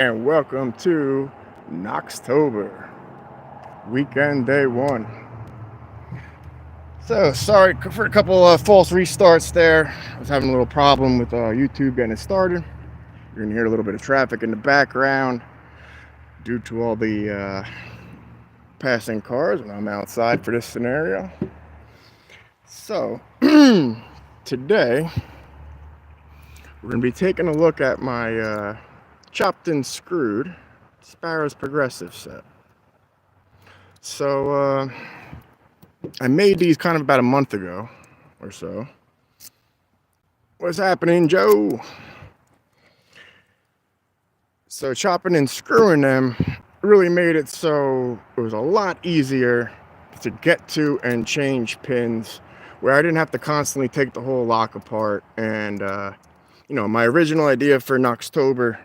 and welcome to Knoxtober, weekend day one. So, sorry for a couple of false restarts there. I was having a little problem with YouTube getting it started. You're gonna hear a little bit of traffic in the background due to all the passing cars when I'm outside for this scenario. So, today we're gonna be taking a look at my chopped and screwed Sparrows Progressive set. So, I made these kind of about a month ago or so. What's happening, Joe? So chopping and screwing them really made it so it was a lot easier to get to and change pins, where I didn't have to constantly take the whole lock apart. And my original idea for Knoxtober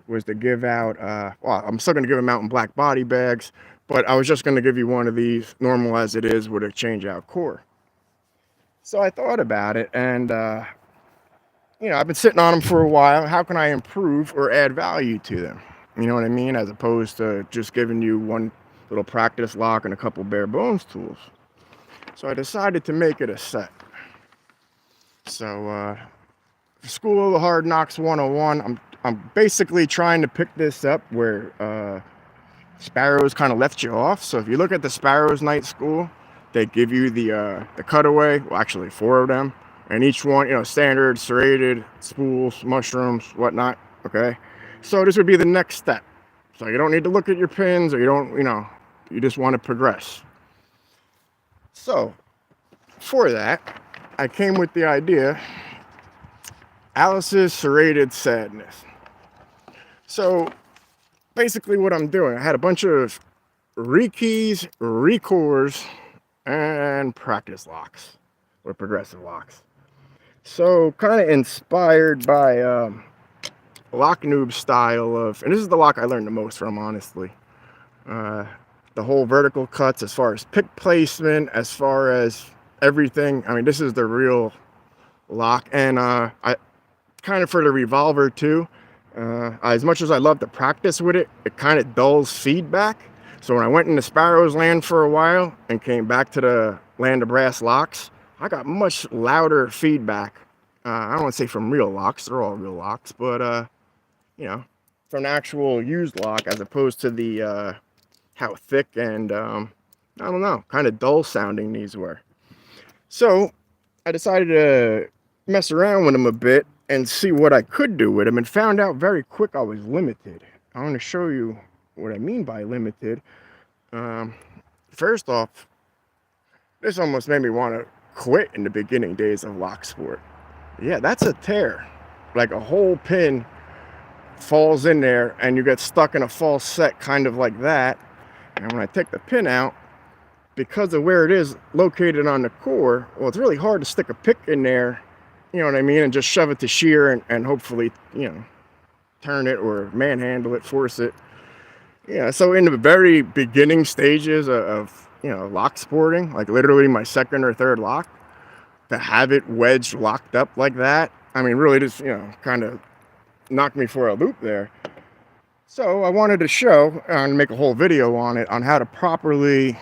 was to give out, well, I'm still going to give them out in black body bags, but I was just going to give you one of these, normal as it is, with a change out core. So I thought about it, and I've been sitting on them for a while. How can I improve or add value to them? You know what I mean? As opposed to just giving you one little practice lock and a couple bare bones tools. So I decided to make it a set. So School of the Hard Knocks 101, I'm basically trying to pick this up where Sparrows kind of left you off. So if you look at the Sparrows Night School, they give you the cutaway. Well, actually 4 of them. And each one, standard, serrated, spools, mushrooms, whatnot, okay? So this would be the next step. So you don't need to look at your pins, or you just want to progress. So for that, I came with the idea, Alice's Serrated Sadness. So basically what I'm doing, I had a bunch of rekeys, recores, and practice locks, or progressive locks. So kind of inspired by lock noob style of, and this is the lock I learned the most from, honestly. The whole vertical cuts, as far as pick placement, as far as everything. I mean, this is the real lock. And I kind of, for the revolver too, as much as I love to practice with it, it kind of dulls feedback. So when I went into Sparrows land for a while and came back to the land of brass locks, I got much louder feedback. I don't want to say from real locks, they're all real locks, but from an actual used lock, as opposed to the how thick and I don't know, kind of dull sounding these were. So I decided to mess around with them a bit and see what I could do with them, and found out very quick I was limited. I want to show you what I mean by limited. First off, this almost made me want to quit in the beginning days of lock sport. Yeah, that's a tear. Like a whole pin falls in there and you get stuck in a false set, kind of like that. And when I take the pin out, because of where it is located on the core, well, it's really hard to stick a pick in there, you know what I mean, and just shove it to shear and hopefully, turn it or manhandle it, force it. Yeah, so in the very beginning stages of lock sporting, like literally my second or third lock, to have it wedged locked up like that, I mean, really just, kind of knocked me for a loop there. So I wanted to show and make a whole video on it, on how to properly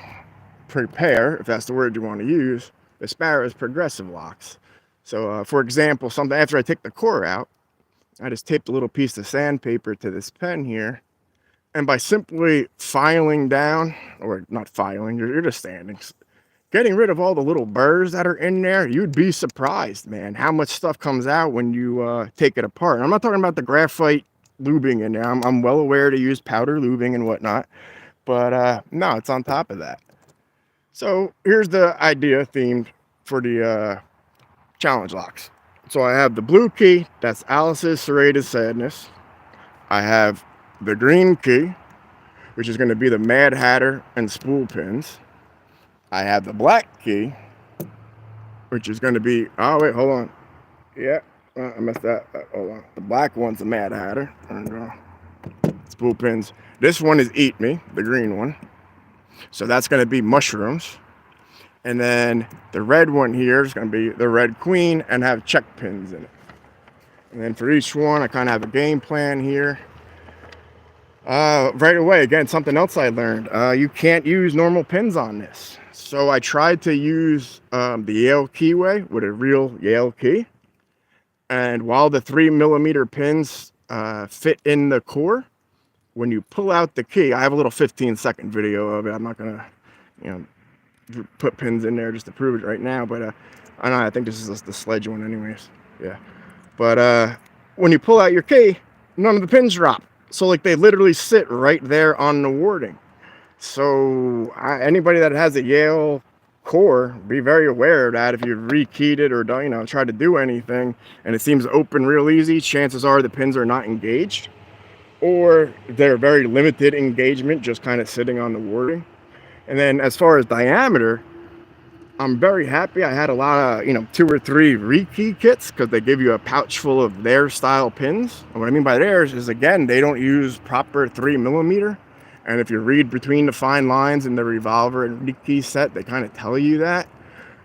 prepare, if that's the word you want to use, the Sparrows progressive locks. So for example, something after I take the core out, I just taped a little piece of sandpaper to this pen here. And by simply filing down, or not filing, you're just standing, getting rid of all the little burrs that are in there, you'd be surprised, man, how much stuff comes out when you take it apart. And I'm not talking about the graphite lubing in there. I'm well aware to use powder lubing and whatnot, but no, it's on top of that. So here's the idea themed for the challenge locks. So I have the blue key, that's Alice's Serrated Sadness. I have the green key, which is going to be the Mad Hatter and spool pins. I have the black key, which is going to be, oh wait, hold on. Yeah, I messed that up. Hold on. The black one's the Mad Hatter. And spool pins. This one is Eat Me, the green one. So that's going to be mushrooms. And then the red one here is going to be the Red Queen and have check pins in it. And then for each one, I kind of have a game plan here. Right away, again, something else I learned. You can't use normal pins on this. So I tried to use the Yale keyway with a real Yale key. And while the 3mm pins fit in the core, when you pull out the key, I have a little 15-second video of it. I'm not going to, you know, put pins in there just to prove it right now. But I know, I think this is the sledge one anyways. Yeah. But when you pull out your key, none of the pins drop. So like they literally sit right there on the warding. So anybody that has a Yale core, be very aware of that. If you rekeyed it or you know try to do anything and it seems to open real easy, chances are the pins are not engaged, or they're very limited engagement, just kind of sitting on the warding. And then as far as diameter, I'm very happy. I had a lot of, you know, 2 or 3 rekey kits because they give you a pouch full of their style pins. And what I mean by theirs is, again, they don't use proper 3mm. And if you read between the fine lines in the revolver and rekey set, they kind of tell you that.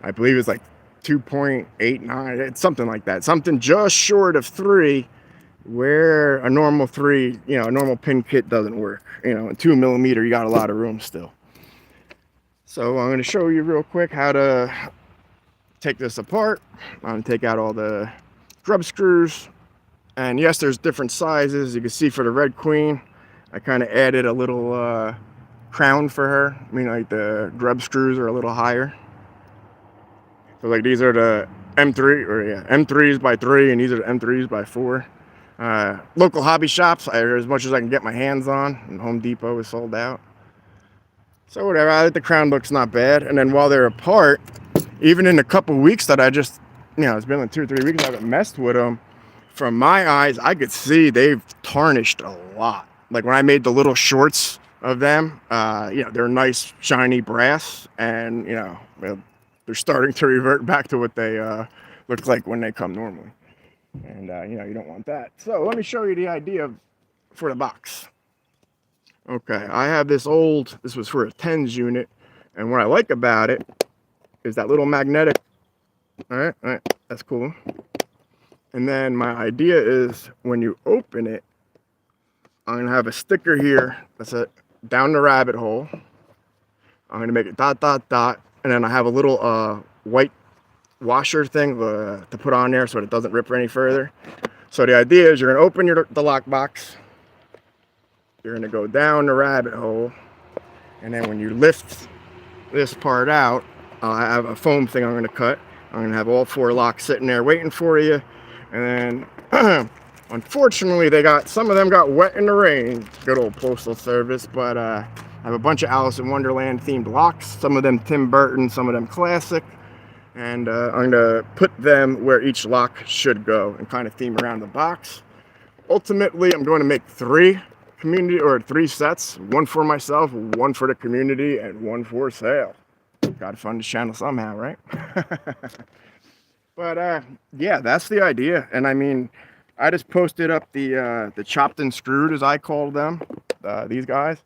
I believe it's like 2.89. It's something like that. Something just short of 3, where a normal 3, you know, a normal pin kit doesn't work. You know, 2mm, you got a lot of room still. So I'm going to show you real quick how to take this apart. I'm going to take out all the grub screws. And yes, there's different sizes. You can see for the Red Queen, I kind of added a little crown for her. I mean, like the grub screws are a little higher. So like these are the M3, or yeah, M3s by 3, and these are the M3s by 4. Local hobby shops, as much as I can get my hands on, and Home Depot is sold out. So whatever, I think the crown looks not bad. And then while they're apart, even in a couple weeks that I just, you know, it's been like 2 or 3 weeks I haven't messed with them, from my eyes, I could see they've tarnished a lot. Like when I made the little shorts of them, you know, they're nice, shiny brass, and, you know, they're starting to revert back to what they look like when they come normally. And, you know, you don't want that. So let me show you the idea for the box. Okay, I have this was for a tens unit, and what I like about it is that little magnetic. All right, that's cool. And then my idea is when you open it, I'm gonna have a sticker here that's down the rabbit hole. I'm gonna make it ... and then I have a little white washer thing to put on there so it doesn't rip any further. So the idea is you're gonna open the lockbox. You're gonna go down the rabbit hole, and then when you lift this part out, I have a foam thing I'm gonna cut. I'm gonna have all 4 locks sitting there waiting for you. And then, unfortunately, some of them got wet in the rain. Good old Postal Service. But I have a bunch of Alice in Wonderland themed locks. Some of them Tim Burton, some of them classic. And I'm gonna put them where each lock should go and kind of theme around the box. Ultimately, I'm going to make 3 sets, 1 for myself, 1 for the community, and 1 for sale. Gotta fund this channel somehow, right? But yeah, that's the idea. And I mean, I just posted up the chopped and screwed, as I call them, these guys,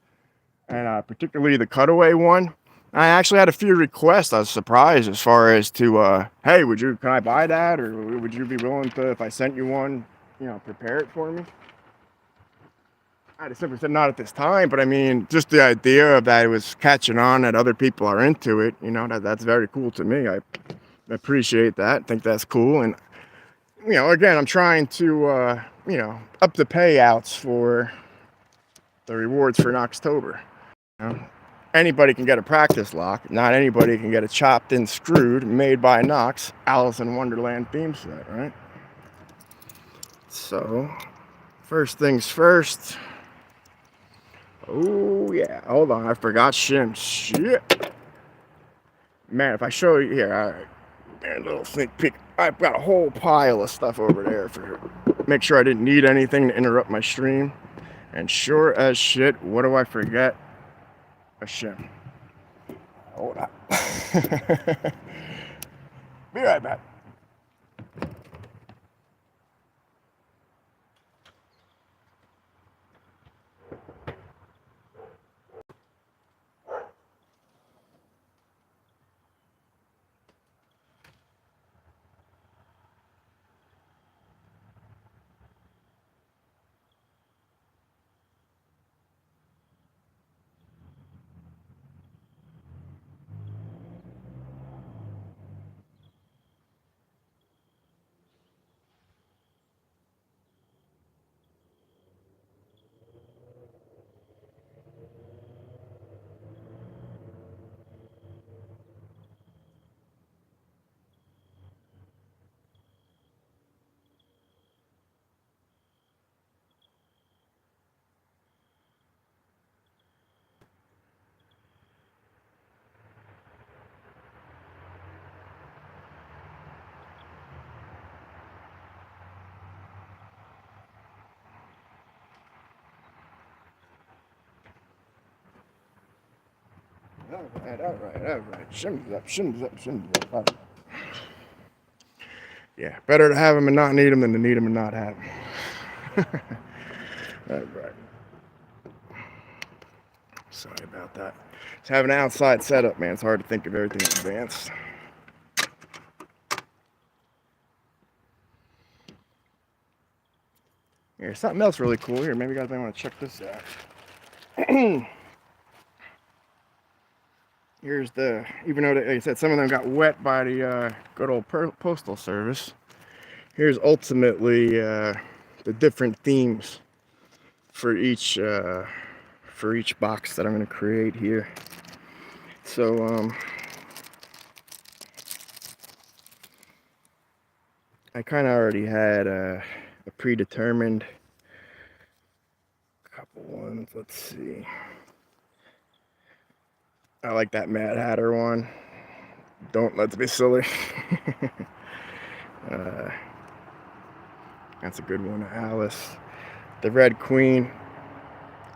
and particularly the cutaway one. I actually had a few requests. I was surprised as far as to, hey, can I buy that, or would you be willing to, if I sent you one, you know, prepare it for me? I just simply said not at this time, but I mean, just the idea of that it was catching on, that other people are into it, you know, that's very cool to me. I appreciate that. I think that's cool. And, you know, again, I'm trying to, you know, up the payouts for the rewards for Knoxtober. You know? Anybody can get a practice lock. Not anybody can get a chopped and screwed, made by Knox, Alice in Wonderland theme set, right? So, first things first. Oh, yeah. Hold on. I forgot shim. Shit. Man, if I show you here, all right. Man, a little sneak peek. I've got a whole pile of stuff over there for make sure I didn't need anything to interrupt my stream. And sure as shit, what do I forget? A shim. Hold on. Be right back. Alright. Shims up. All right. Yeah, better to have them and not need them than to need them and not have them. Alright. Sorry about that. Just having an outside setup, man. It's hard to think of everything in advance. Here's something else really cool here. Maybe you guys might want to check this out. Here's the, even though, like I said, some of them got wet by the good old postal service. Here's ultimately the different themes for each box that I'm going to create here. So I kind of already had a predetermined couple ones. Let's see. I like that Mad Hatter one. Don't let's be silly. That's a good one. Alice. The Red Queen.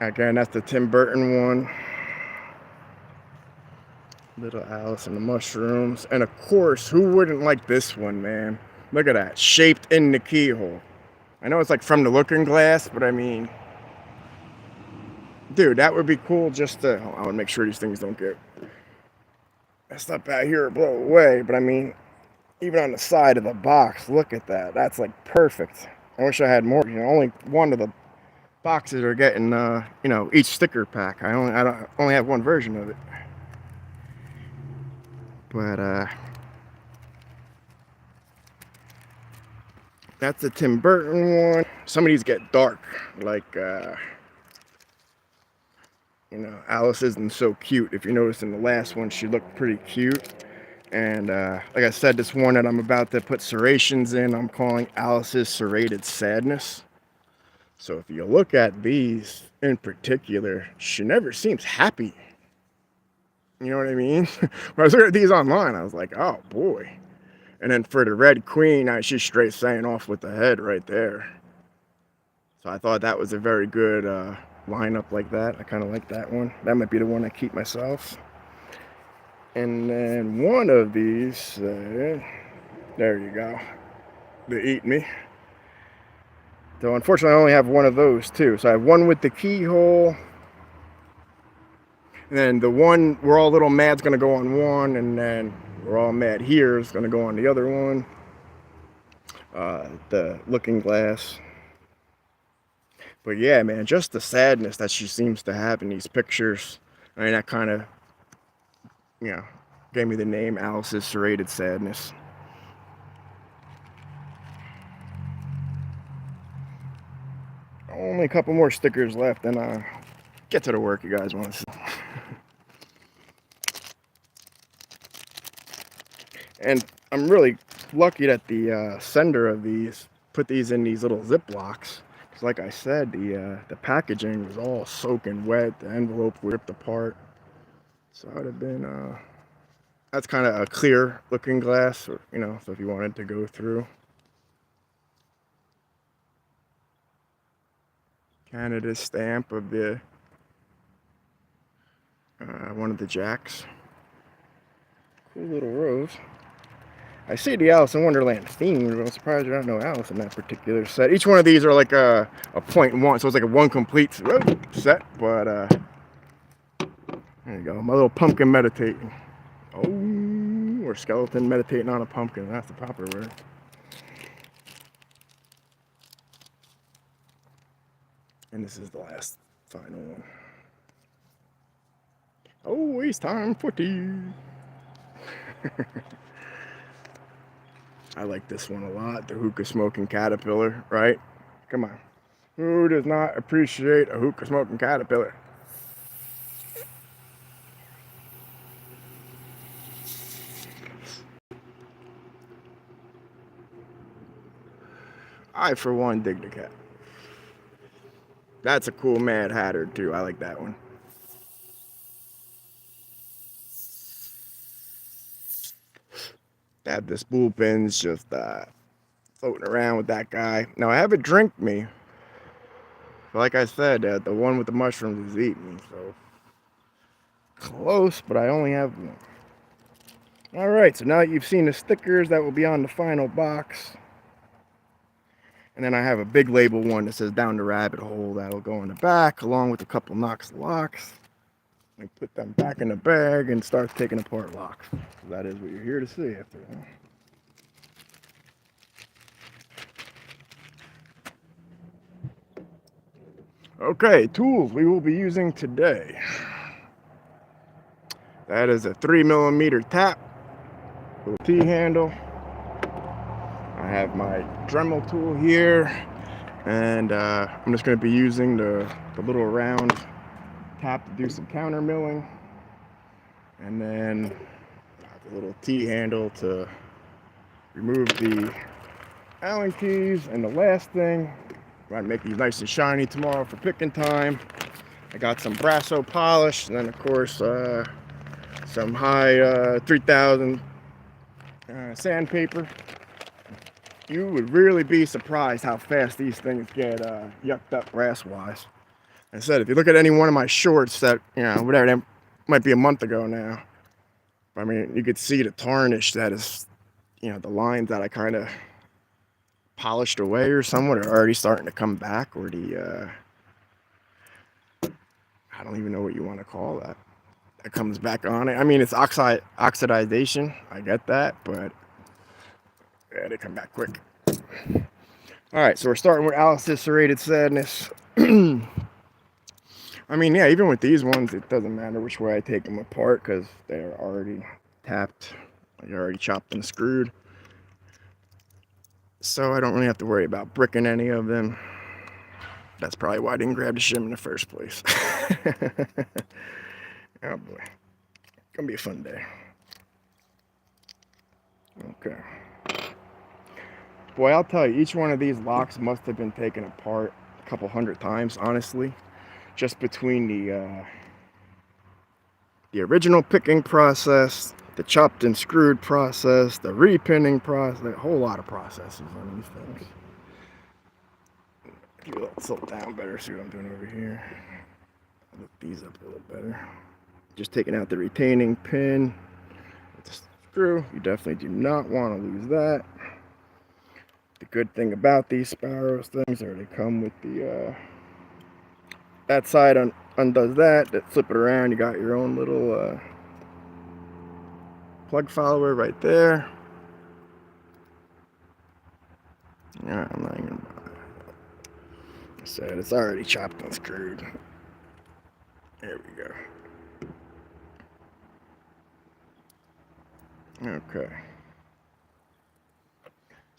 Again, that's the Tim Burton one. Little Alice and the Mushrooms. And of course, who wouldn't like this one, man? Look at that. Shaped in the keyhole. I know it's like from the looking glass, but I mean, dude, that would be cool just to, I want to make sure these things don't get messed up out here or blow away. But I mean, even on the side of the box, look at that. That's like perfect. I wish I had more. You know, only one of the boxes are getting, you know, each sticker pack. I only have one version of it. But that's the Tim Burton one. Some of these get dark, like you know, Alice isn't so cute. If you notice in the last one, she looked pretty cute. And like I said, this one that I'm about to put serrations in, I'm calling Alice's Serrated Sadness. So if you look at these in particular, she never seems happy. You know what I mean? When I was looking at these online, I was like, oh boy. And then for the Red Queen, she's straight saying off with the head right there. So I thought that was a very good lineup like that. I kind of like that one. That might be the one I keep myself. And then one of these, there you go. They eat me. So unfortunately, I only have one of those too. So I have one with the keyhole. And then the one We're All Little Mad's gonna go on one, and then We're All Mad Here is gonna go on the other one. The Looking Glass. But yeah, man, just the sadness that she seems to have in these pictures. I mean, that kind of, you know, gave me the name Alice's Serrated Sadness. Only a couple more stickers left, and get to the work you guys want to see. And I'm really lucky that the sender of these put these in these little Ziplocs. Because like I said, the packaging was all soaking wet. The envelope ripped apart. So it would have been, that's kind of a clear looking glass, or, you know, so if you wanted to go through. Canada's stamp of the, one of the jacks. Cool little rose. I see the Alice in Wonderland theme, but I'm surprised I don't know Alice in that particular set. Each one of these are like a 0.1, so it's like a one complete set, but there you go. My little pumpkin meditating. Oh, or skeleton meditating on a pumpkin. That's the proper word. And this is the last final one. Oh, it's time for tea. I like this one a lot, the hookah smoking caterpillar, right? Come on. Who does not appreciate a hookah smoking caterpillar? I, for one, dig the cat. That's a cool Mad Hatter, too. I like that one. I have the spool pins just floating around with that guy. Now, I have a drink me. But like I said, the one with the mushrooms is eating me, so close, but I only have one. All right, so now that you've seen the stickers that will be on the final box, and then I have a big label one that says down the rabbit hole that'll go in the back along with a couple Knox locks. And put them back in the bag and start taking apart locks. So that is what you're here to see after that. Okay, tools we will be using today. That is a 3mm tap, little T-handle. I have my Dremel tool here, and I'm just going to be using the little round tap to do some counter milling, and then the little T-handle to remove the Allen keys. And the last thing, I'm going to make these nice and shiny tomorrow for picking time. I got some Brasso polish, and then of course some high 3000 sandpaper. You would really be surprised how fast these things get yucked up brass wise. I said, if you look at any one of my shorts that, whatever, that might be a month ago now, I mean, you could see the tarnish that is, the lines that I kind of polished away or somewhat are already starting to come back, or the I don't even know what you want to call that. That comes back on it. I mean, it's oxidization. I get that, but yeah, they come back quick. All right, so we're starting with Alice's Serrated Sadness. I mean, yeah, even with these ones, it doesn't matter which way I take them apart because they're already tapped. They're already chopped and screwed. So I don't really have to worry about bricking any of them. That's probably why I didn't grab the shim in the first place. Oh boy, gonna be a fun day. Okay. Boy, I'll tell you, each one of these locks must have been taken apart a couple hundred times, honestly. Just between the original picking process, the chopped and screwed process, the repinning process, a whole lot of processes on these things. Give it a little tilt down better, see what I'm doing over here. Look these up a little better. Just taking out the retaining pin with the screw. You definitely do not want to lose that. The good thing about these Sparrows things are they come with the that side undoes that flip it around, you got your own little plug follower right there. Yeah, I'm not even gonna bother. I said it's already chopped and screwed. There we go. Okay.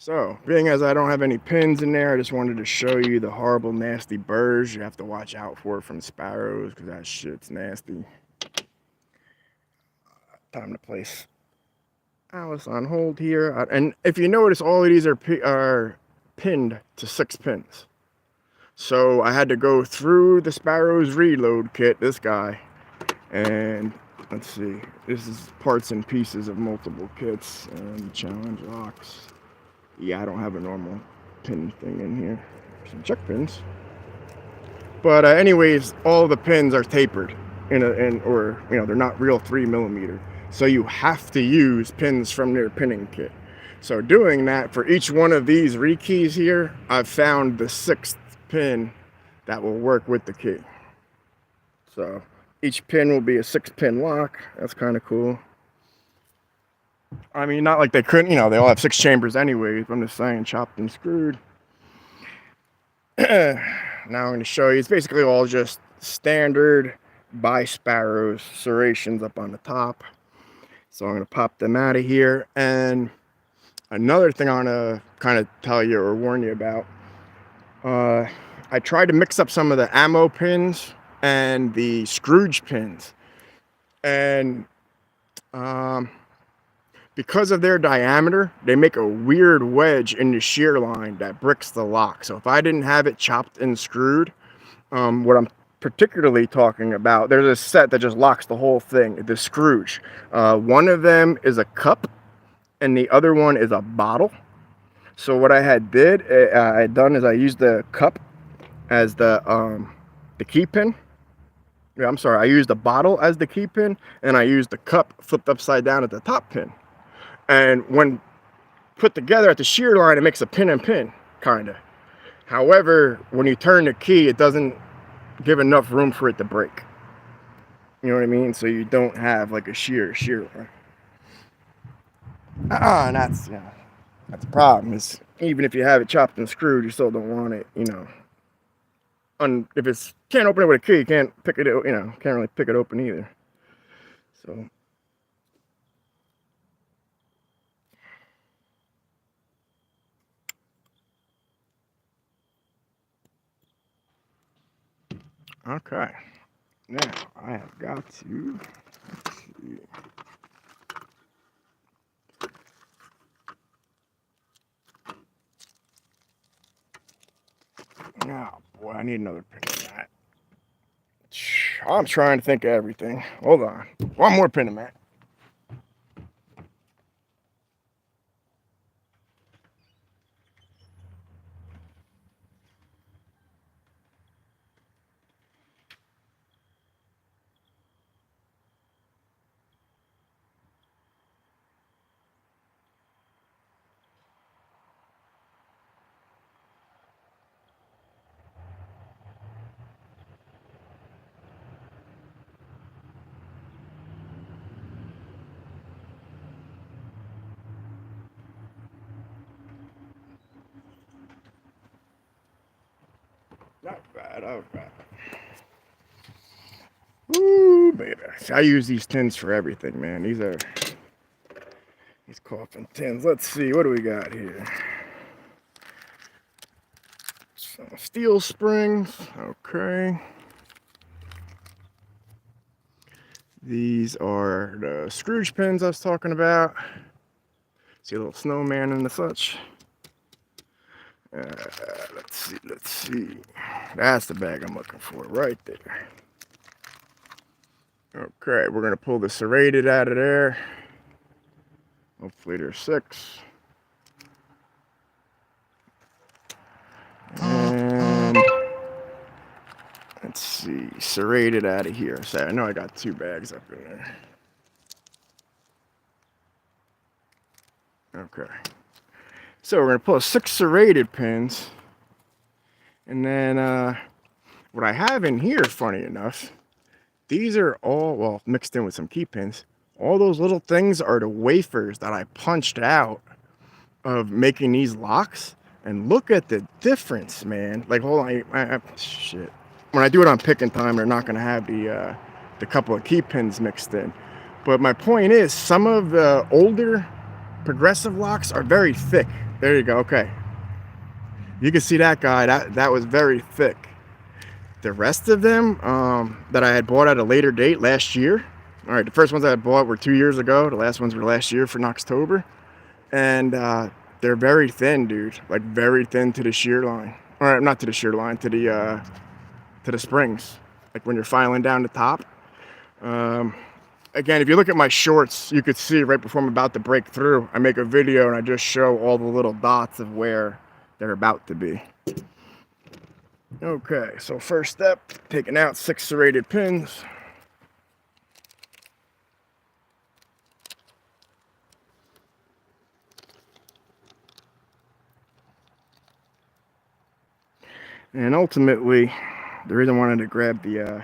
So, being as I don't have any pins in there, I just wanted to show you the horrible, nasty burrs you have to watch out for from Sparrows, because that shit's nasty. Time to place Alice on hold here. And if you notice, all of these are pinned to 6 pins. So I had to go through the Sparrows reload kit, this guy, and let's see, this is parts and pieces of multiple kits and challenge locks. Yeah, I don't have a normal pin thing in here. Some check pins. But anyways, all the pins are tapered or they're not real 3mm. So you have to use pins from their pinning kit. So doing that for each one of these rekeys here, I've found the 6th pin that will work with the key. So each pin will be a 6-pin lock. That's kind of cool. I mean, not like they couldn't, they all have 6 chambers anyways, but I'm just saying, chopped and screwed. Now I'm going to show you, it's basically all just standard by Sparrows serrations up on the top. So I'm going to pop them out of here. And another thing I want to kind of tell you or warn you about, I tried to mix up some of the ammo pins and the Scrooge pins. And because of their diameter, they make a weird wedge in the shear line that bricks the lock. So if I didn't have it chopped and screwed, what I'm particularly talking about, there's a set that just locks the whole thing, the Scrooge. One of them is a cup and the other one is a bottle. So what I had done is I used the cup as the key pin. Yeah, I'm sorry. I used the bottle as the key pin, and I used the cup flipped upside down at the top pin. And when put together at the shear line, it makes a pin and pin, kind of. However, when you turn the key, it doesn't give enough room for it to break. You know what I mean? So you don't have like a shear line. And that's that's the problem. Is even if you have it chopped and screwed, you still don't want it. If it's can't open it with a key, you can't pick it. Can't really pick it open either. So. Okay. Now I have got to. Let's see. Oh boy, I need another pin of that. I'm trying to think of everything. Hold on. One more pin of that. Not bad, not bad. Ooh, baby. I use these tins for everything, man. These coffin tins. Let's see, what do we got here? Some steel springs. Okay. These are the Scrooge pins I was talking about. See a little snowman and the such. Let's see. That's the bag I'm looking for right there. Okay, we're gonna pull the serrated out of there. Hopefully there's 6. And let's see, serrated out of here. So I know I got 2 bags up in there. Okay. So we're gonna pull 6 serrated pins. And then what I have in here, funny enough, these are all, well, mixed in with some key pins. All those little things are the wafers that I punched out of making these locks. And look at the difference, man. Like, hold on, shit. When I do it on picking time, they're not gonna have the couple of key pins mixed in. But my point is, some of the older progressive locks are very thick. There you go, okay. You can see that guy, that was very thick. The rest of them that I had bought at a later date last year. All right, the first ones I had bought were 2 years ago. The last ones were last year for October. And they're very thin, dude. Like very thin to the shear line. All right, not to the shear line, to the springs. Like when you're filing down the top. Again, if you look at my shorts, you could see right before I'm about to break through, I make a video and I just show all the little dots of where they're about to be. Okay, so first step, taking out 6 serrated pins. And ultimately, the reason I wanted to grab the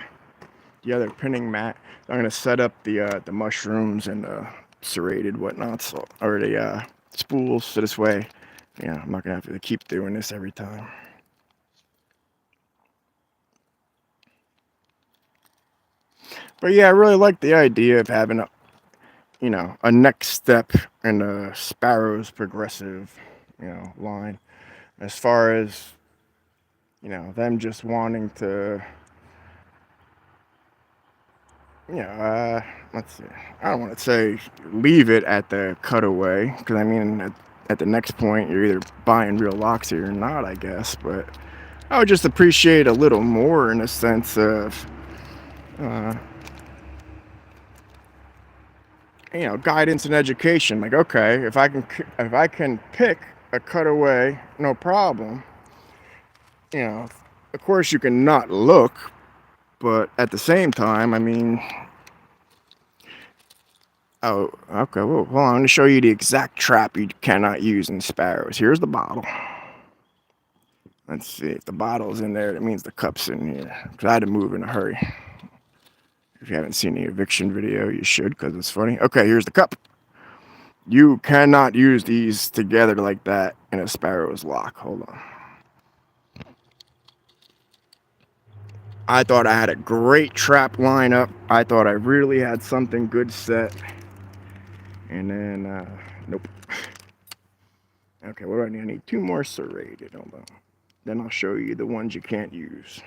other pinning mat, I'm going to set up the mushrooms and the serrated whatnots, or the spools, so this way, I'm not going to have to keep doing this every time. But yeah, I really like the idea of having a next step in the Sparrows progressive, line. As far as, them just wanting to, let's see. I don't want to say leave it at the cutaway, because I mean, at the next point, you're either buying real locks or you're not, I guess. But I would just appreciate a little more in a sense of, guidance and education. Like, okay, if I can pick a cutaway, no problem. Of course you can not look, But at the same time, I mean, oh, okay, well, hold on, I'm going to show you the exact trap you cannot use in sparrows. Here's the bottle. Let's see, if the bottle's in there, that means the cup's in here. Because I had to move in a hurry. If you haven't seen the eviction video, you should, because it's funny. Okay, here's the cup. You cannot use these together like that in a sparrow's lock. Hold on. I thought I had a great trap lineup. I thought I really had something good set. And then, nope. Okay, what do I need? I need 2 more serrated. Hold on. Then I'll show you the ones you can't use.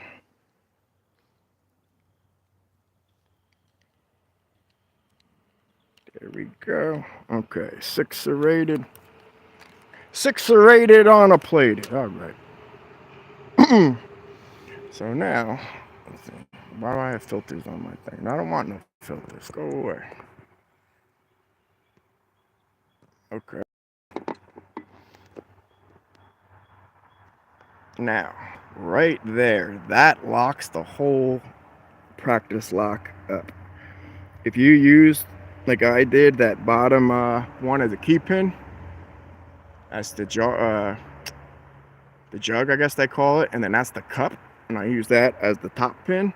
There we go. Okay, 6 serrated. 6 serrated on a plated. All right. So now, let's see. Why do I have filters on my thing? I don't want no filters. Go away. Okay. Now, right there, that locks the whole practice lock up. If you use, like I did, that bottom one as a key pin, that's the jug, I guess they call it, and then that's the cup, and I use that as the top pin.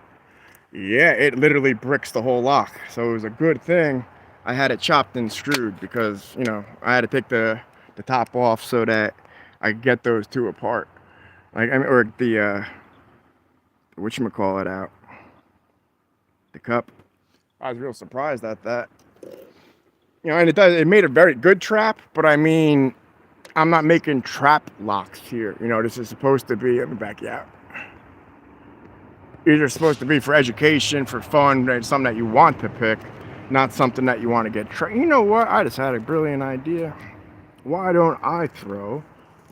Yeah, it literally bricks the whole lock. So it was a good thing I had it chopped and screwed, because, you know, I had to take the top off so that I could get those 2 apart. Like, I mean, or the whatchamacallit out. The cup. I was real surprised at that. You know, and it made a very good trap, but I mean, I'm not making trap locks here. You know, this is supposed to be, let me back you out. These are supposed to be for education, for fun, and something that you want to pick, not something that you want to get trained. You know what? I just had a brilliant idea. Why don't I throw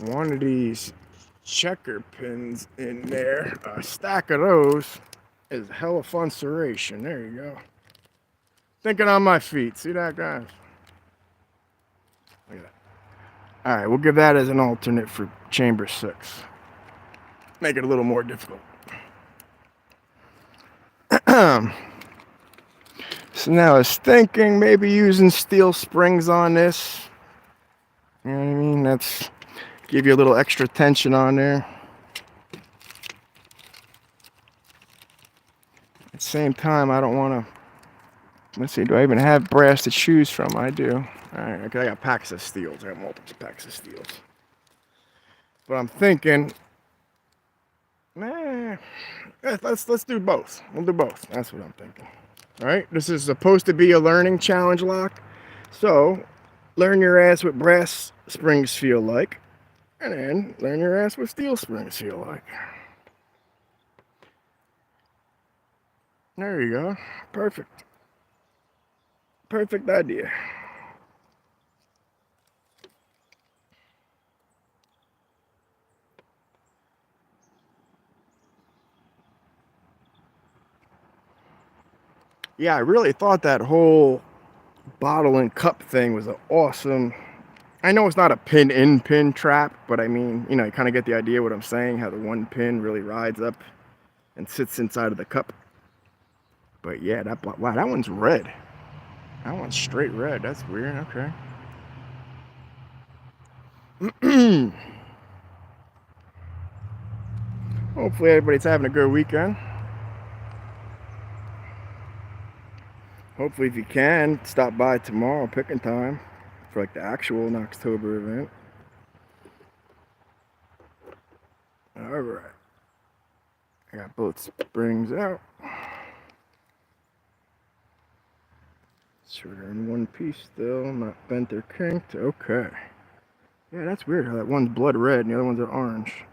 one of these checker pins in there? A stack of those is hella fun serration. There you go. Thinking on my feet. See that, guys? Look at that. All right, we'll give that as an alternate for chamber 6. Make it a little more difficult. So now I was thinking maybe using steel springs on this. You know what I mean? That's give you a little extra tension on there. At the same time, I don't want to. Let's see, do I even have brass to choose from? I do. All right, okay, I got packs of steels. I got multiple packs of steels. But I'm thinking, let's do both. We'll do both. That's what I'm thinking. All right, this is supposed to be a learning challenge lock. So, learn your ass what brass springs feel like, and then learn your ass what steel springs feel like. There you go. Perfect. Perfect idea. Yeah, I really thought that whole bottle and cup thing was an awesome. I know it's not a pin trap, but I mean, you know, you kind of get the idea what I'm saying, how the one pin really rides up and sits inside of the cup. But yeah, wow, that one's red. That one's straight red. That's weird. Okay. Hopefully everybody's having a good weekend. Hopefully if you can, stop by tomorrow picking time for like the actual October event. Alright. I got both springs out. Sure, they're in one piece still, not bent or kinked. Okay. Yeah, that's weird how that one's blood red and the other ones are orange.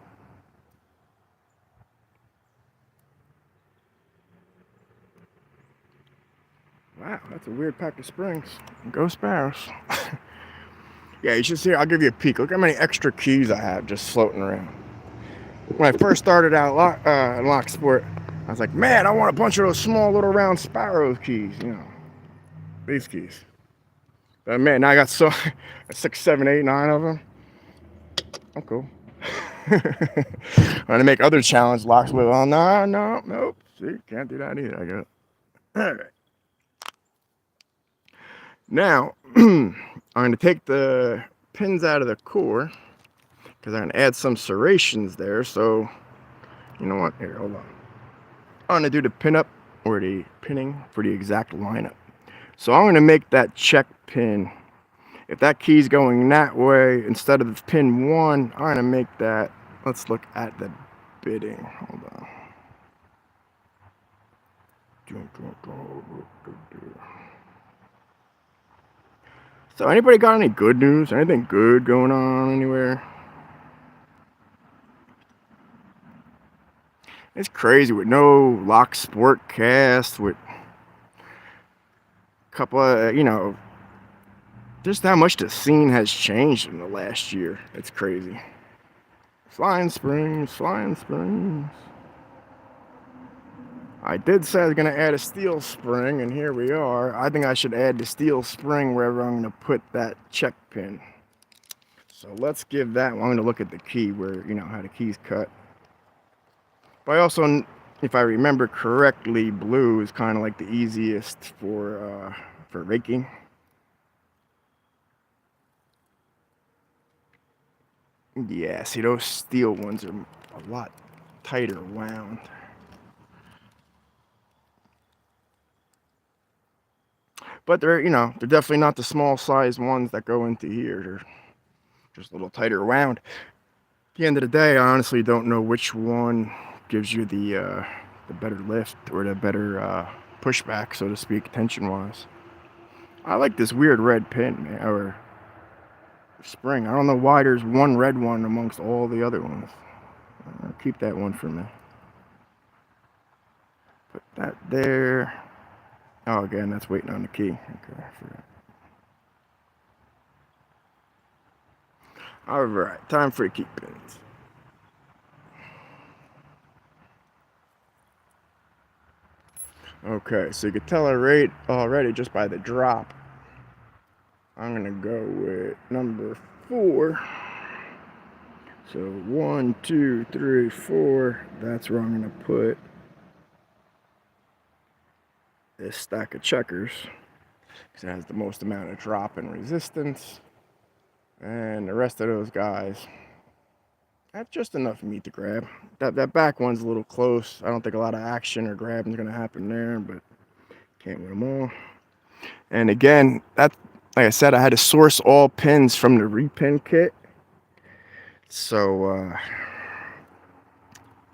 Wow, that's a weird pack of springs. Go Sparrows. Yeah, you should see. I'll give you a peek. Look how many extra keys I have just floating around. When I first started out lock sport, I was like, man, I want a bunch of those small little round Sparrows keys, you know, these keys. But man, now I got 6, 7, 8, 9 of them. I'm cool. When I make other challenge locks with, oh no, nope. See, can't do that either, I guess. All right. Now, I'm going to take the pins out of the core because I'm going to add some serrations there. So, you know what? Here, hold on. I'm going to do the pin up or the pinning for the exact lineup. So I'm going to make that check pin. If that key's going that way, instead of pin 1, I'm going to make that. Let's look at the bidding. Hold on. So anybody got any good news? Anything good going on anywhere? It's crazy with no Lock Sport cast, with a couple of, just how much the scene has changed in the last year. It's crazy. Flying Springs, Flying Springs. I did say I was going to add a steel spring, and here we are. I think I should add the steel spring wherever I'm going to put that check pin. So let's give that one. I'm going to look at the key where, how the key's cut. But I also, if I remember correctly, blue is kind of like the easiest for raking. Yeah, see, those steel ones are a lot tighter wound. But they're definitely not the small size ones that go into here. They're just a little tighter wound. At the end of the day, I honestly don't know which one gives you the better lift or the better pushback, so to speak, tension-wise. I like this weird red pin, man, or spring. I don't know why there's one red one amongst all the other ones. I'll keep that one for me. Put that there. Oh, again, that's waiting on the key. Okay, I forgot. Alright, time for key pins. Okay, so you can tell our rate already just by the drop. I'm going to go with number 4. So 1, 2, 3, 4. That's where I'm going to put this stack of checkers, because it has the most amount of drop and resistance. And the rest of those guys, that's just enough for me to grab. That back one's a little close. I don't think a lot of action or grabbing is going to happen there, but can't win them all. And again, like I said, I had to source all pins from the repin kit. So,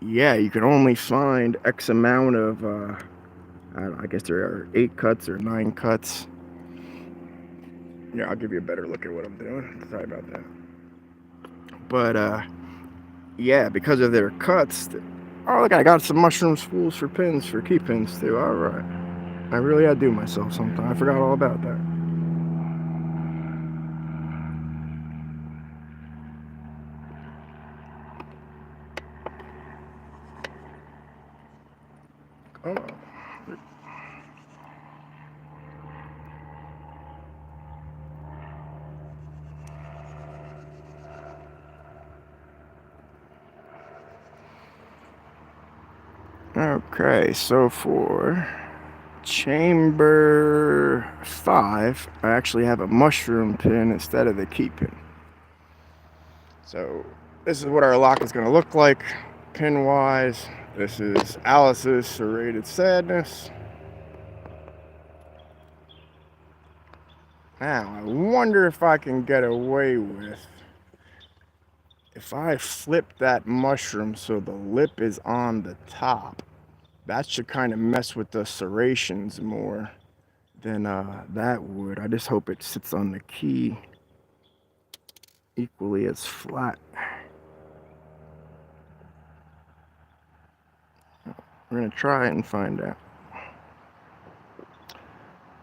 yeah, you can only find X amount of, I guess there are 8 cuts or 9 cuts. Yeah, I'll give you a better look at what I'm doing. Sorry about that. But, yeah, because of their cuts. Oh, look, I got some mushroom spools for pins, for key pins, too. All right. I really outdo myself sometimes. I forgot all about that. Oh. Okay, so for chamber 5, I actually have a mushroom pin instead of the key pin. So this is what our lock is going to look like pin wise. This is Alice's Serrated Sadness. Now I wonder if I can get away with, if I flip that mushroom so the lip is on the top. That should kind of mess with the serrations more than that would. I just hope it sits on the key equally as flat. We're going to try it and find out.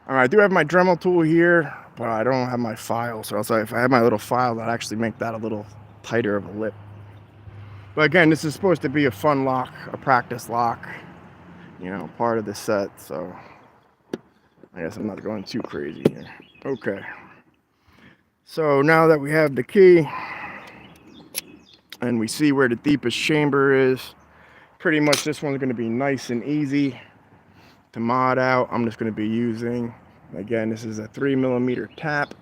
Alright, I do have my Dremel tool here, but I don't have my file. So if I had my little file, that'd actually make that a little tighter of a lip. But again, this is supposed to be a fun lock, a practice lock, part of the set. So I guess I'm not going too crazy here. Okay. So now that we have the key and we see where the deepest chamber is, pretty much this one's going to be nice and easy to mod out. I'm just going to be using, again, this is a 3mm tap.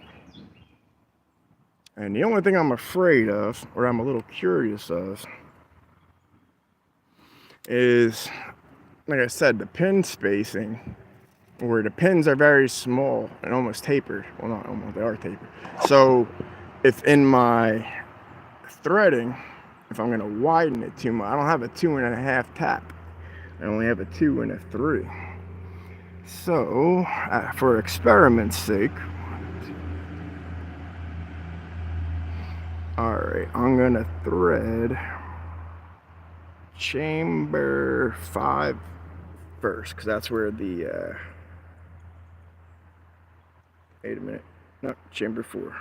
And the only thing I'm afraid of, or I'm a little curious of, is, like I said, the pin spacing, where the pins are very small and almost tapered. Well, not almost, they are tapered. So if in my threading, if I'm going to widen it too much, I don't have a 2.5 tap. I only have a 2 and a 3. So, for experiment's sake, alright, I'm going to thread chamber 5 first, because that's where the, wait a minute, no, chamber 4.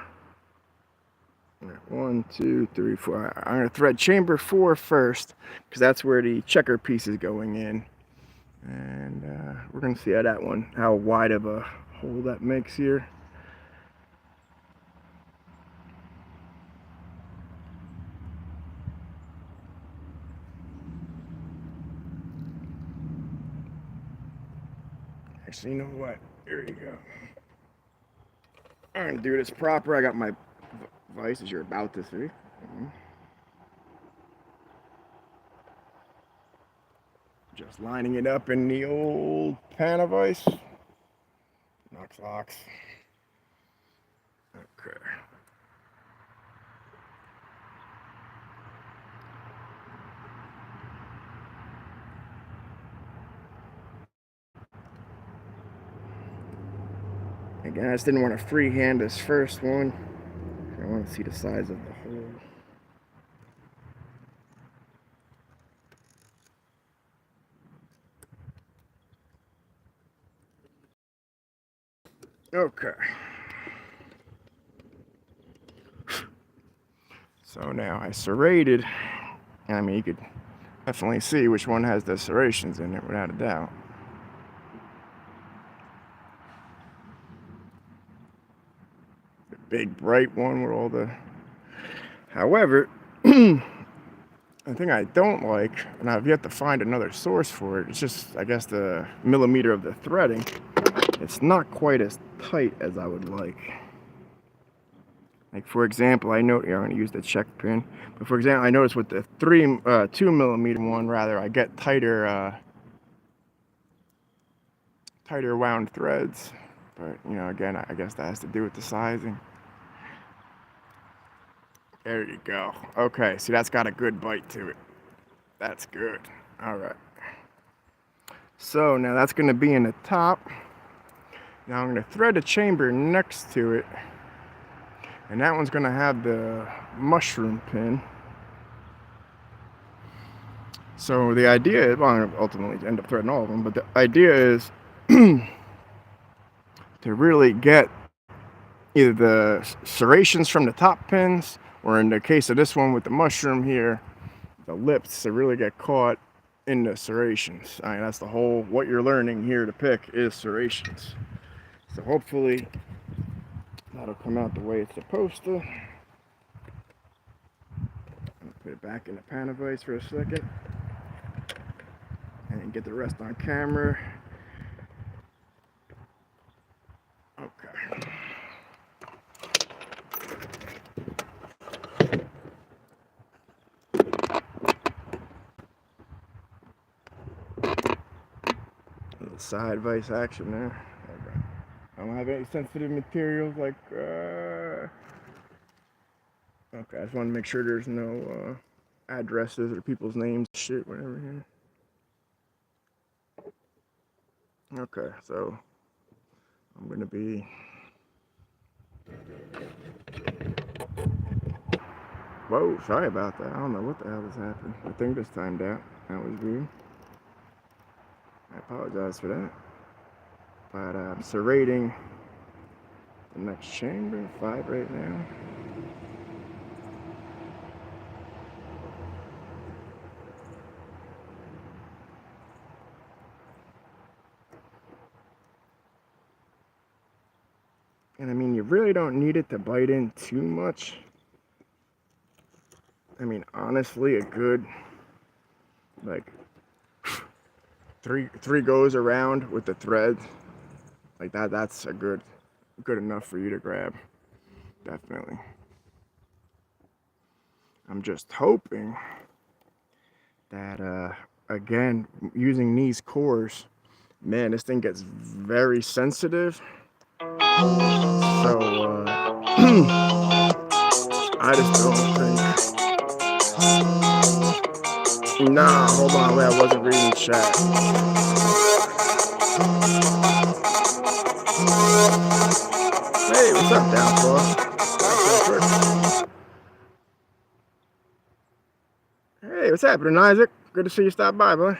1, 2, 3, 4. I'm going to thread chamber 4 first, because that's where the checker piece is going in. And we're going to see how wide of a hole that makes here. Actually, you know what? Here you go. I'm going to do this proper. I got my vise, as you're about to see. Just lining it up in the old pan of ice. Locks. Okay. Again, I just didn't want to freehand this first one. I want to see the size of the hole. Okay. So now I serrated, and I mean, you could definitely see which one has the serrations in it, without a doubt. The big bright one with all the... However, the thing I don't like, and I've yet to find another source for it, it's just, I guess, the millimeter of the threading. It's not quite as tight as I would like. Like, for example, I know, I'm going to use the check pin, but for example, I noticed with the 2mm one, rather, I get tighter wound threads. But, you know, again, I guess that has to do with the sizing. There you go. Okay, see, that's got a good bite to it. That's good. All right. So now that's going to be in the top. Now I'm going to thread a chamber next to it. And that one's going to have the mushroom pin. So the idea is, well, I'm going to ultimately end up threading all of them, but the idea is to really get either the serrations from the top pins, or in the case of this one with the mushroom here, the lips to really get caught in the serrations. I mean, that's the whole, what you're learning here to pick is serrations. So hopefully that'll come out the way it's supposed to. I'll put it back in the pan of ice for a second and get the rest on camera. Okay. Little side vise action there. Okay. I don't have any sensitive materials like okay, I just want to make sure there's no addresses or people's names, shit, whatever here. Okay, so I'm gonna be whoa, sorry about that. I don't know what the hell has happened. I think this timed out. That was weird. I apologize for that. But I'm serrating the next chamber, 5 right now. And I mean, you really don't need it to bite in too much. I mean, honestly, a good, like, three goes around with the thread like that. That's a good enough for you to grab. Definitely. I'm just hoping that again, using these cores, man, this thing gets very sensitive. So I just don't think. Nah, hold on, wait, I wasn't reading chat. Hey, what's up, Downfall? Hey, what's happening, Isaac? Good to see you stop by, boy.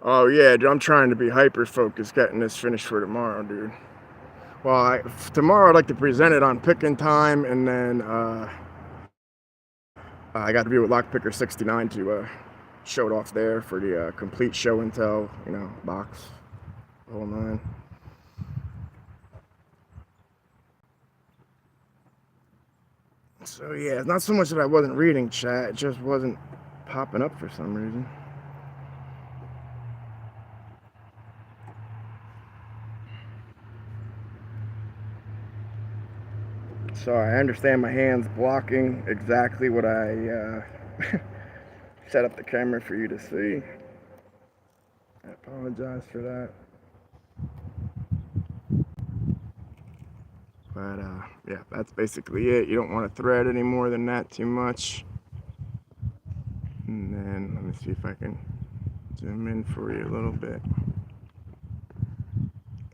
Oh yeah, dude, I'm trying to be hyper focused getting this finished for tomorrow, dude. Well, tomorrow I'd like to present it on picking time, and then I got to be with Lockpicker 69 to show it off there for the complete show and tell, box, the whole nine. So yeah, it's not so much that I wasn't reading chat, it just wasn't popping up for some reason. So I understand my hand's blocking exactly what I set up the camera for you to see. I apologize for that. But yeah, that's basically it. You don't want to thread any more than that too much. And then let me see if I can zoom in for you a little bit.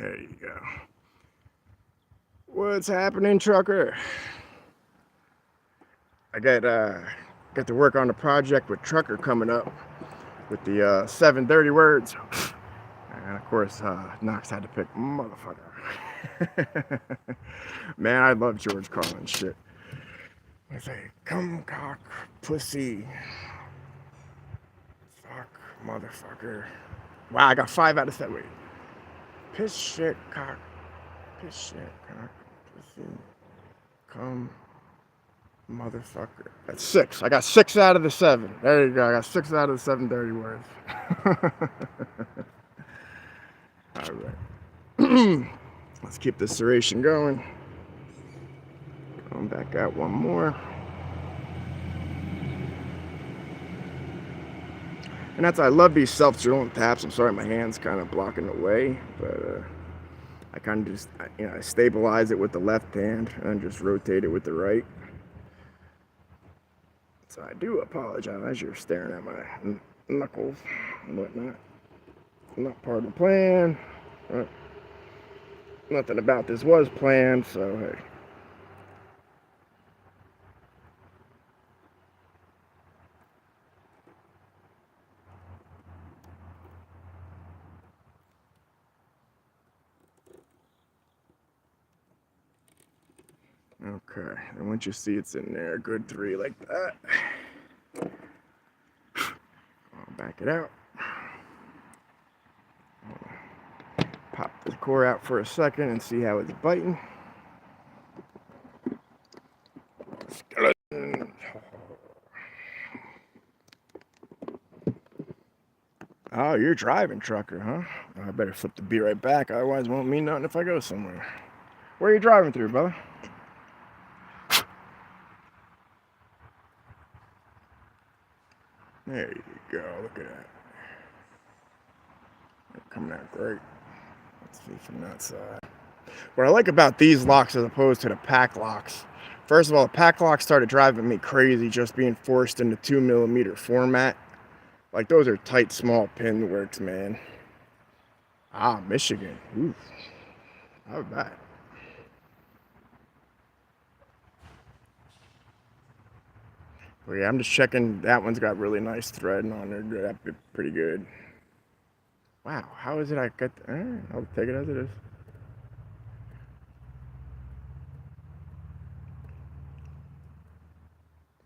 There you go. What's happening, trucker? I got to work on the project with Trucker coming up with the 730 words. And of course, Knox had to pick motherfucker. Man, I love George Carlin shit. I say, come cock, pussy. Fuck, motherfucker. Wow, I got 5 out of 7. Wait. Piss shit, cock. Piss shit, cock, pussy. Come, motherfucker. That's 6. I got 6 out of the 7. There you go. I got 6 out of the 730 words. All right. Let's keep this serration going. Come back out one more. And I love these self-drilling taps. I'm sorry, my hand's kind of blocking the way, but I kind of just, I stabilize it with the left hand and just rotate it with the right. So I do apologize. You're staring at my knuckles and whatnot. Not part of the plan. Nothing about this was planned, so hey. Okay, and once you see it's in there, good 3 like that. I'll back it out. Pop the core out for a second and see how it's biting. Skeleton. Oh, you're driving, trucker, huh? I better flip the B right back, otherwise it won't mean nothing if I go somewhere. Where are you driving through, brother? There you go, look at that. They're coming out great. Let's see from that side. What I like about these locks as opposed to the pack locks, first of all, the pack locks started driving me crazy just being forced into 2mm format. Like, those are tight, small pin works, man. Ah, Michigan. Oof. How bad. Well, yeah, I'm just checking. That one's got really nice thread on there. That's pretty good. Wow, how is it I get... I'll take it as it is.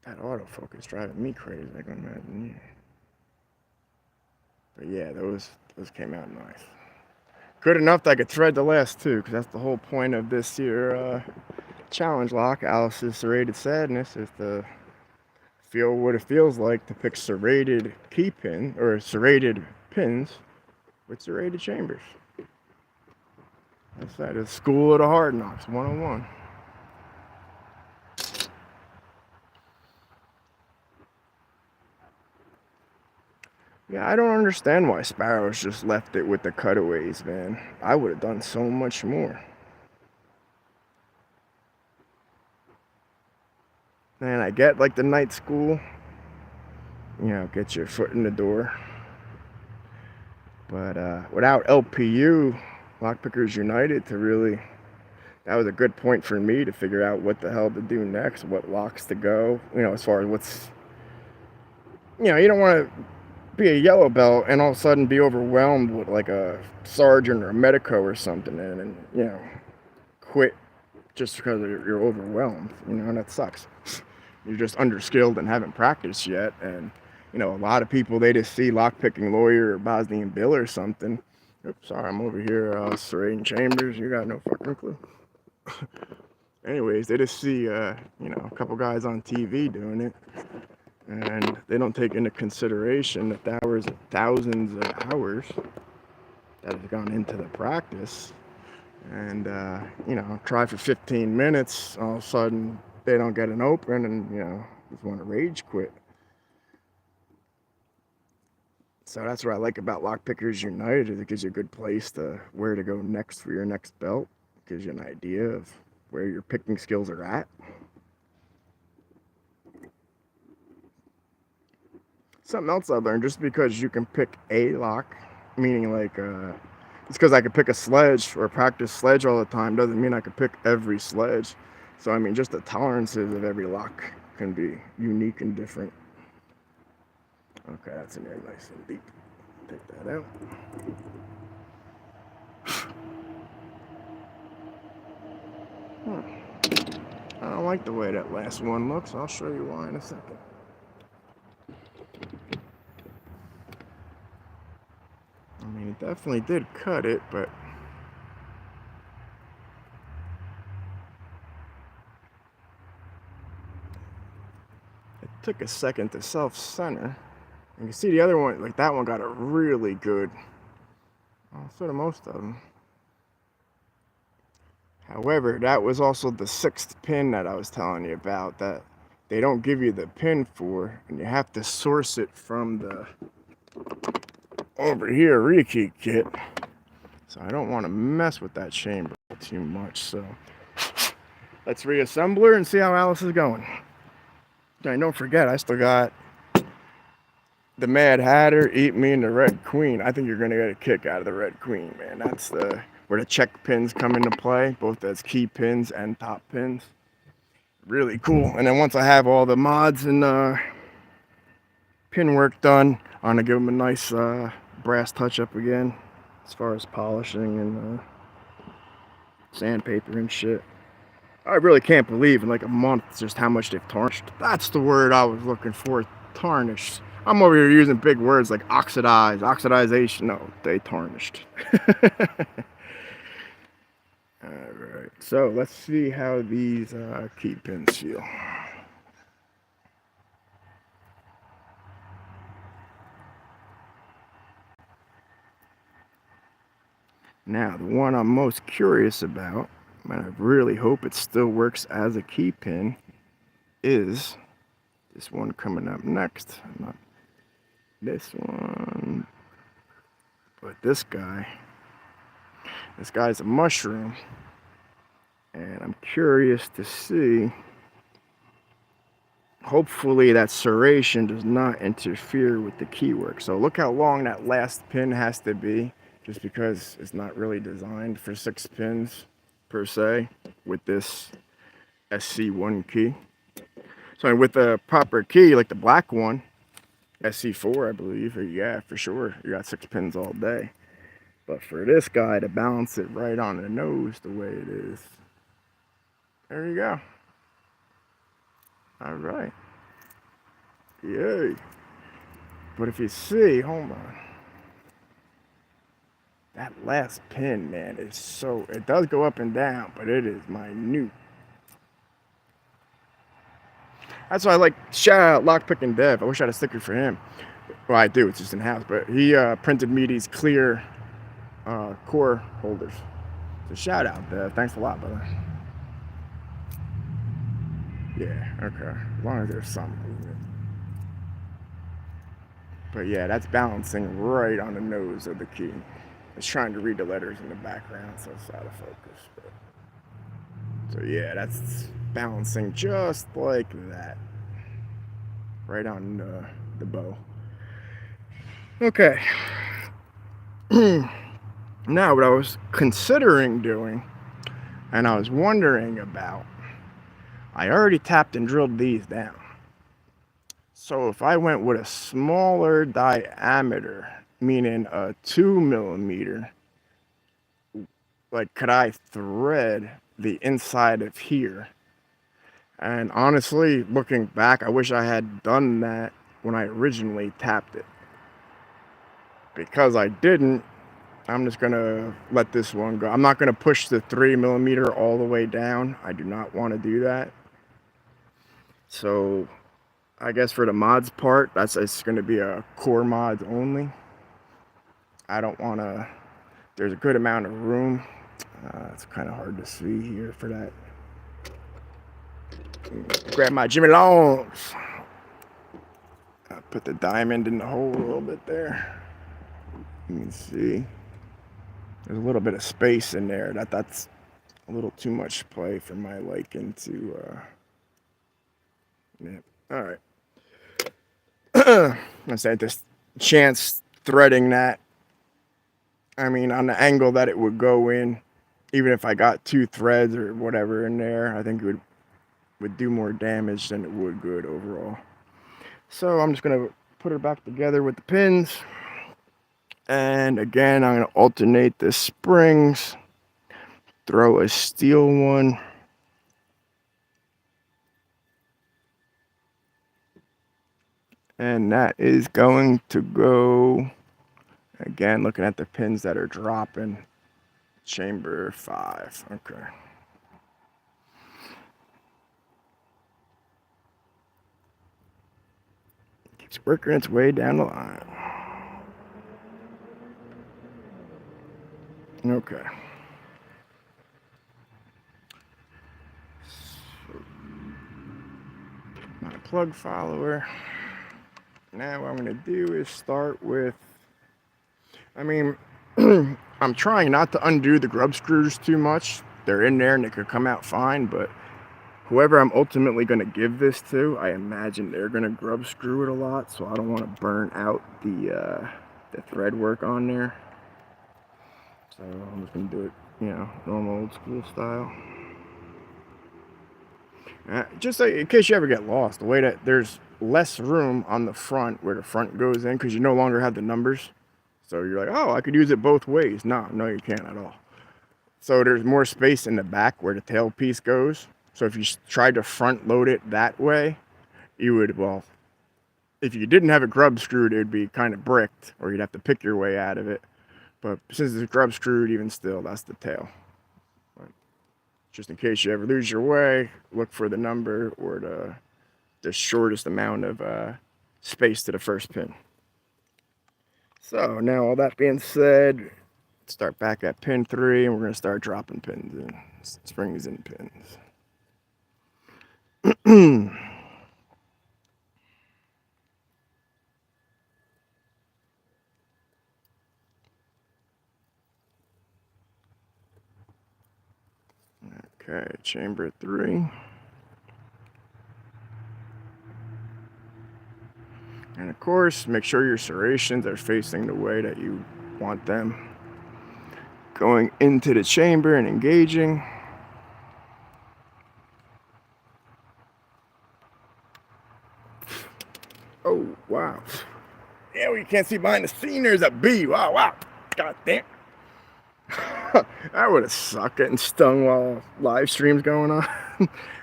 That autofocus driving me crazy, I can imagine you. But yeah, those came out nice. Good enough that I could thread the last 2, because that's the whole point of this here challenge lock, Alice's Serrated Sadness, is to feel what it feels like to pick serrated key pin or serrated pins with serrated chambers. That's that is School of the Hard Knocks 101. Yeah, I don't understand why Sparrows just left it with the cutaways, man. I would have done so much more. Man, I get like the night school, get your foot in the door. But without LPU, Lockpickers United, that was a good point for me to figure out what the hell to do next, what locks to go, as far as you don't want to be a yellow belt and all of a sudden be overwhelmed with like a sergeant or a medico or something and quit just because you're overwhelmed, and that sucks. You're just underskilled and haven't practiced yet, and a lot of people, they just see lockpicking lawyer or Bosnian Bill or something. Oops, sorry, I'm over here serrating chambers. You got no fucking clue. Anyways, they just see a couple guys on TV doing it, and they don't take into consideration the thousands of hours that have gone into the practice. And try for 15 minutes, all of a sudden they don't get an open, and just want to rage quit. So that's what I like about Lockpickers United, is it gives you a good place to where to go next for your next belt. It gives you an idea of where your picking skills are at. Something else I learned, just because you can pick a lock, meaning like it's because I could pick a sledge or practice sledge all the time, doesn't mean I could pick every sledge. So I mean, just the tolerances of every lock can be unique and different. Okay, that's in there nice and deep. Take that out. I don't like the way that last one looks. I'll show you why in a second. I mean, it definitely did cut it, but it took a second to self-center. You can see the other one, like that one got a really good, well, so did most of them. However, that was also the 6th pin that I was telling you about, that they don't give you the pin for, and you have to source it from the over here rekey kit. So I don't want to mess with that chamber too much. So let's reassemble her and see how Alice is going. And don't forget, I still got the Mad Hatter, Eat Me, and the Red Queen. I think you're gonna get a kick out of the Red Queen, man. That's where the check pins come into play, both as key pins and top pins. Really cool. And then once I have all the mods and pin work done, I'm gonna give them a nice brass touch up again, as far as polishing and sandpaper and shit. I really can't believe in like a month just how much they've tarnished. That's the word I was looking for, tarnished. I'm over here using big words like oxidize, oxidization. No, they tarnished. Alright, so let's see how these key pins feel. Now, the one I'm most curious about, and I really hope it still works as a key pin, is this one coming up next. Not this one, but this guy. This guy's a mushroom, and I'm curious to see, hopefully that serration does not interfere with the key work. So look how long that last pin has to be, just because it's not really designed for 6 pins per se with this SC1 key. So with the proper key, like the black one, SC4 I believe, yeah, for sure, you got 6 pins all day. But for this guy to balance it right on the nose the way it is, there you go. All right. Yay. But if you see, hold on. That last pin, man, is so, it does go up and down, but it is minute. That's why I like shout out Lockpicking Dev. I wish I had a sticker for him. Well, I do. It's just in house, but he printed me these clear core holders. So shout out, Dev. Thanks a lot, brother. Yeah, okay. As long as there's some movement. But yeah, that's balancing right on the nose of the key. It's trying to read the letters in the background, so it's out of focus. But, so yeah, that's balancing just like that. Right on the bow. Okay. Now, what I was considering doing, and I was wondering about, I already tapped and drilled these down. So if I went with a smaller diameter, meaning a 2 millimeter, like could I thread the inside of here? And honestly, looking back, I wish I had done that when I originally tapped it. Because I didn't, I'm just gonna let this one go. I'm not gonna push the 3 millimeter all the way down. I do not want to do that. So I guess for the mods part, it's gonna be a core mods only. I don't want to. There's a good amount of room. It's kind of hard to see here for that. Grab my Jimmy Longs. Put the diamond in the hole a little bit there. You can see there's a little bit of space in there. That's a little too much play for my liking to. Yeah. All right. I said this chance threading that. I mean, on the angle that it would go in, even if I got 2 threads or whatever in there, I think it would do more damage than it would good overall. So I'm just gonna put it back together with the pins. And again, I'm gonna alternate the springs, throw a steel one. And that is going to go, again, looking at the pins that are dropping, chamber 5, okay. Keeps working its way down the line. Okay. My plug follower. Now what I'm going to do is start with, I mean, I'm trying not to undo the grub screws too much. They're in there and they could come out fine, but whoever I'm ultimately going to give this to, I imagine they're going to grub screw it a lot, so I don't want to burn out the thread work on there. So I'm just going to do it, normal old school style. Just in case you ever get lost, the way that there's less room on the front where the front goes in because you no longer have the numbers. So you're like, oh, I could use it both ways. No, you can't at all. So there's more space in the back where the tail piece goes. So if you tried to front load it that way, you would, well, if you didn't have it grub screwed, it would be kind of bricked, or you'd have to pick your way out of it. But since it's grub screwed, even still, that's the tail. But just in case you ever lose your way, look for the number or the shortest amount of space to the first pin. So now all that being said, start back at pin 3 and we're going to start dropping pins in, springs and pins. Okay, chamber 3. And of course, make sure your serrations are facing the way that you want them. Going into the chamber and engaging. Oh, wow. Yeah, we can't see behind the scene. There's a bee. Wow. God damn. That would have sucked, getting stung while live stream's going on.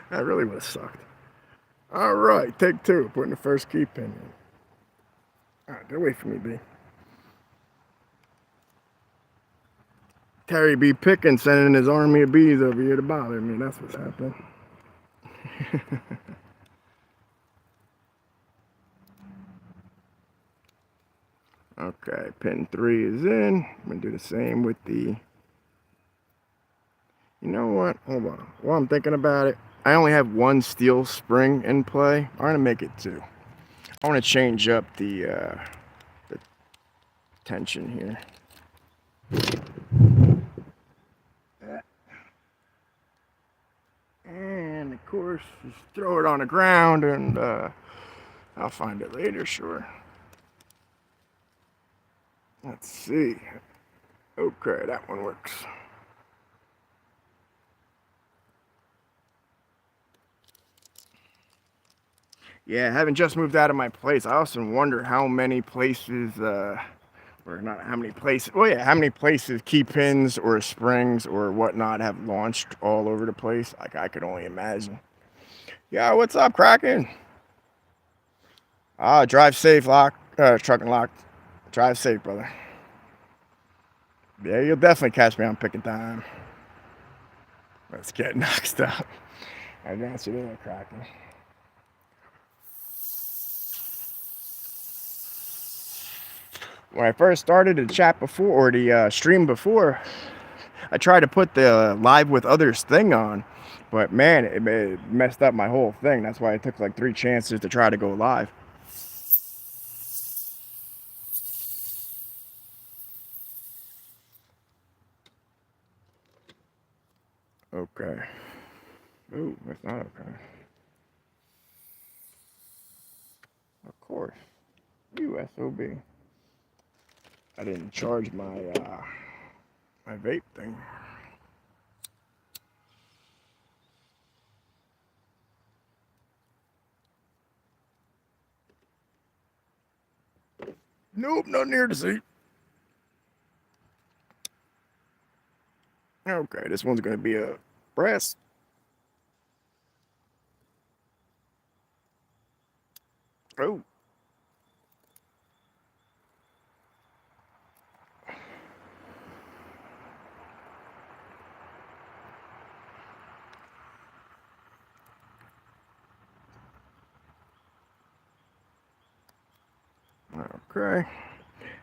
That really would have sucked. All right, take 2. Putting the first key pin in. All right, get away from me, bee. Terry B. Pickens sending his army of bees over here to bother me. That's what's happening. Okay, pin 3 is in. I'm going to do the same with the... You know what? Hold on. While I'm thinking about it, I only have one steel spring in play. I'm going to make it 2. I want to change up the tension here. And of course, just throw it on the ground and I'll find it later, sure. Let's see. Okay, that one works. Yeah, having just moved out of my place, I often wonder how many places, or not how many places, well, yeah, how many places key pins or springs or whatnot have launched all over the place. Like, I could only imagine. Yeah, what's up, Kraken? Drive safe, truck and lock. Drive safe, brother. Yeah, you'll definitely catch me on picking time. Let's get knocked up. I got you there, Kraken. When I first started the chat before, or the stream before, I tried to put the live with others thing on, but man, it messed up my whole thing. That's why I took like 3 chances to try to go live. Okay. Ooh, that's not okay. Of course. USOB. I didn't charge my my vape thing. Nope, not near the seat. Okay, this one's gonna be a brass. Oh. Okay.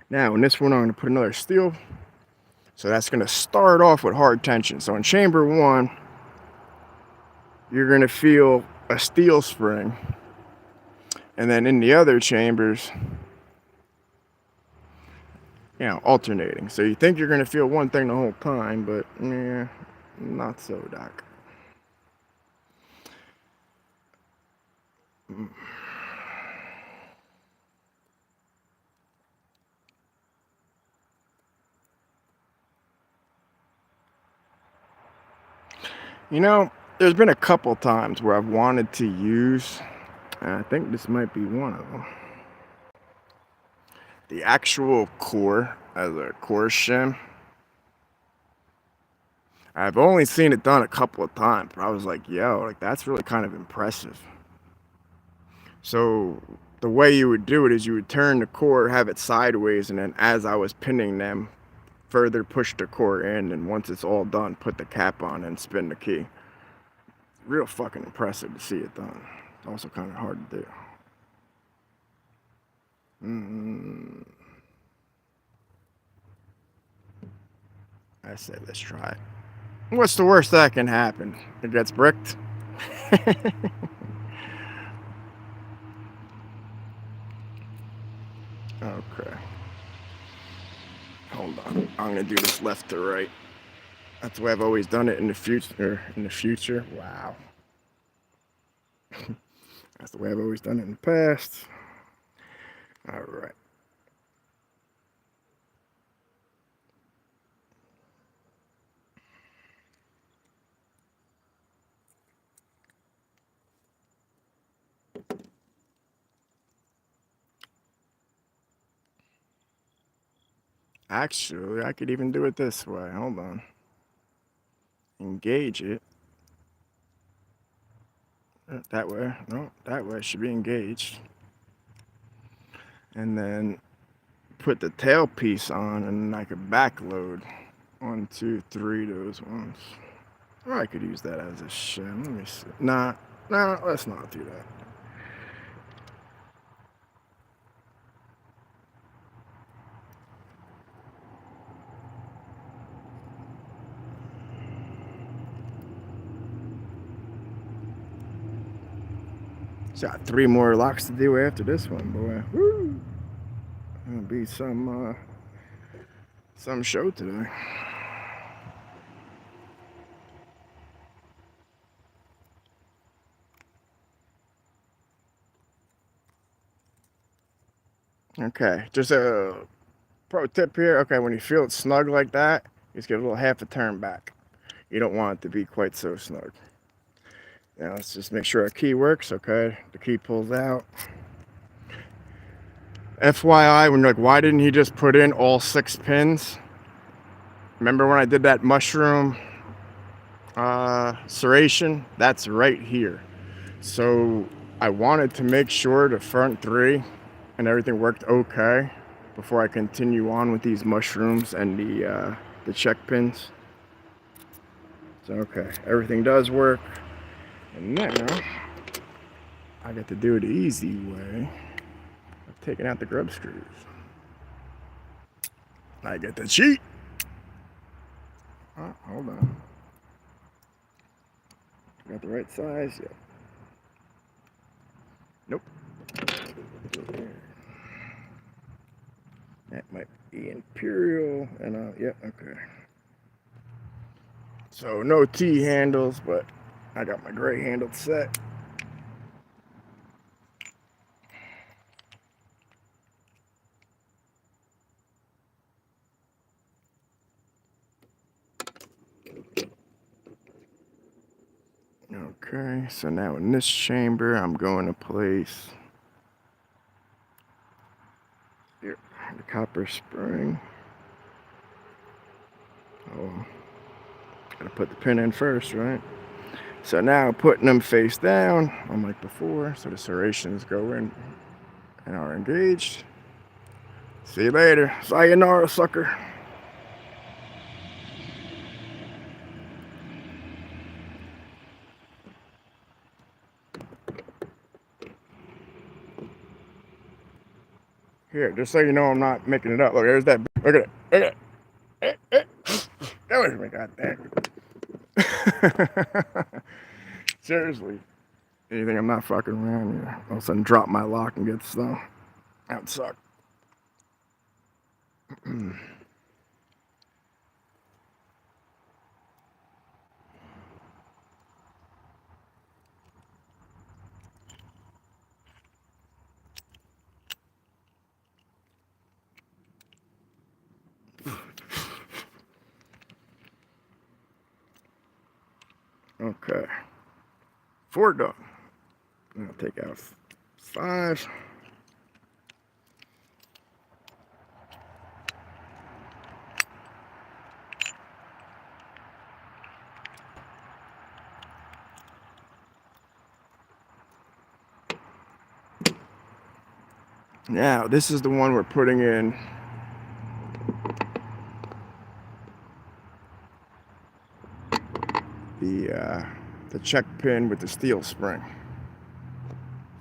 Now in this one I'm gonna put another steel. So that's gonna start off with hard tension. So in chamber 1, you're gonna feel a steel spring. And then in the other chambers, you know, alternating. So you think you're gonna feel one thing the whole time, but yeah, not so, Doc. You know, there's been a couple times where I've wanted to use, and I think this might be one of them, the actual core as a core shim. I've only seen it done a couple of times, but I was like, yo, like that's really kind of impressive. So the way you would do it is you would turn the core, have it sideways, and then as I was pinning them, further push the core in, and once it's all done, put the cap on and spin the key. Real fucking impressive to see it done. It's also kind of hard to do. I say let's try it. What's the worst that can happen? It gets bricked? Okay. Hold on. I'm gonna do this left to right. That's the way I've always done it in the future. Wow. That's the way I've always done it in the past. All right. Actually, I could even do it this way. Hold on. Engage it. That way. No, that way it should be engaged. And then put the tailpiece on, and I could backload 1, 2, 3 those ones. Or I could use that as a shim. Let me see. Nah, let's not do that. Got 3 more locks to do after this one, boy. Woo! Gonna be some show today. Okay, just a pro tip here. Okay, when you feel it snug like that, just give it a little half a turn back. You don't want it to be quite so snug. Now let's just make sure our key works. Okay, the key pulls out. FYI, when you're like, why didn't he just put in all 6 pins? Remember when I did that mushroom serration? That's right here. So I wanted to make sure the front 3 and everything worked okay before I continue on with these mushrooms and the check pins. So okay, everything does work. And now I get to do it the easy way of taking out the grub screws. I get to cheat. Oh, hold on. Got the right size? Yep. Nope. That might be Imperial, and yep, okay. So no T handles, but I got my gray handled set. Okay, so now in this chamber, I'm going to place here, the copper spring. Oh, gotta put the pin in first, right? So now putting them face down, unlike before, so the serrations go in and are engaged. See you later. Sayonara, sucker. Here, just so you know I'm not making it up. Look, there's that. Look at it. Look at it. That was me, goddamn. Seriously. You think I'm not fucking around? Yeah. All of a sudden drop my lock and get stung. That would suck. Okay. 4 done. I'll take out 5. Now, this is the one we're putting in the check pin with the steel spring.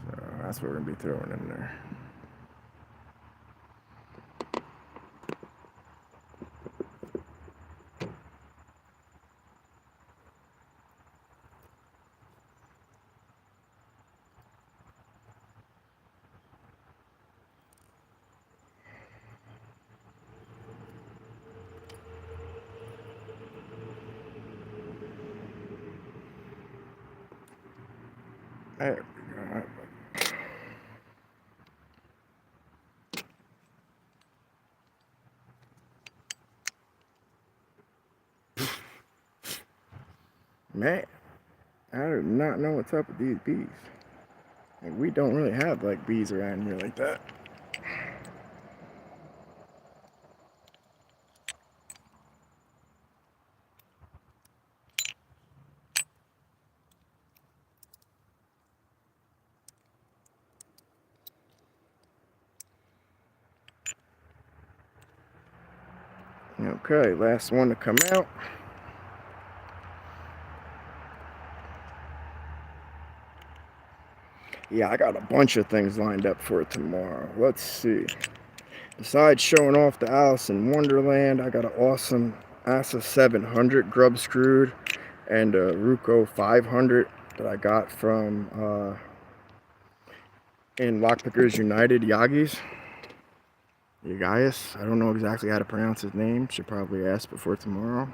So that's what we're gonna be throwing in there. There we go. Man, I do not know what's up with these bees. Like, we don't really have like bees around here like that. Okay, last one to come out. Yeah, I got a bunch of things lined up for tomorrow. Let's see. Besides showing off the Alice in Wonderland, I got an awesome ASA 700 grub screwed and a Ruco 500 that I got from in Lockpickers United, Yagi's. Yagias. I don't know exactly how to pronounce his name. Should probably ask before tomorrow.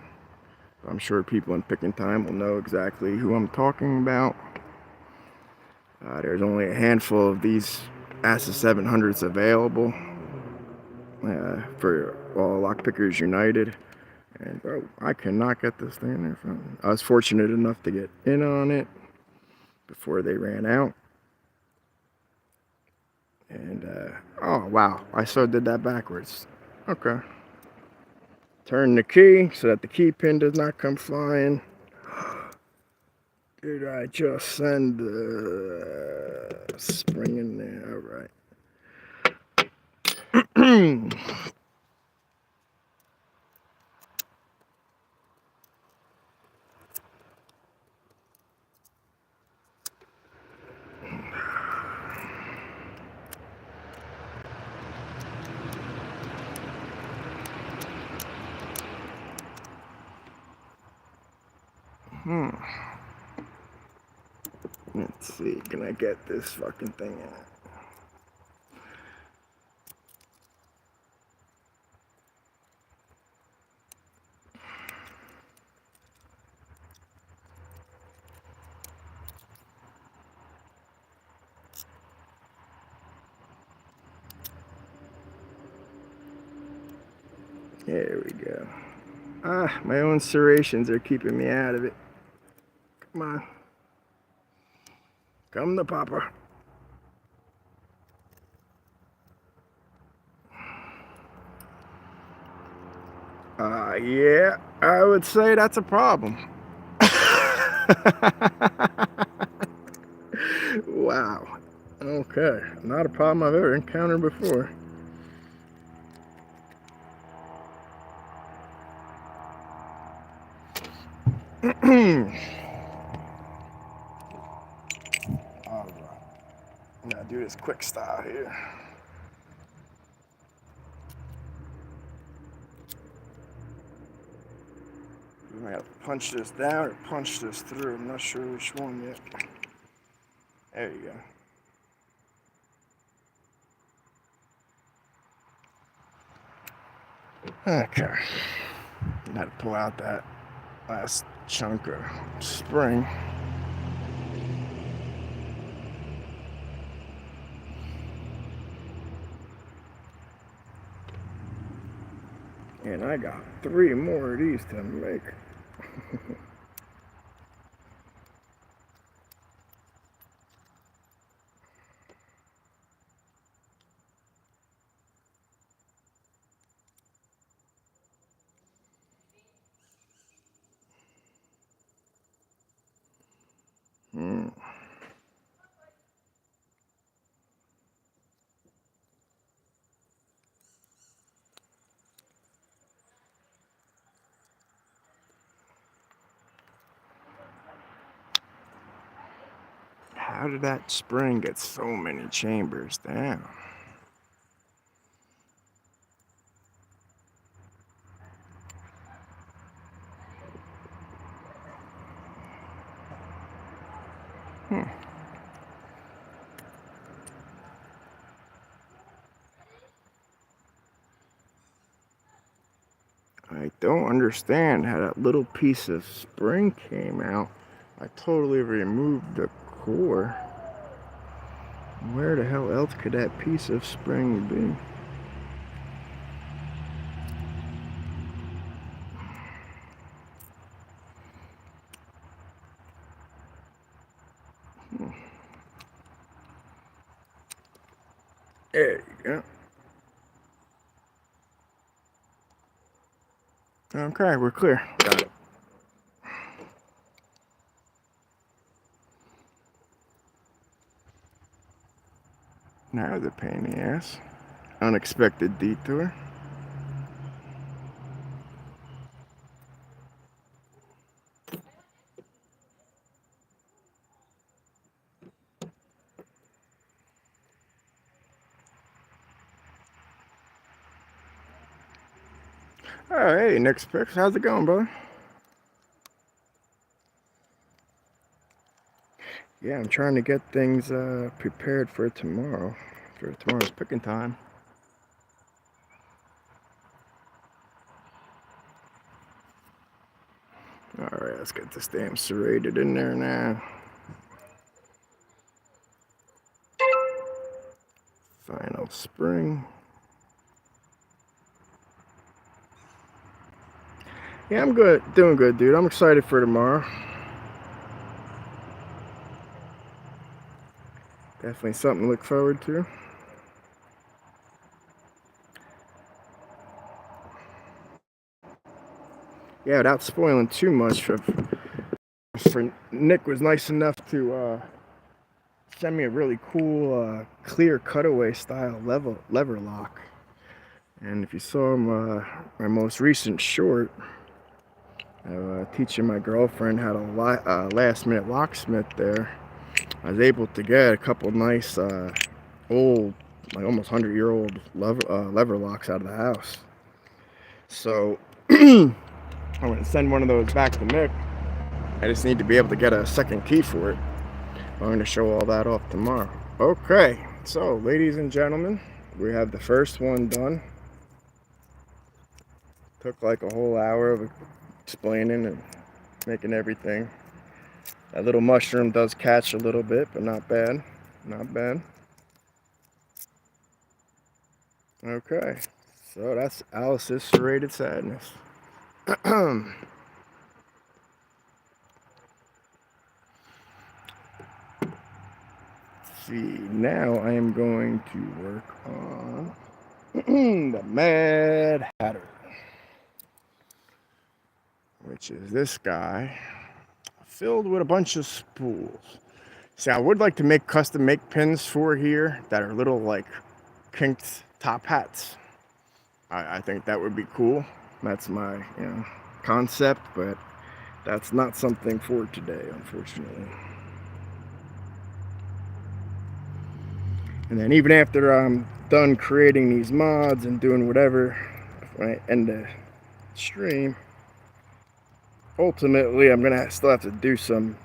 I'm sure people in Picking Time will know exactly who I'm talking about. There's only a handful of these ASSA 700s available for Lockpickers United. And bro, I cannot get this thing in there. I was fortunate enough to get in on it before they ran out. And oh wow, I so did that backwards. Okay. Turn the key so that the key pin does not come flying. Did I just send the spring in there? All right. Let's see, can I get this fucking thing out? There we go. Ah, my own serrations are keeping me out of it. Come on. Come to Papa. Yeah, I would say that's a problem. Wow. Okay, not a problem I've ever encountered before. I'm gonna do this quick style here. I gotta punch this down or punch this through. I'm not sure which one yet. There you go. Okay. I had to pull out that last chunk of spring. And I got 3 more of these to make. How did that spring get so many chambers down? I don't understand how that little piece of spring came out. I totally removed the core. Where the hell else could that piece of spring be? There you go. Okay, we're clear. Got it. Now the pain in the ass. Unexpected detour. Oh, hey, next picks. How's it going, brother? yeah, I'm trying to get things prepared for tomorrow, for tomorrow's picking time. Alright, let's get this damn serrated in there now. Final spring. Yeah, I'm good. Doing good, dude. I'm excited for tomorrow. Definitely something to look forward to. Yeah, without spoiling too much, for Nick was nice enough to send me a really cool clear cutaway style lever lock. And if you saw my most recent short, teaching my girlfriend how to last minute locksmith there, I was able to get a couple nice old, like almost 100-year-old lever locks out of the house. So I'm going to send one of those back to Nick. I just need to be able to get a second key for it. I'm going to show all that off tomorrow. Okay, so ladies and gentlemen, we have the first one done. Took like a whole hour of explaining and making everything. That little mushroom does catch a little bit, but not bad. Not bad. Okay, so that's Alice's Serrated Sadness. See, now I am going to work on the Mad Hatter, which is this guy filled with a bunch of spools. See, I would like to make custom make pins for here that are little like kinked top hats. I think that would be cool. That's my concept, but that's not something for today, unfortunately. And then even after I'm done creating these mods and doing whatever, when I end the stream, ultimately I'm gonna still have to do some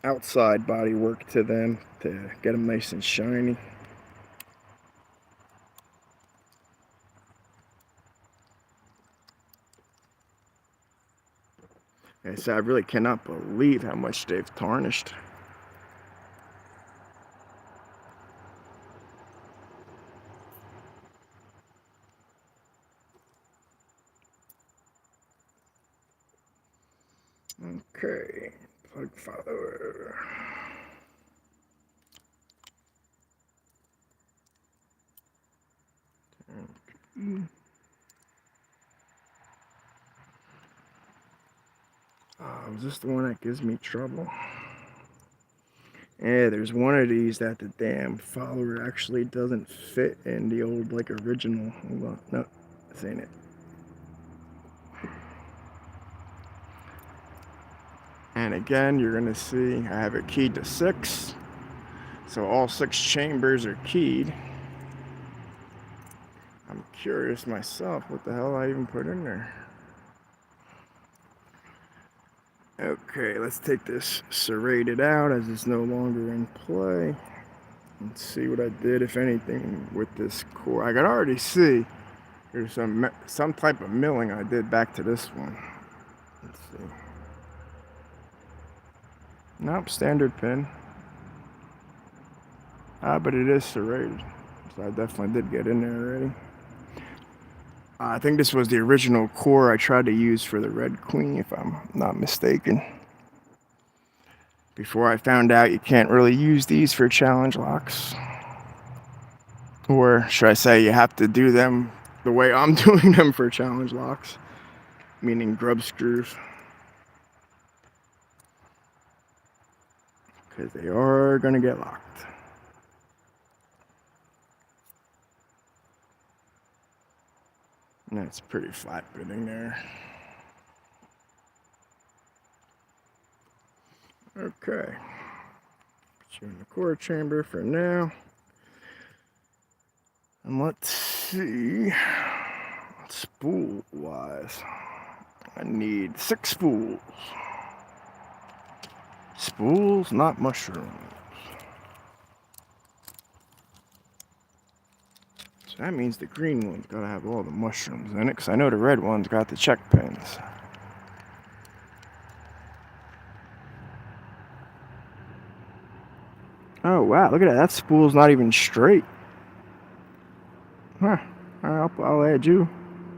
outside body work to them to get them nice and shiny. Okay, so I really cannot believe how much they've tarnished. Okay, plug follower. Is this the one that gives me trouble? Yeah, there's one of these that the damn follower actually doesn't fit in the old like original. Hold on, no, this ain't it. And again, you're gonna see I have it keyed to 6. So all 6 chambers are keyed. I'm curious myself, what the hell I even put in there? Okay, let's take this serrated out as it's no longer in play. Let's see what I did, if anything, with this core. I can already see there's some type of milling I did back to this one. Let's see. Nope, standard pin. But it is serrated, so I definitely did get in there already. I think this was the original core I tried to use for the Red Queen, if I'm not mistaken. Before I found out you can't really use these for challenge locks. Or should I say you have to do them the way I'm doing them for challenge locks, meaning grub screws. Because they are going to get locked. And that's pretty flat bitting there. Okay. Put you in the core chamber for now. And let's see. Spool wise, I need 6 spools. Spools, not mushrooms. So that means the green one's gotta have all the mushrooms in it, because I know the red one's got the check pins. Oh wow, look at that. That spool's not even straight. Huh. I'll add you.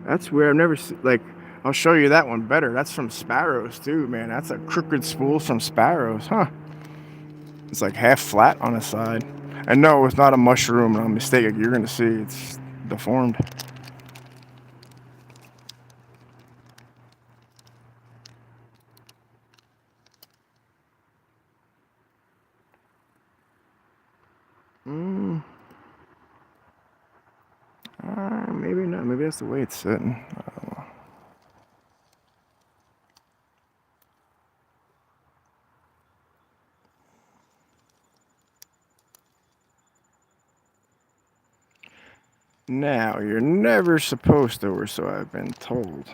That's weird. I've never seen, like, I'll show you that one better. That's from Sparrows too, man. That's a crooked spool from Sparrows, huh? It's like half flat on the side. And no, it's not a mushroom. I'm mistaken. You're gonna see it's deformed. Mm, maybe not. Maybe that's the way it's sitting. Now, you're never supposed to, or so I've been told,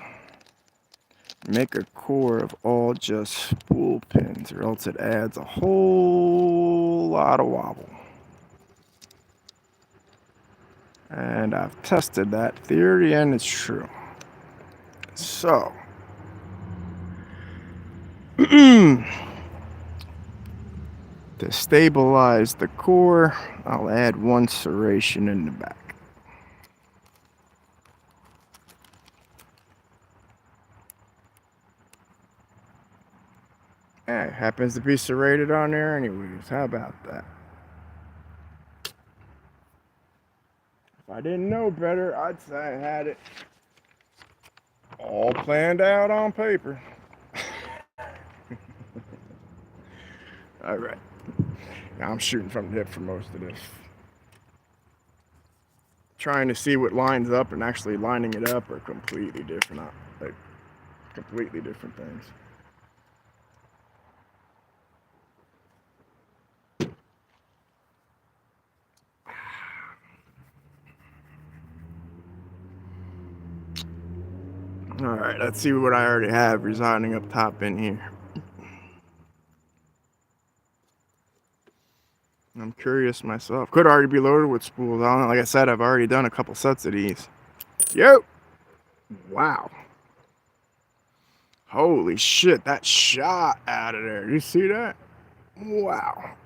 make a core of all just spool pins, or else it adds a whole lot of wobble. And I've tested that theory, and it's true. So, to stabilize the core, I'll add one serration in the back. It happens to be serrated on there anyways. How about that? If I didn't know better, I'd say I had it all planned out on paper. All right. Now I'm shooting from the hip for most of this. Trying to see what lines up and actually lining it up are completely different, like completely different things. All right, let's see what I already have residing up top in here. I'm curious myself. Could already be loaded with spools. I don't know. Like I said, I've already done a couple sets of these. Yo! Wow. Holy shit, that shot out of there. You see that? Wow.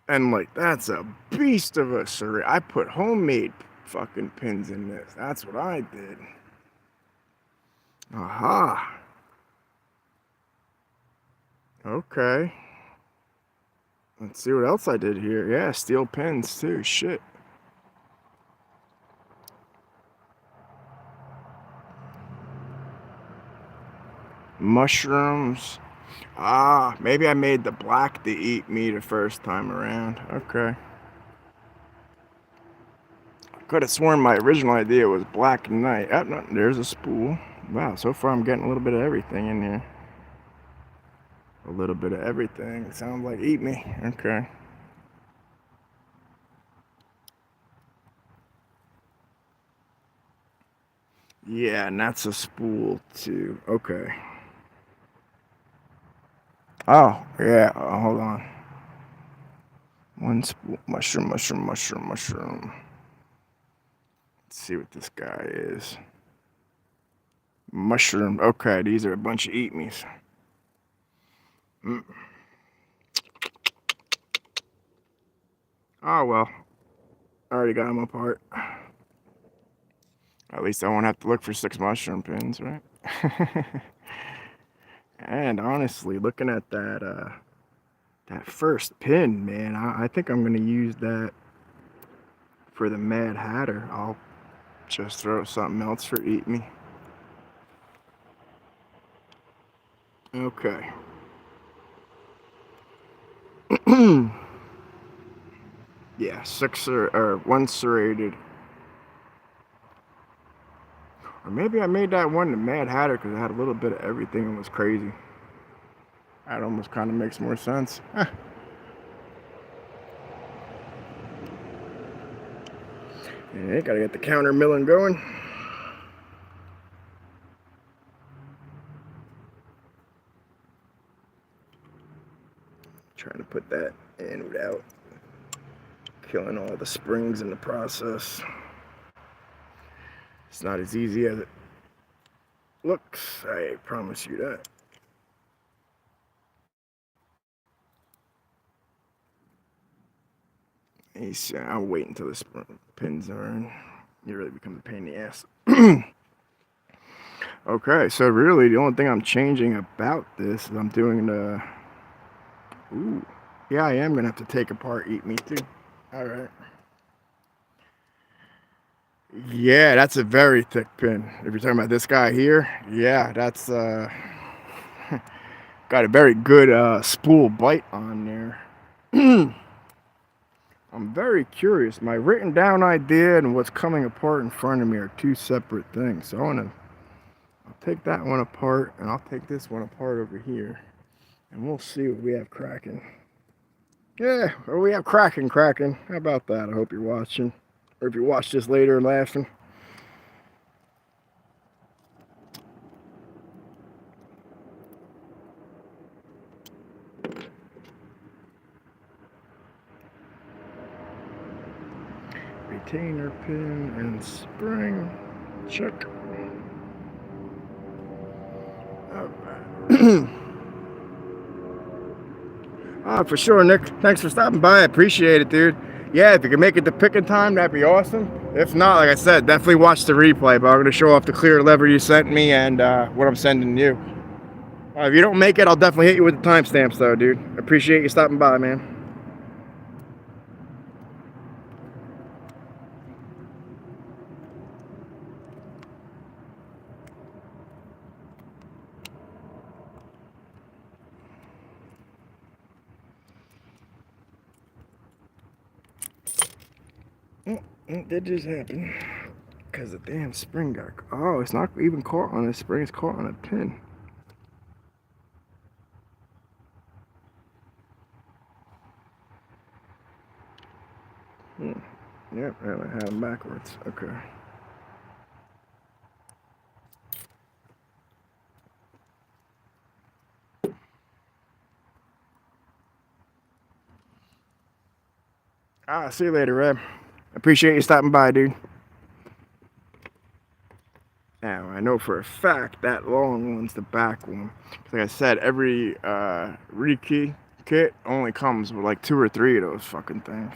And like, that's a beast of a serrated. I put homemade fucking pins in this. That's what I did. Aha. Okay. Let's see what else I did here. Yeah, steel pins too. Shit. Mushrooms. Ah, maybe I made the black to eat me the first time around. Okay. I could have sworn my original idea was black knight. Oh, no, there's a spool. Wow, so far I'm getting a little bit of everything in here. A little bit of everything. It sounds like eat me. Okay. Yeah, and that's a spool too. Okay. Oh, yeah. Hold on. One spool. Mushroom, mushroom, mushroom, mushroom. Let's see what this guy is. Mushroom. Okay, these are a bunch of eat me's. Oh, well. I already got them apart. At least I won't have to look for 6 mushroom pins, right? And honestly, looking at that first pin, man, I think I'm gonna use that for the Mad Hatter. I'll just throw something else for eat me. Okay. Yeah, 6 or 1 serrated. Or maybe I made that one the Mad Hatter because it had a little bit of everything and was crazy. That almost kind of makes more sense. Yeah, gotta get the counter milling going. Trying to put that in without killing all the springs in the process. It's not as easy as it looks, I promise you that. I'll wait until the pins are in. You really become a pain in the ass. Okay, so really the only thing I'm changing about this is I'm doing the... Ooh, yeah, I am gonna have to take apart Eat Me Too. All right. Yeah, that's a very thick pin. If you're talking about this guy here, yeah, that's got a very good spool bite on there. I'm very curious. My written down idea and what's coming apart in front of me are two separate things. So I'll take that one apart and I'll take this one apart over here. And we'll see what we have cracking. Yeah, or we have cracking. How about that? I hope you're watching. Or if you watch this later and laughing. Retainer pin and spring. Check. Alright. For sure, Nick. Thanks for stopping by. I appreciate it, dude. Yeah, if you can make it to picking time, that'd be awesome. If not, like I said, definitely watch the replay. But I'm going to show off the clear lever you sent me and what I'm sending you. If you don't make it, I'll definitely hit you with the timestamps, though, dude. Appreciate you stopping by, man. It did just happen. Because the damn spring got... Oh, it's not even caught on a spring. It's caught on a pin. Yep, and I have them backwards. Okay. See you later, Reb. Appreciate you stopping by, dude. Now, I know for a fact that long one's the back one. Like I said, every rekey kit only comes with like 2 or 3 of those fucking things.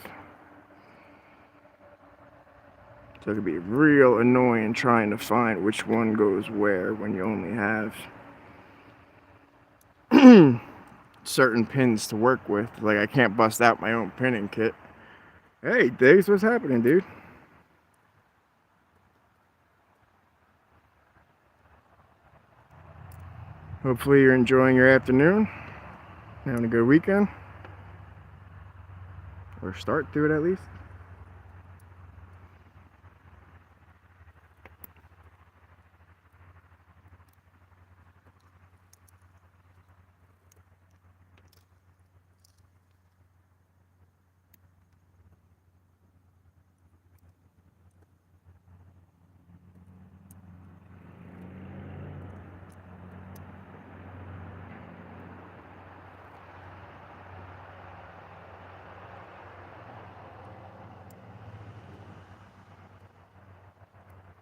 So it could be real annoying trying to find which one goes where when you only have certain pins to work with. Like I can't bust out my own pinning kit. Hey, Diggs, what's happening, dude? Hopefully you're enjoying your afternoon. Having a good weekend. Or start to it at least.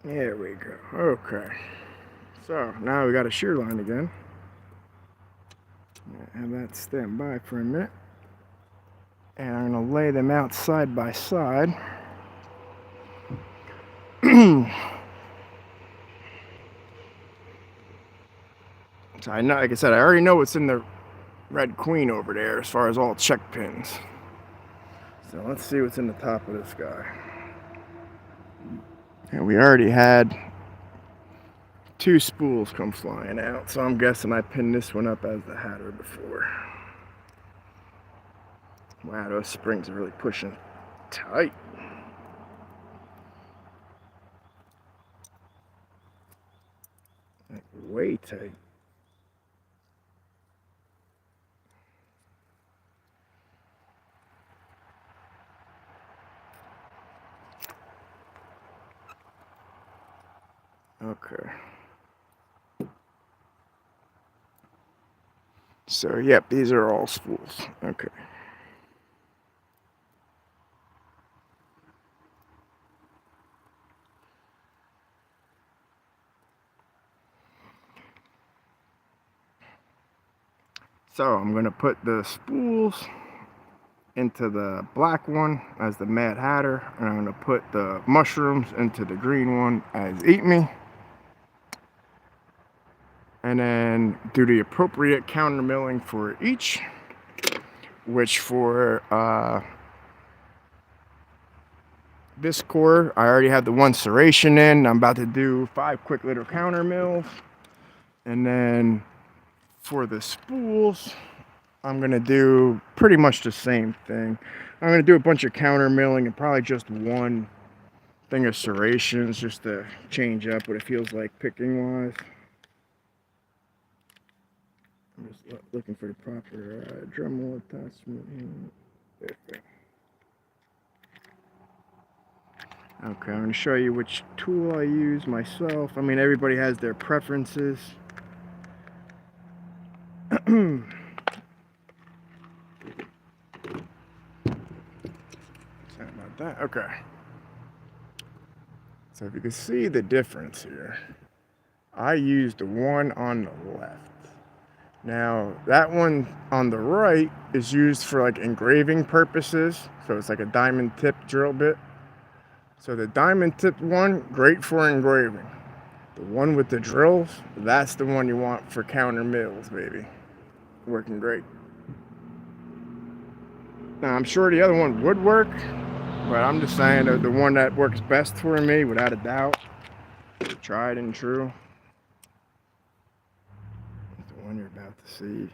There we go. Okay. So now we got a shear line again. Have that stand by for a minute. And I'm going to lay them out side by side. So I know, like I said, I already know what's in the red queen over there as far as all check pins. So let's see what's in the top of this guy. And we already had 2 spools come flying out, so I'm guessing I pinned this one up as the Hatter before. Wow, those springs are really pushing tight. Like way tight. Okay. So, yep, these are all spools. Okay. So I'm going to put the spools into the black one as the Mad Hatter, and I'm going to put the mushrooms into the green one as Eat Me, and then do the appropriate counter milling for each, which for this core I already have the one serration in. I'm about to do 5 quick little counter mills, and then for the spools I'm going to do pretty much the same thing. I'm going to do a bunch of counter milling and probably just one thing of serrations just to change up what it feels like picking wise. I'm just looking for the proper Dremel attachment. Okay, I'm going to show you which tool I use myself. I mean, everybody has their preferences. Sorry about that. Okay. So if you can see the difference here, I used the one on the left. Now, that one on the right is used for like engraving purposes. So it's like a diamond tip drill bit. So the diamond tip one, great for engraving. The one with the drills, that's the one you want for counter mills, baby. Working great. Now, I'm sure the other one would work, but I'm just saying that the one that works best for me, without a doubt, tried and true, is the one you're about to see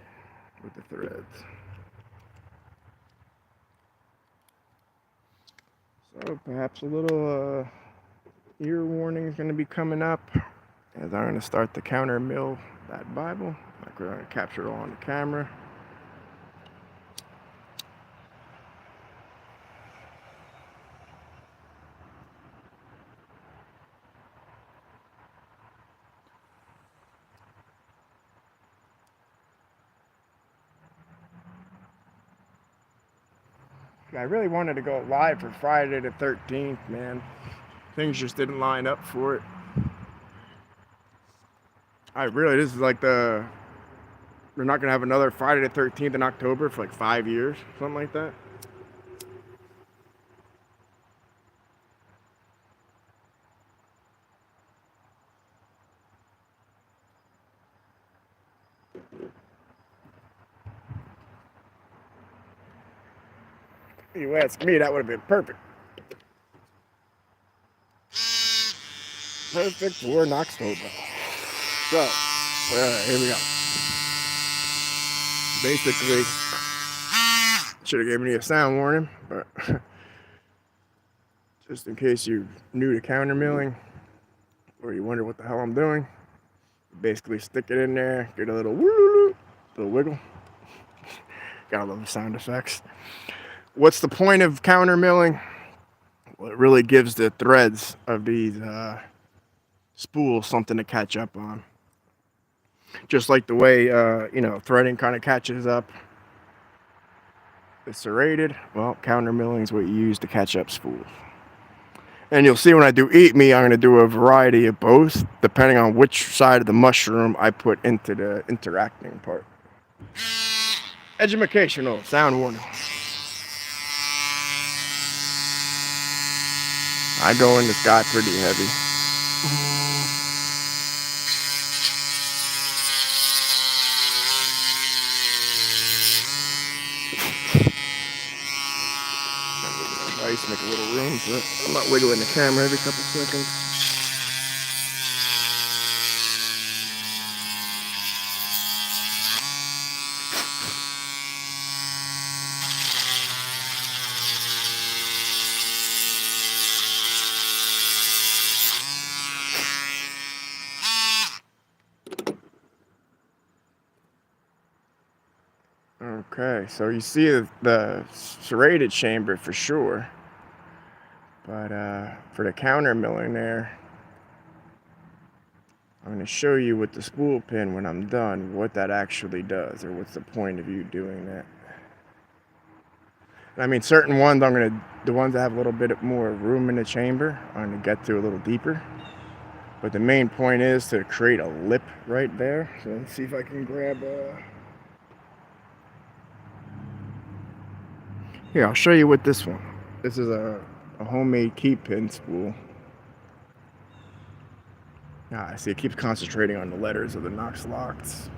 with the threads. So perhaps a little ear warning is going to be coming up as I'm going to start the counter mill that Bible. Like we're going to capture it all on the camera. I really wanted to go live for Friday the 13th, man. Things just didn't line up for it. This is like we're not going to have another Friday the 13th in October for like 5 years, something like that. If you ask me, that would have been perfect. Perfect for an October. So, here we go. Basically, should have given you a sound warning, but just in case you're new to counter milling or you wonder what the hell I'm doing, basically stick it in there, get a little wiggle. Gotta love the sound effects. What's the point of counter milling? Well, it really gives the threads of these spools something to catch up on. Just like the way threading kind of catches up. It's serrated. Well, counter milling is what you use to catch up spools. And you'll see when I do Eat Me, I'm going to do a variety of both, depending on which side of the mushroom I put into the interacting part. Educational, sound warning. I go in this guy pretty heavy. Nice, make a little room for it. I'm not wiggling the camera every couple seconds. Okay, so you see the serrated chamber for sure, but for the counter milling there, I'm going to show you with the spool pin when I'm done what that actually does, or what's the point of you doing that. I mean, certain ones the ones that have a little bit more room in the chamber, I'm going to get to a little deeper. But the main point is to create a lip right there. So let's see if I can grab Here, I'll show you with this one. This is a homemade key pin spool. I see it keeps concentrating on the letters of the Knox locks.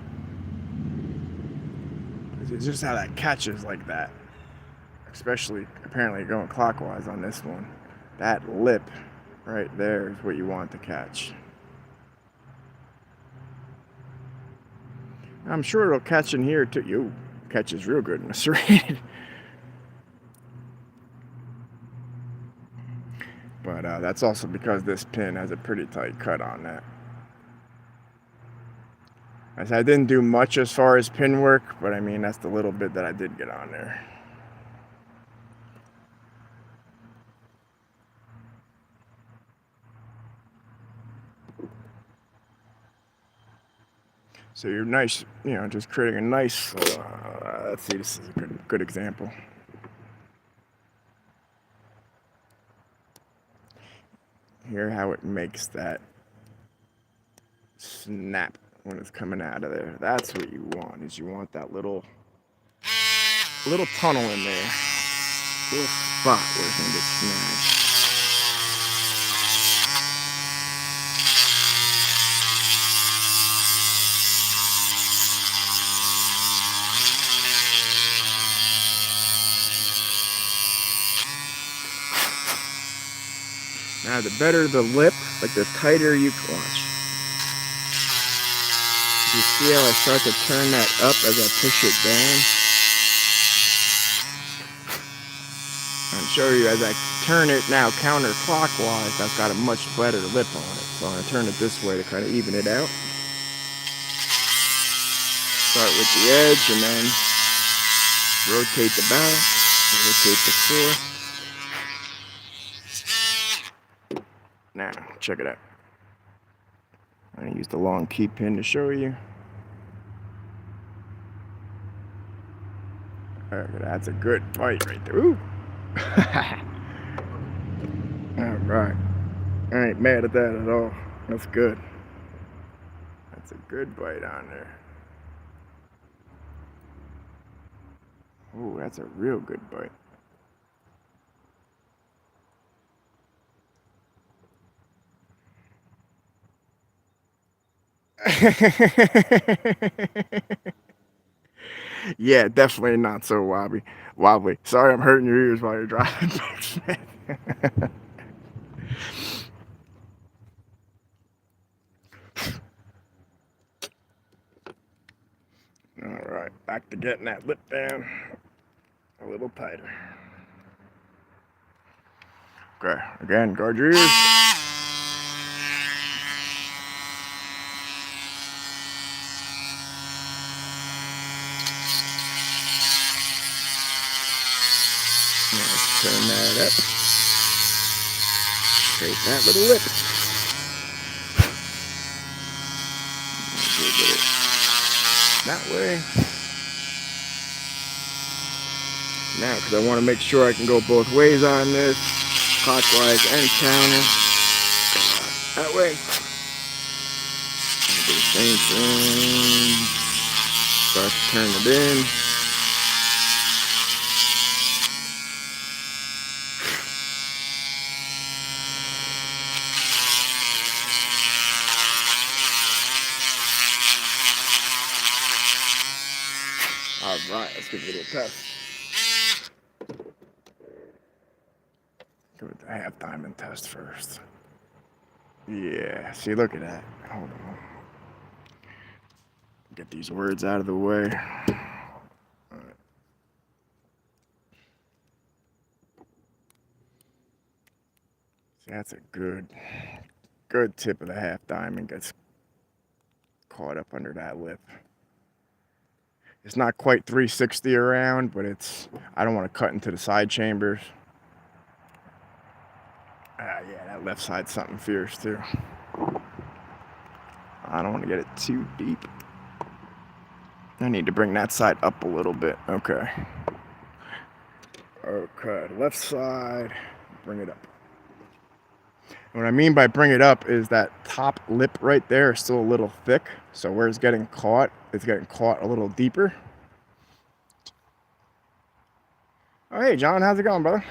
It's just how that catches like that. Especially, apparently, going clockwise on this one. That lip right there is what you want to catch. I'm sure it'll catch in here too. You catches real good in the serrated. But that's also because this pin has a pretty tight cut on that. As I didn't do much as far as pin work, but I mean, that's the little bit that I did get on there. So you're nice, just creating a nice, let's see, this is a good example. Hear how it makes that snap when it's coming out of there. That's what you want, is you want that little tunnel in there. Little spot where it's going to get snagged. Now, the better the lip, like the tighter you watch. You see how I start to turn that up as I push it down? I'll show you as I turn it now counterclockwise, I've got a much better lip on it. So I'm going to turn it this way to kind of even it out. Start with the edge and then rotate the back, rotate the core. Now, check it out. I'm going to use the long key pin to show you. That's a good bite right there. Ooh. Alright. I ain't mad at that at all. That's good. That's a good bite on there. Ooh, that's a real good bite. Yeah, definitely not so wobbly. Sorry I'm hurting your ears while you're driving. Alright, back to getting that lip down a little tighter. Okay, again, guard your ears. Let's turn that up. Create that little lip. That way. Now, because I want to make sure I can go both ways on this, clockwise and counter. That way. Do the same thing. Start to turn it in. Alright, let's give it a little test. Go with the half diamond test first. Yeah, see, look at that. Hold on. Get these words out of the way. All right. See, that's a good tip of the half diamond. Gets caught up under that lip. It's not quite 360 around, but I don't want to cut into the side chambers. Yeah, that left side's something fierce too. I don't want to get it too deep. I need to bring that side up a little bit. Okay. Okay, left side, bring it up. And what I mean by bring it up is that top lip right there is still a little thick. So where it's getting caught a little deeper. Oh, hey, John, how's it going, brother?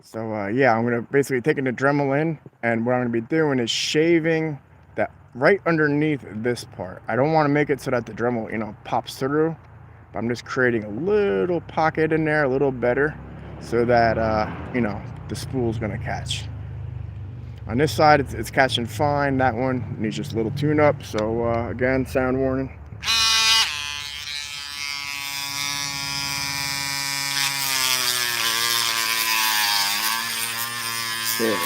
So, yeah, I'm going to basically taking the Dremel in, and what I'm going to be doing is shaving that right underneath this part. I don't want to make it so that the Dremel, pops through. But I'm just creating a little pocket in there, a little better, so that, the spool's going to catch. On this side, it's catching fine. That one needs just a little tune-up. So, again, sound warning. There we go.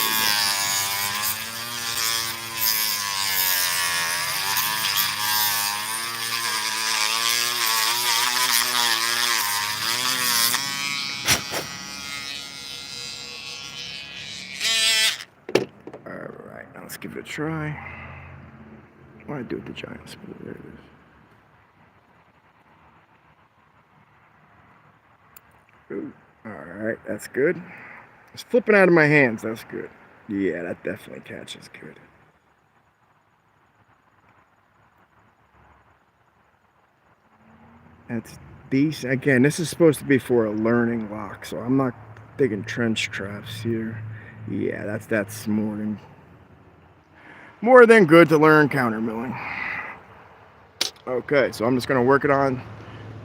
Alright, now let's give it a try. What do I do with the giant spool? There it is. Ooh. Alright, that's good. It's flipping out of my hands. That's good. Yeah, that definitely catches good. That's decent. Again, this is supposed to be for a learning lock, so I'm not digging trench traps here. Yeah, that's more than good to learn countermilling. Okay, so I'm just gonna work it on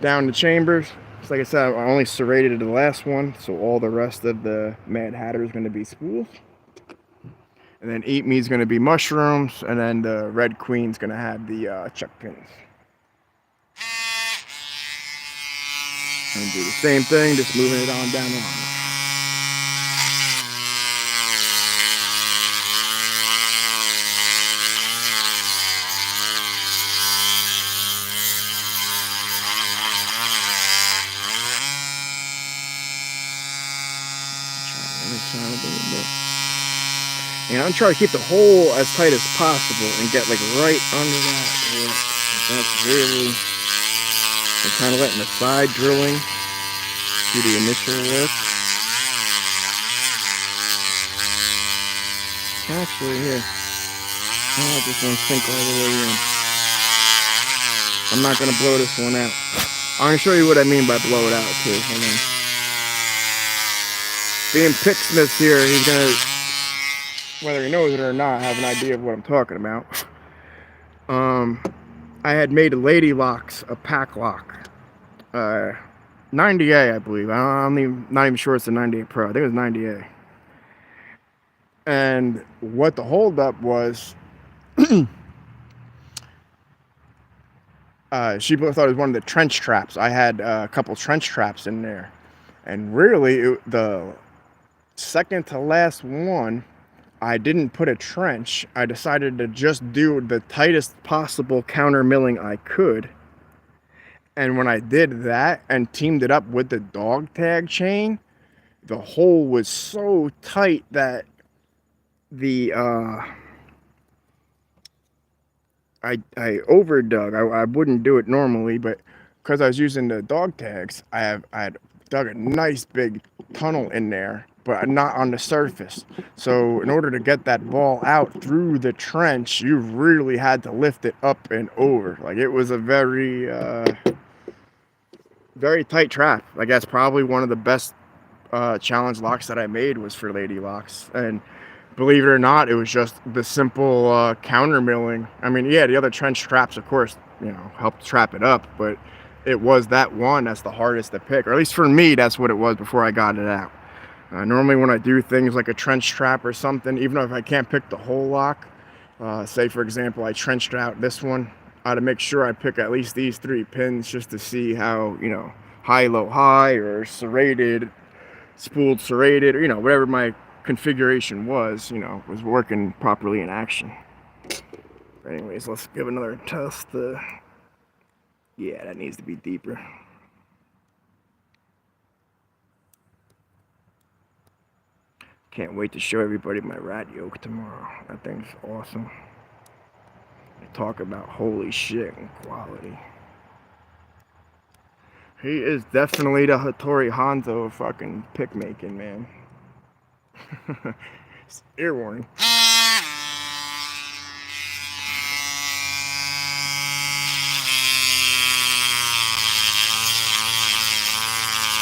down the chambers. So like I said, I only serrated the last one, so all the rest of the Mad Hatter is gonna be spools. And then Eat Me is gonna be mushrooms, and then the Red Queen's gonna have the chuck pins. And do the same thing, just moving it on down the line. And I'm trying to keep the hole as tight as possible and get like right under that lip. That's really, I'm kind of letting the side drilling do the initial lift. Actually, here, I'll just want to sink all the way in. I'm not going to blow this one out. I'm going to show you what I mean by blow it out too. Hold on. Being Picksmith here, he's going to, whether he knows it or not, have an idea of what I'm talking about. I had made a Lady Locks, a pack lock. 90A, I believe. I'm not even sure it's a 98 Pro. I think it was 90A. And what the holdup was, she thought it was one of the trench traps. I had a couple trench traps in there. And really, the second to last one, I didn't put a trench. I decided to just do the tightest possible counter milling I could. And when I did that and teamed it up with the dog tag chain, the hole was so tight that the I overdug. I wouldn't do it normally, but because I was using the dog tags, I had dug a nice big tunnel in there, but not on the surface. So in order to get that ball out through the trench, you really had to lift it up and over. Like it was a very very tight trap. I guess probably one of the best challenge locks that I made was for Lady Locks. And believe it or not, it was just the simple counter milling. I mean, yeah, the other trench traps, of course, helped trap it up, but it was that one that's the hardest to pick, or at least for me, that's what it was before I got it out. Normally when I do things like a trench trap or something, even if I can't pick the whole lock, say for example, I trenched out this one, I had to make sure I pick at least these 3 pins just to see how, high, low, high, or serrated, spooled, serrated, or, whatever my configuration was working properly in action. But anyways, let's give another test. Yeah, that needs to be deeper. Can't wait to show everybody my rat yoke tomorrow. That thing's awesome. Talk about holy shit and quality. He is definitely the Hattori Hanzo of fucking pick making, man. Ear warning.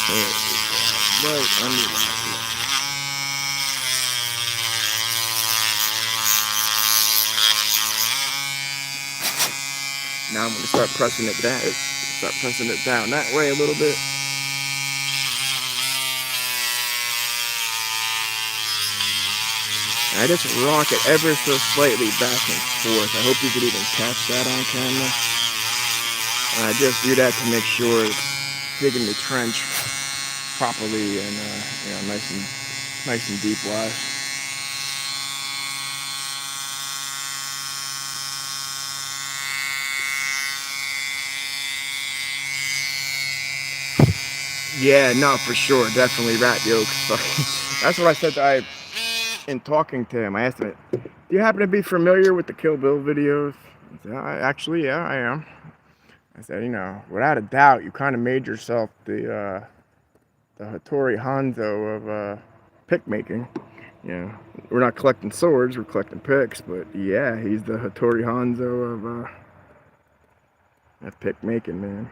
Right under that. Now I'm going to start pressing it down. Start pressing it down that way a little bit. And I just rock it ever so slightly back and forth. I hope you could even catch that on camera. And I just do that to make sure it's digging the trench properly and nice and deep wise. Yeah, no, for sure, definitely rat yolks. That's what I said in talking to him. I asked him, "Do you happen to be familiar with the Kill Bill videos?" He said, "Actually, yeah, I am." I said, without a doubt, you kind of made yourself the Hattori Hanzo of pick making. We're not collecting swords, we're collecting picks, but yeah, he's the Hattori Hanzo of pick making, man.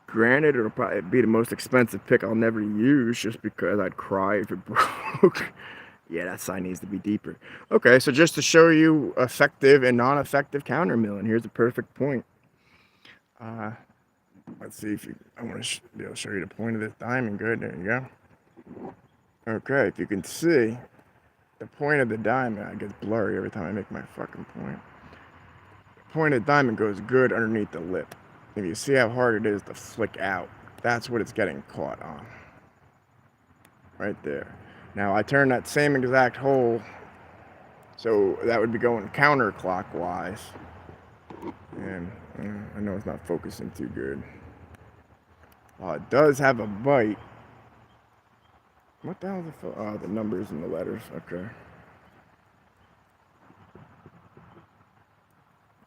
Granted, it'll probably be the most expensive pick I'll never use just because I'd cry if it broke. Yeah, that side needs to be deeper. Okay, so just to show you effective and non-effective counter milling, here's a perfect point. Let's see if I want to be able to show you the point of this diamond. Good, there you go. Okay, if you can see, the point of the diamond, I get blurry every time I make my fucking point. The point of the diamond goes good underneath the lip. If you see how hard it is to flick out, that's what it's getting caught on. Right there. Now I turn that same exact hole, so that would be going counterclockwise. And I know it's not focusing too good. It does have a bite. What the hell is the oh, the numbers and the letters. Okay.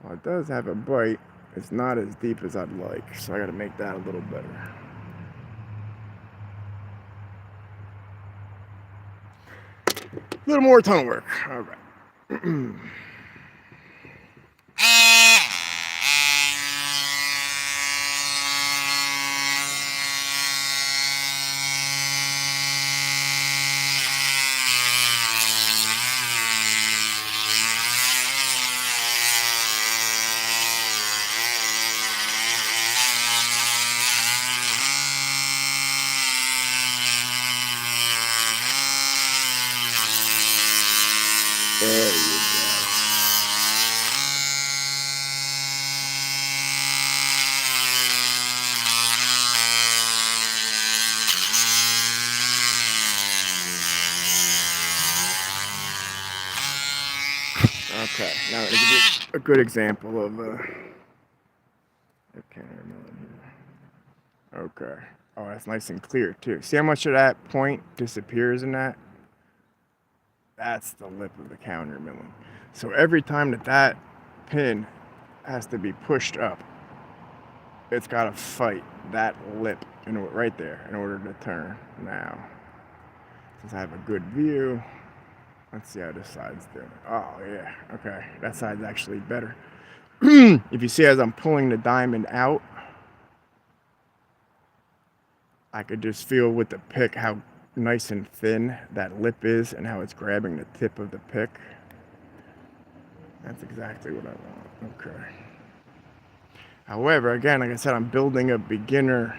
It does have a bite. It's not as deep as I'd like, so I got to make that a little better. A little more tunnel work. All right. There you go. Okay, now I'm going to give you a good example of okay. Oh, that's nice and clear too. See how much of that point disappears in that? That's the lip of the counter milling. So every time that pin has to be pushed up, it's got to fight that lip right there in order to turn. Now, since I have a good view, let's see how this side's doing. Oh yeah, okay, that side's actually better. If you see as I'm pulling the diamond out, I could just feel with the pick how nice and thin that lip is and how it's grabbing the tip of the pick. That's exactly what I want. Okay. However, again, like I said, I'm building a beginner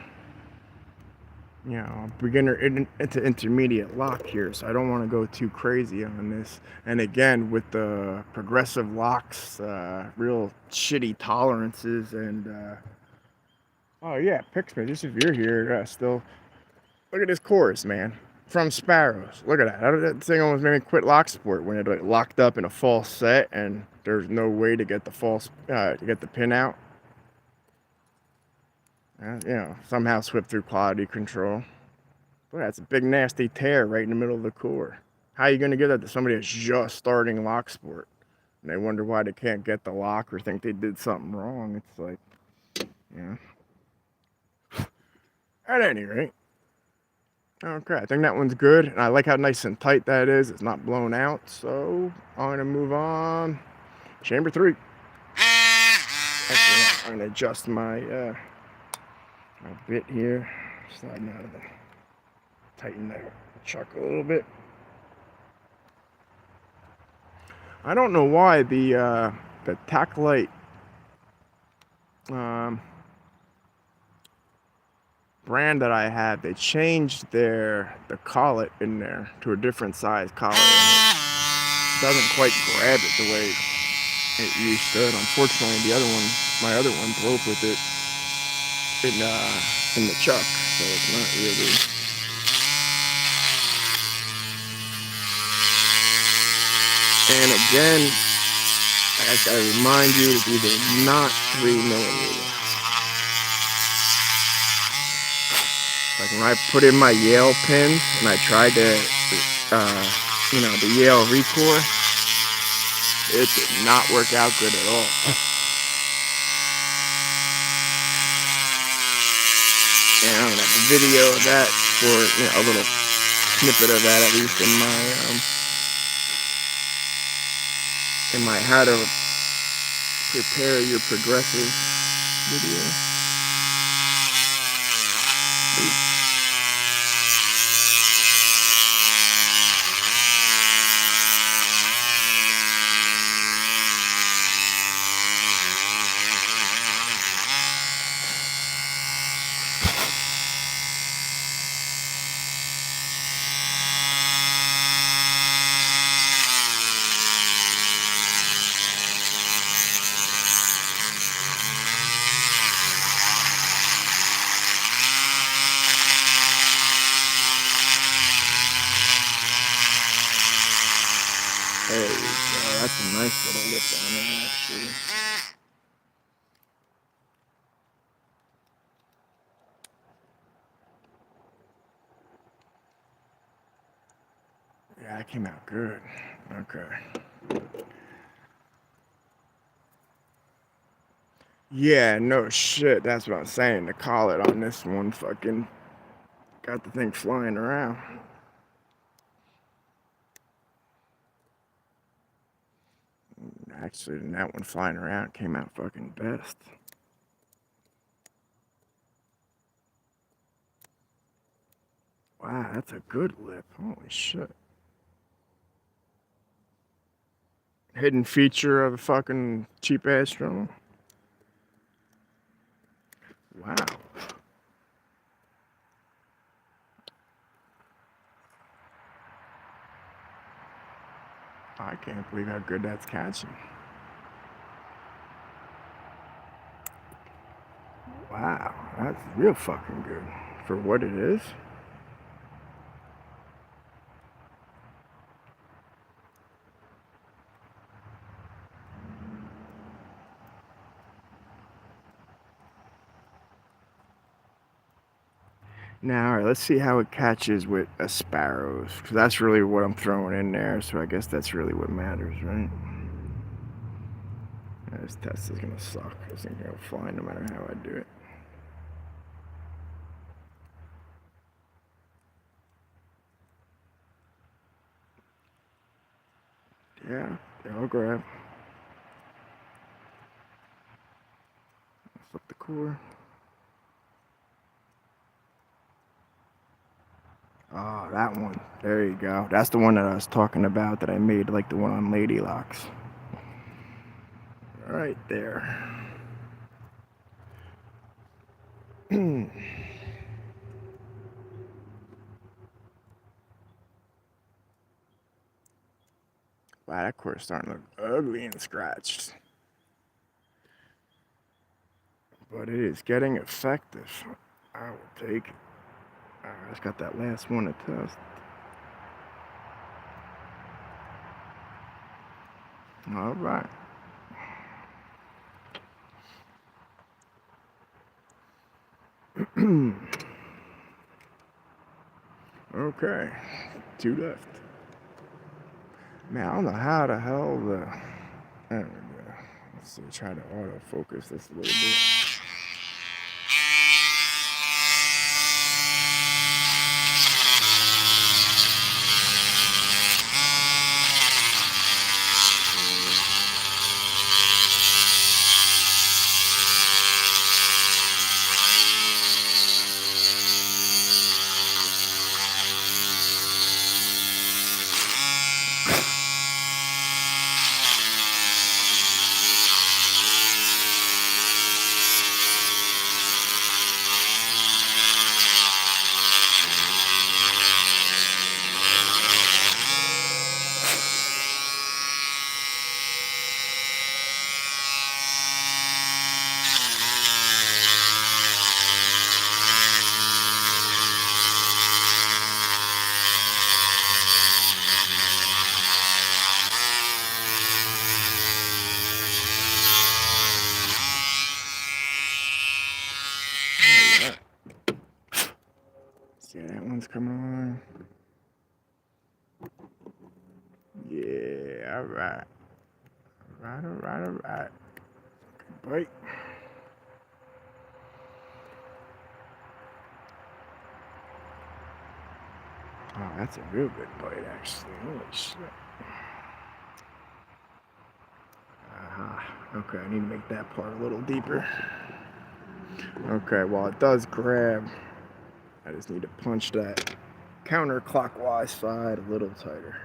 into intermediate lock here, so I don't want to go too crazy on this. And again, with the progressive locks, real shitty tolerances, and oh yeah, Pixman, just if you're here still, look at this chorus, man, from Sparrows. Look at that. That thing almost made me quit lock sport when it locked up in a false set and there's no way to get the pin out. Somehow swept through quality control. Boy, that's a big nasty tear right in the middle of the core. How are you going to give that to somebody that's just starting lock sport? And they wonder why they can't get the lock or think they did something wrong. It's like, At any rate. Okay, I think that one's good. And I like how nice and tight that is. It's not blown out. So I'm going to move on. Chamber 3. Actually, I'm going to adjust my A bit here, sliding out of the, tighten the chuck a little bit. I don't know why the Tac-Lite brand that I had, they changed the collet in there to a different size collet, and it doesn't quite grab it the way it used to. And unfortunately, my other one broke with it in the chuck, so it's not really. And again, I remind you, these are not 3mm. Like when I put in my Yale pins and I tried to, the Yale recore, it did not work out good at all. And I'm gonna have a video of that, for a little snippet of that, at least in my how to prepare your progressive video. There we go. That's a nice little lip on it, actually. Yeah, that came out good. Okay. Yeah, no shit. That's what I'm saying. The collet on this one fucking got the thing flying around. Actually, that one flying around came out fucking best. Wow, that's a good lip. Holy shit. Hidden feature of a fucking cheap ass drum. Wow. I can't believe how good that's catching. Wow, that's real fucking good for what it is. Now, all right, let's see how it catches with a sparrows, because that's really what I'm throwing in there, so I guess that's really what matters, right? This test is gonna suck. This ain't gonna fly no matter how I do it. Yeah, they'll grab. Flip the core. Oh, that one. There you go. That's the one that I was talking about that I made, like the one on Lady Locks. Right there. Wow, that core is starting to look ugly and scratched. But it is getting effective. I will take it. I just got that last one to test. All right. Okay, 2 left. Man, I don't know how the hell there we go. Let's see, try to autofocus this a little bit. Yeah, that one's coming along. Yeah, alright. Alright. Good bite. Oh, that's a real good bite, actually. Holy shit. Okay, I need to make that part a little deeper. Okay, well, it does grab. I just need to punch that counterclockwise side a little tighter.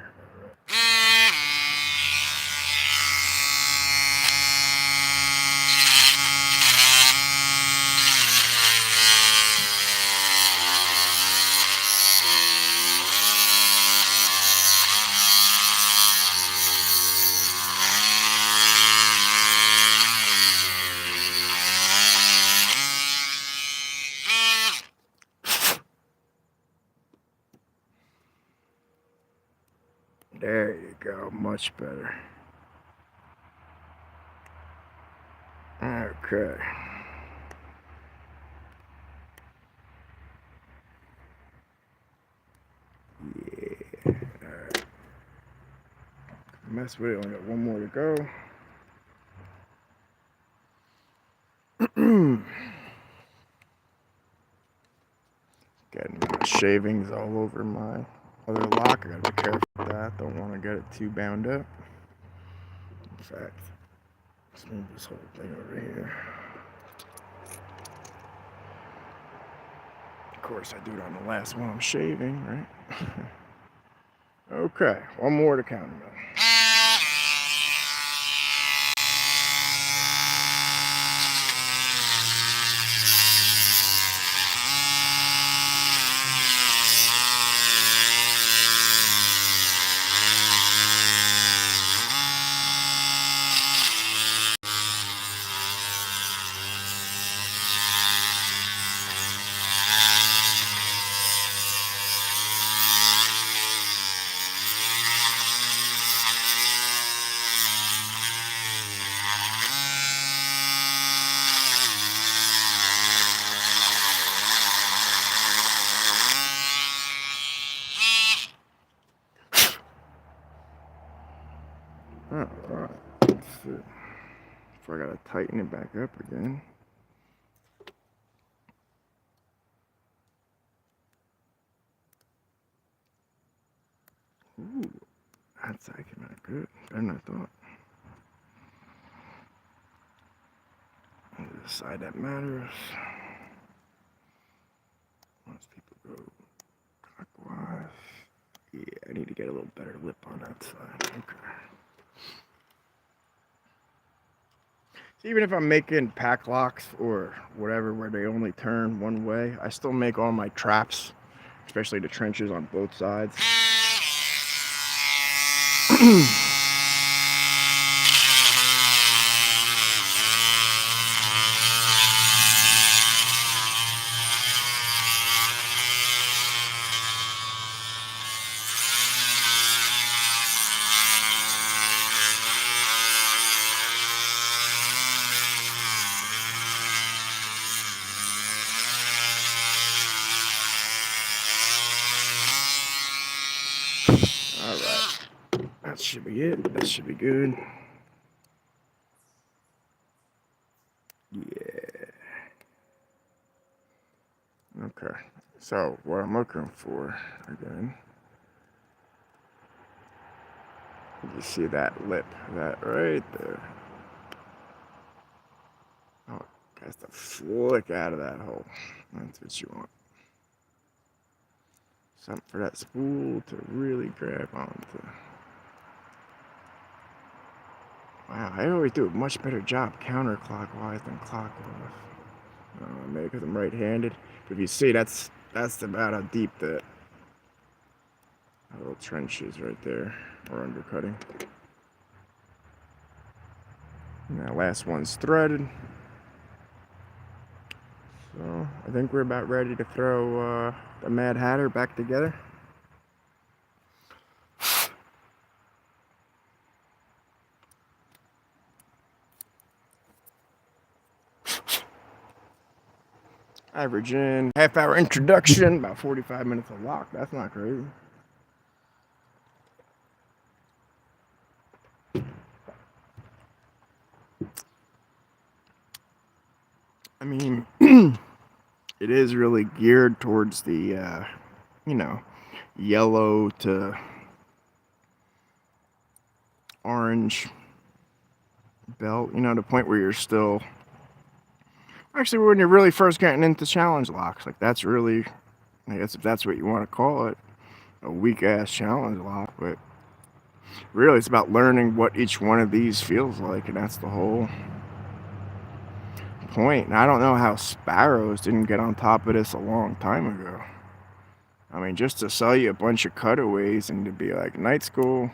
There you go, much better. Okay. Yeah. Alright. Mess with it, only got one more to go. Getting my shavings all over my other lock. I gotta be careful with that. Don't want to get it too bound up. In fact, let's move this whole thing over here. Of course, I do it on the last one I'm shaving, right? Okay, one more to count them. Alright, let's see. So I gotta tighten it back up again. Ooh, that's actually not good. Better than I thought. The side that matters. Most people go clockwise. Yeah, I need to get a little better lip on that side. Okay. So even if I'm making pack locks or whatever where they only turn one way, I still make all my traps, especially the trenches, on both sides. Alright, that should be it. That should be good. Yeah. Okay, so what I'm looking for again, you see that lip, that right there. Oh, it has to flick out of that hole. That's what you want. Something for that spool to really grab onto. Wow, I always do a much better job counterclockwise than clockwise. Maybe because I'm right-handed. But if you see, that's about how deep the little trench is right there, or undercutting. Now, last one's threaded. So I think we're about ready to throw the Mad Hatter back together. Averaging half-hour introduction, about 45 minutes of lock. That's not crazy. I mean, it is really geared towards the, you know, yellow to orange belt, you know, the point where you're still, actually when you're really first getting into challenge locks, like that's really, I guess if that's what you want to call it, a weak ass challenge lock, but really it's about learning what each one of these feels like, and that's the whole point. And I don't know how Sparrows didn't get on top of this a long time ago. I mean, just to sell you a bunch of cutaways and to be like, night school,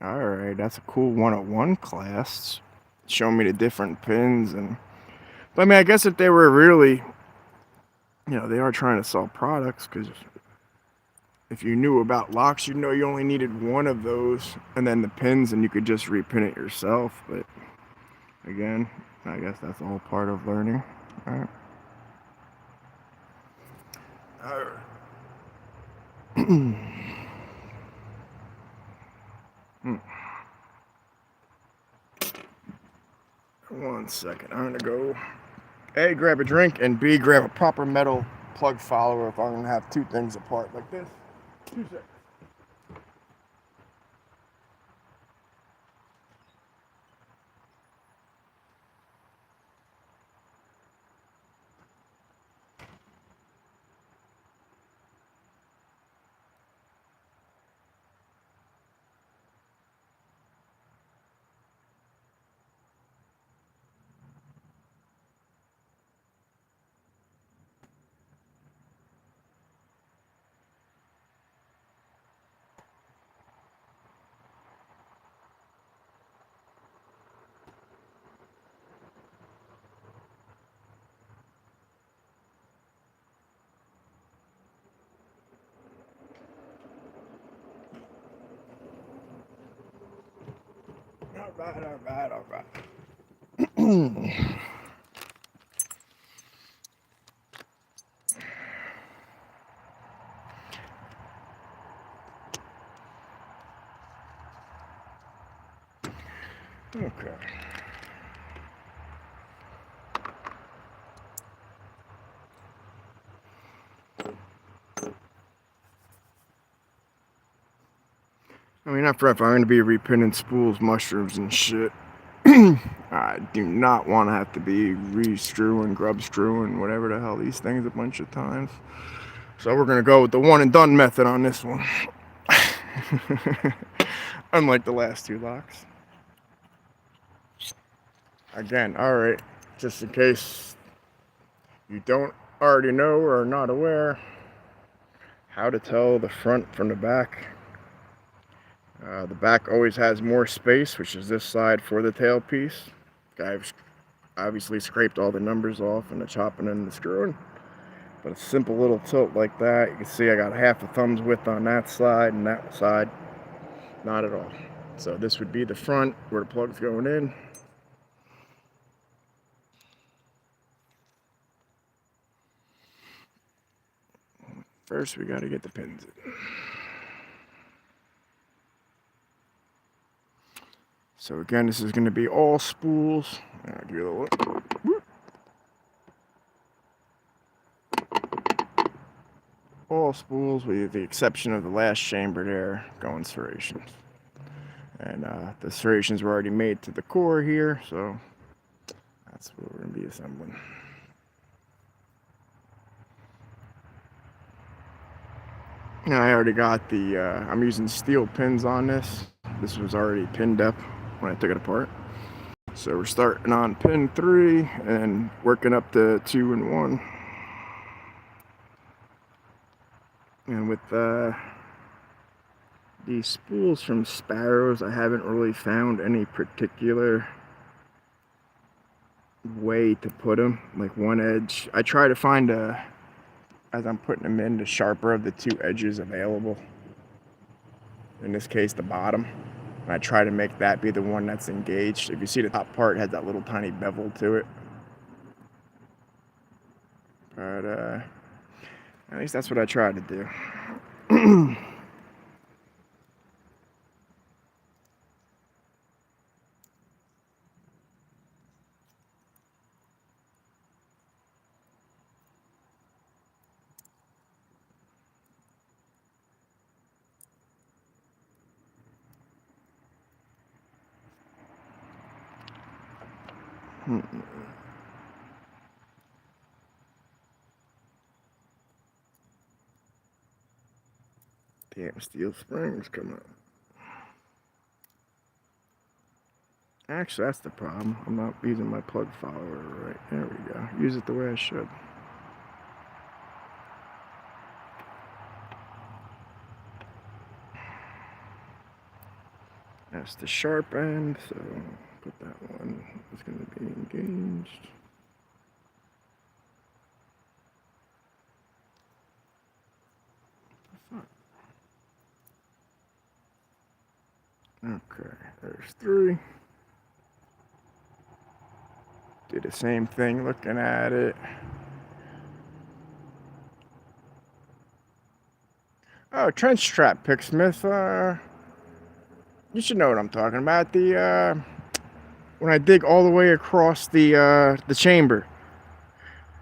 alright, that's a cool 101 class. Show me the different pins. And but I mean, I guess if they were really, you know, they are trying to sell products, because if you knew about locks, you'd know you only needed one of those and then the pins, and you could just repin it yourself. But again, I guess that's all part of learning. Alright. One second, I'm gonna go A, grab a drink, and B, grab a proper metal plug follower if I'm gonna have two things apart like this. 2 seconds. All right. Okay. I mean, after if I'm going to be repinning spools, mushrooms, and shit, I do not want to have to be re-strewing, grub-strewing, whatever the hell these things a bunch of times. So we're going to go with the one and done method on this one. Unlike the last two locks. Again, alright, just in case you don't already know or are not aware, how to tell the front from the back. The back always has more space, which is this side for the tailpiece. I've obviously scraped all the numbers off and the chopping and the screwing. But a simple little tilt like that, you can see I got half a thumb's width on that side, and that side, not at all. So this would be the front where the plug's going in. First, we got to get the pins in. So again, this is going to be all spools. I'll give you a look. All spools with the exception of the last chamber there, going serrations. And the serrations were already made to the core here, so that's what we're going to be assembling. Now I already got the, I'm using steel pins on this. This was already pinned up when I took it apart. So we're starting on pin 3 and working up to 2 and 1. And with these spools from Sparrows, I haven't really found any particular way to put them. Like one edge, I try to find as I'm putting them in, the sharper of the two edges available. In this case, the bottom. And I try to make that be the one that's engaged. If you see the top part, it has that little tiny bevel to it. But at least that's what I try to do. Damn, steel springs come up. Actually, that's the problem. I'm not using my plug follower right. There we go. Use it the way I should. That's the sharp end, so put that one. It's going to be engaged. Okay, there's 3. Do the same thing looking at it. Oh, trench trap, Picksmith. You should know what I'm talking about. The when I dig all the way across the chamber.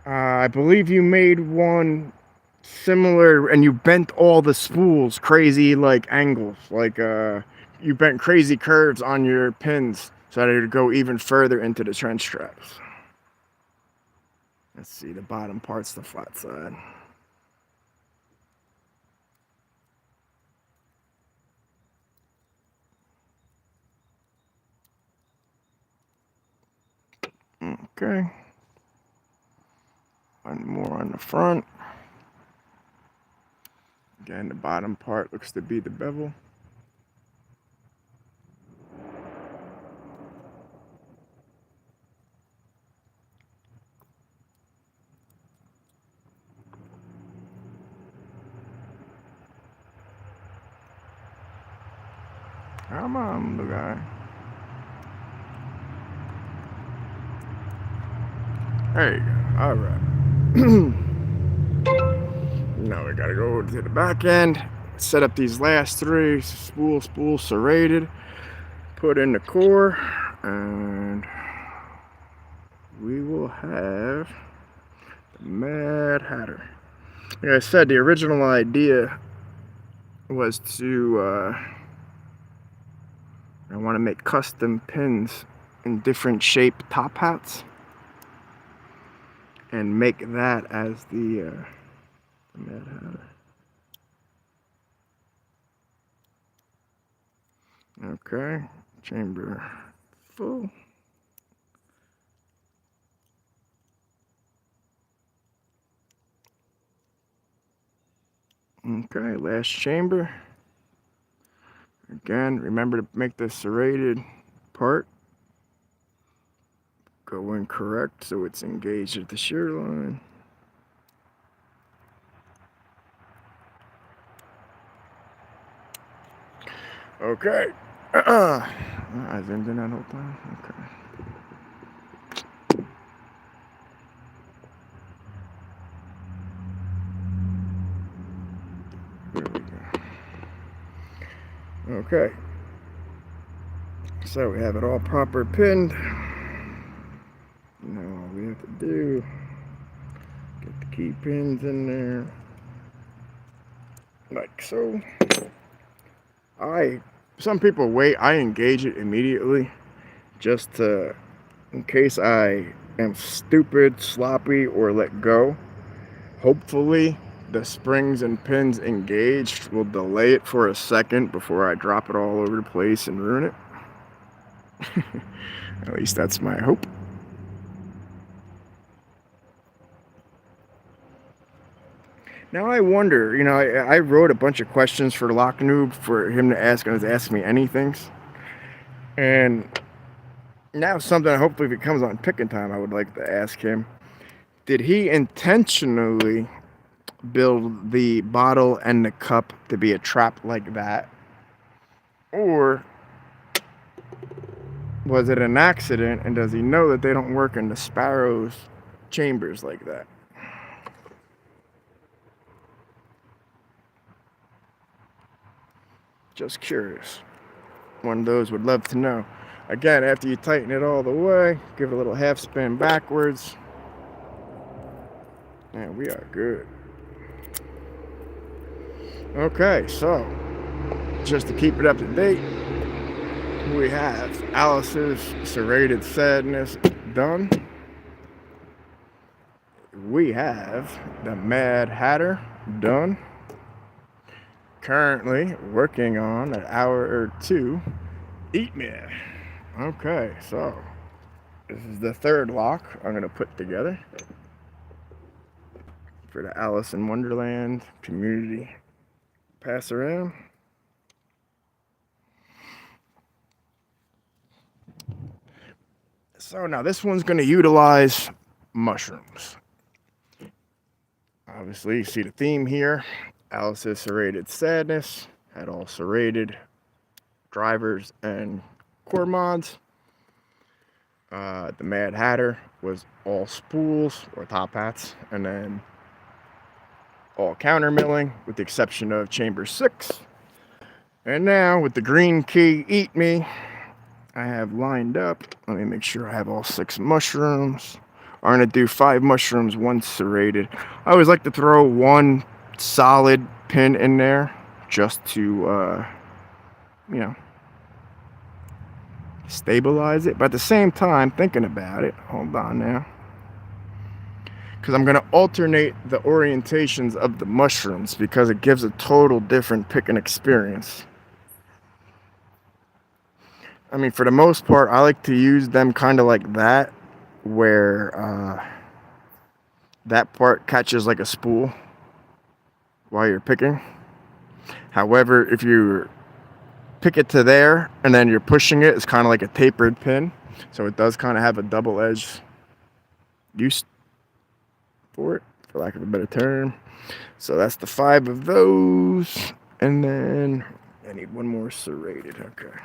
I believe you made one similar, and you bent all the spools crazy like angles, like you bent crazy curves on your pins so that it would go even further into the trench traps. Let's see, the bottom part's the flat side. Okay. One more on the front. Again, the bottom part looks to be the bevel. Come on, little guy. There you go. All right. Now we gotta go to the back end, set up these last 3 spool serrated, put in the core, and we will have the Mad Hatter. Like I said, the original idea was to I want to make custom pins in different shaped top hats and make that as the Mad Hatter. Okay, chamber full. Okay, last chamber. Again, remember to make the serrated part go in correct so it's engaged at the shear line. Okay. I zoomed in that whole time. Okay. There we go. Okay. So we have it all proper pinned. Now all we have to do, get the key pins in there. Like so. Some people wait, I engage it immediately just to, in case I am stupid, sloppy, or let go. Hopefully the springs and pins engaged will delay it for a second before I drop it all over the place and ruin it. At least that's my hope. Now I wonder, you know, I wrote a bunch of questions for Lock Noob for him to ask, and ask me anything. And now something, hopefully if it comes on picking time, I would like to ask him. Did he intentionally build the bottle and the cup to be a trap like that? Or was it an accident, and does he know that they don't work in the sparrows chambers like that? Just curious. One of those would love to know. Again, after you tighten it all the way, give it a little half spin backwards. And we are good. Okay, so just to keep it up to date, we have Alice's Serrated Sadness done. We have the Mad Hatter done. Currently working on an hour or two. Eat Me. Okay, so this is the third lock I'm going to put together for the Alice in Wonderland community pass around. So now this one's going to utilize mushrooms. Obviously, you see the theme here. Alice's Serrated Sadness had all serrated drivers and core mods. The Mad Hatter was all spools or top hats, and then all counter milling with the exception of chamber 6. And now with the green key Eat Me, I have lined up. Let me make sure I have all 6 mushrooms. I'm going to do 5 mushrooms, 1 serrated. I always like to throw 1 solid pin in there just to, stabilize it. But at the same time, thinking about it, hold on now, because I'm going to alternate the orientations of the mushrooms because it gives a total different picking experience. I mean, for the most part, I like to use them kind of like that, where that part catches like a spool while you're picking. However, if you pick it to there and then you're pushing it, it's kind of like a tapered pin, so it does kind of have a double-edged use for it, for lack of a better term. So that's the 5 of those, and then I need 1 more serrated. Okay.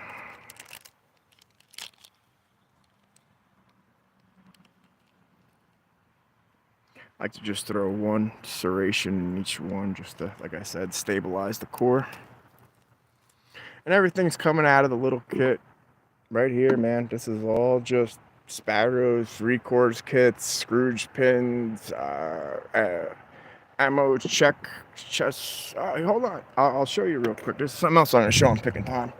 I like to just throw 1 serration in each one just to, like I said, stabilize the core. And everything's coming out of the little kit right here, man. This is all just sparrows, 3/4 kits, Scrooge pins, ammo check, chest. Hold on, I'll show you real quick. There's something else I'm gonna show. I'm picking time.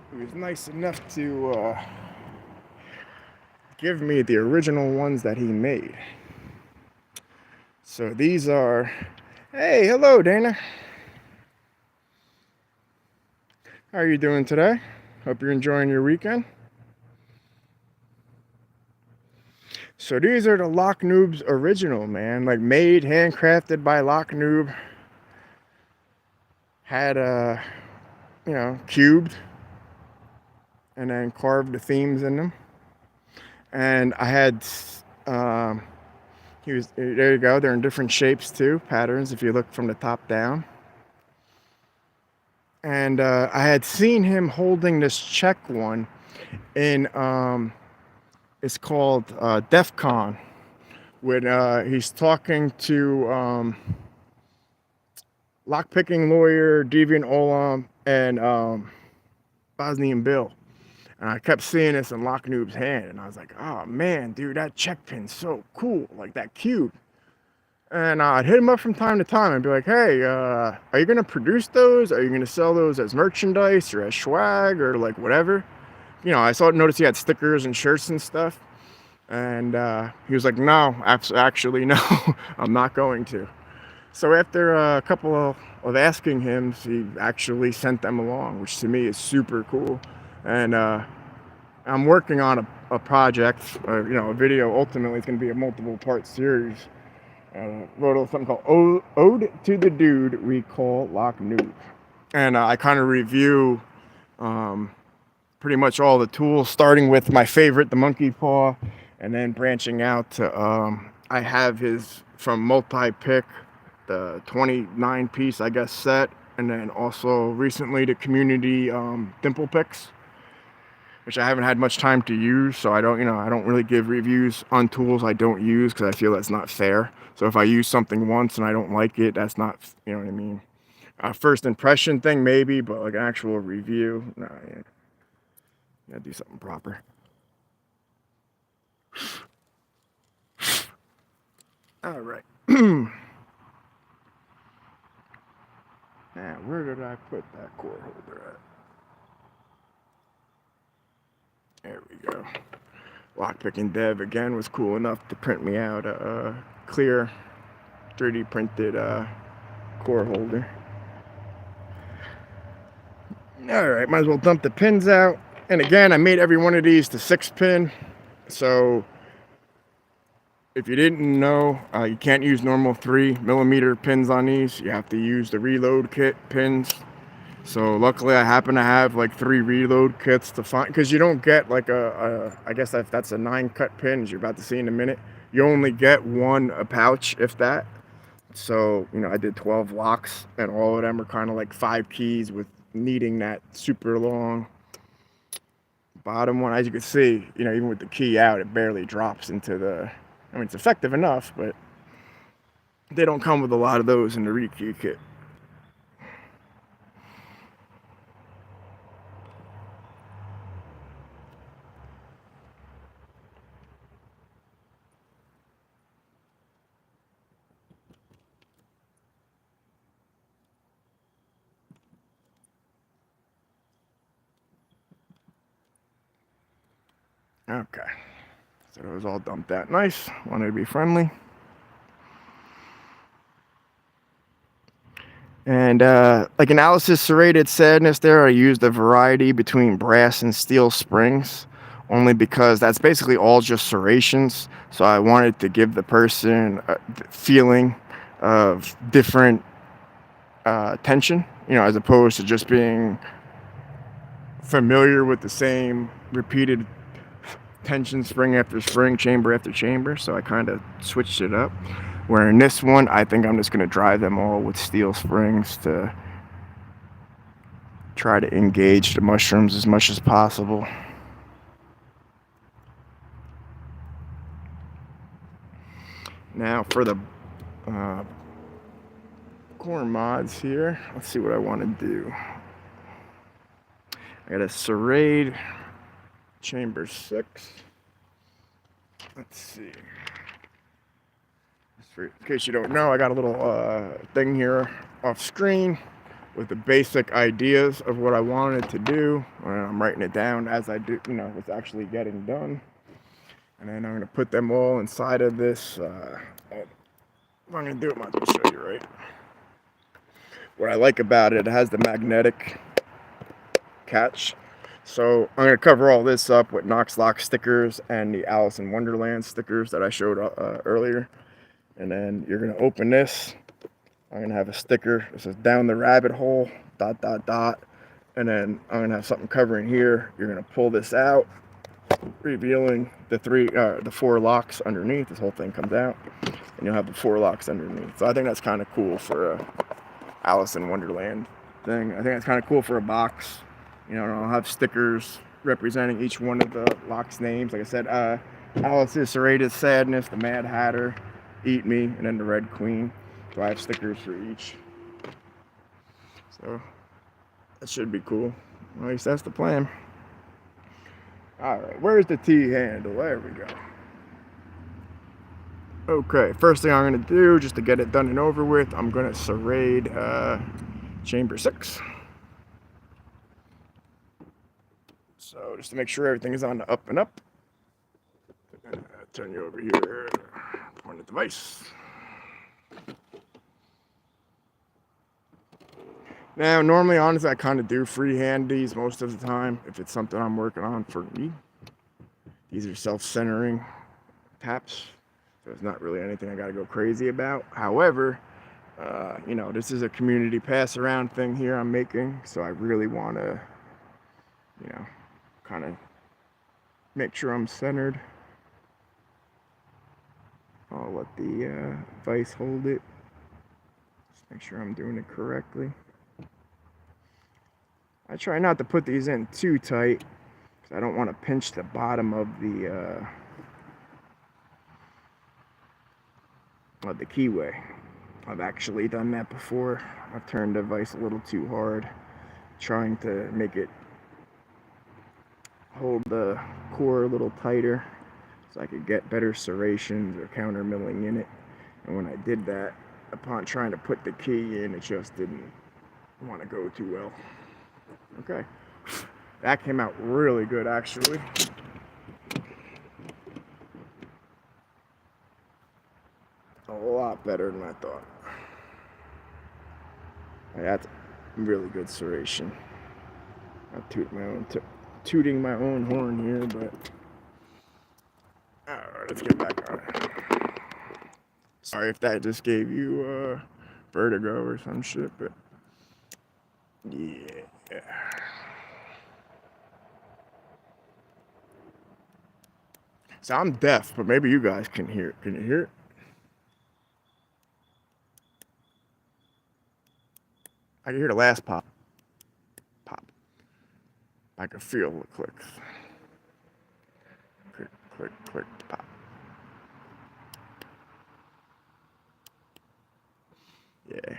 He was nice enough to give me the original ones that he made. So these are, hey, hello Dana. How are you doing today? Hope you're enjoying your weekend. So these are the Lock Noob's original, man. Like made, handcrafted by Lock Noob. Had cubed and then carved the themes in them. And I had there you go, they're in different shapes too, patterns if you look from the top down. And I had seen him holding this check one in it's called DEF CON, when he's talking to lockpicking lawyer Deviant Olam and Bosnian Bill. And I kept seeing this in Lock Noob's hand, and I was like, oh man, dude, that check pin's so cool, like that cube. And I'd hit him up from time to time and be like, hey, are you going to produce those? Are you going to sell those as merchandise or as swag or like whatever? You know, I noticed he had stickers and shirts and stuff. And he was like, no, actually, no, I'm not going to. So after a couple of asking him, he actually sent them along, which to me is super cool. And I'm working on a project, a video. Ultimately, it's going to be a multiple part series Wrote something called Ode to the Dude We Call Lock Noob. And I kind of review um, pretty much all the tools, starting with my favorite, the monkey paw, and then branching out to I have his from multi-pick, the 29 piece I guess set, and then also recently the community dimple picks, which I haven't had much time to use, so I don't really give reviews on tools I don't use because I feel that's not fair. So if I use something once and I don't like it, that's not, you know what I mean. First impression thing maybe, but like an actual review, nah, yeah. Gotta do something proper. All right. Now, where did I put that cord holder at? There we go. Lockpicking Dev again was cool enough to print me out a clear 3D printed cord holder. All right, might as well dump the pins out. And again, I made every one of these to 6-pin. So if you didn't know, you can't use normal 3mm pins on these. You have to use the reload kit pins. So luckily I happen to have like 3 reload kits to find, because you don't get like I guess if that's a 9-cut pin, as you're about to see in a minute, you only get one a pouch, if that. So, I did 12 locks, and all of them are kind of like 5 keys with needing that super long bottom one. As you can see, even with the key out, it barely drops into the, it's effective enough, but they don't come with a lot of those in the rekey kit. Okay, so it was all dumped out nice. Wanted to be friendly. And like analysis serrated sadness there, I used a variety between brass and steel springs, only because that's basically all just serrations. So I wanted to give the person a feeling of different tension, as opposed to just being familiar with the same repeated tension, spring after spring, chamber after chamber. So I kind of switched it up, where in this one I think I'm just going to drive them all with steel springs to try to engage the mushrooms as much as possible. Now for the core mods here, let's see what I want to do. I got a serrate chamber 6. Let's see. In case you don't know, I got a little thing here off screen with the basic ideas of what I wanted to do. I'm writing it down as I do, what's actually getting done. And then I'm going to put them all inside of this. If I'm going to do it, I might as well show you, right? What I like about it, it has the magnetic catch. So I'm going to cover all this up with Knox Lock stickers and the Alice in Wonderland stickers that I showed earlier. And then you're going to open this. I'm going to have a sticker that says down the rabbit hole, ... And then I'm going to have something covering here. You're going to pull this out, revealing the 4 locks underneath. This whole thing comes out, and you'll have the 4 locks underneath. So I think that's kind of cool for a Alice in Wonderland thing. I think that's kind of cool for a box. I'll have stickers representing each one of the locks' names. Like I said, Alice's Serrated Sadness, the Mad Hatter, Eat Me, and then the Red Queen. So I have stickers for each. So that should be cool. At least that's the plan. Alright, where's the T handle? There we go. Okay, first thing I'm going to do, just to get it done and over with, I'm going to serrate chamber 6. So just to make sure everything is on the up and up. Turn you over here, point the device. Now, normally, honestly, I kind of do freehand these most of the time if it's something I'm working on for me. These are self-centering taps. So it's not really anything I got to go crazy about. However, you know, this is a community pass around thing here I'm making, so I really want to, you know, kind of make sure I'm centered. I'll let the vise hold it. Just make sure I'm doing it correctly. I try not to put these in too tight because I don't want to pinch the bottom of the keyway. I've actually done that before. I've turned the vise a little too hard, trying to make it hold the core a little tighter so I could get better serrations or counter milling in it. And when I did that, upon trying to put the key in, it just didn't want to go too well. Okay, that came out really good actually. A lot better than I thought. That's really good serration. I tooting my own horn here, but alright, let's get back on it. Sorry if that just gave you vertigo or some shit, but yeah. So I'm deaf, but maybe you guys can hear it. Can you hear it? I can hear the last pop. Pop. I can feel the clicks. Click, click, click, pop. Yeah.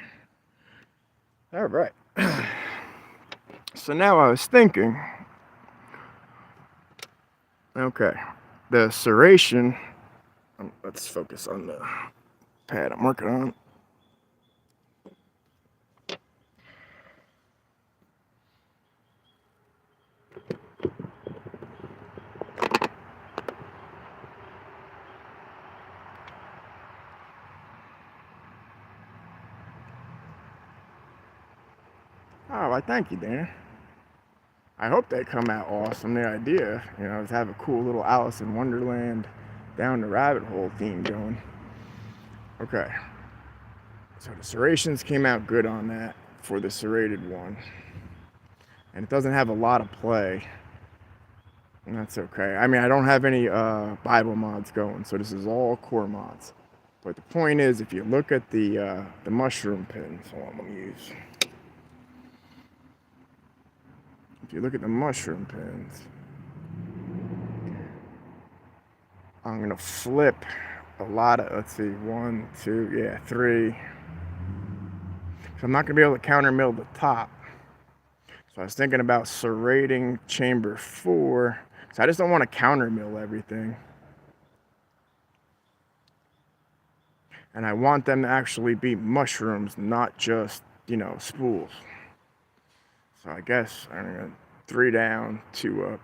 All right. So now I was thinking, okay, the serration, let's focus on the pad I'm working on. Oh, I thank you, Dan. I hope they come out awesome. The idea, you know, is to have a cool little Alice in Wonderland down the rabbit hole theme going. Okay. So the serrations came out good on that for the serrated one. And it doesn't have a lot of play. And that's okay. I mean, I don't have any Bible mods going, so this is all core mods. But the point is, if you look at the mushroom pins, hold on, let me use. If you look at the mushroom pins, I'm gonna flip a lot of, let's see, 1, 2, yeah, 3. So I'm not gonna be able to counter mill the top. So I was thinking about serrating chamber 4. So I just don't want to counter mill everything. And I want them to actually be mushrooms, not just, you know, spools. So I guess I'm gonna 3 down, 2 up.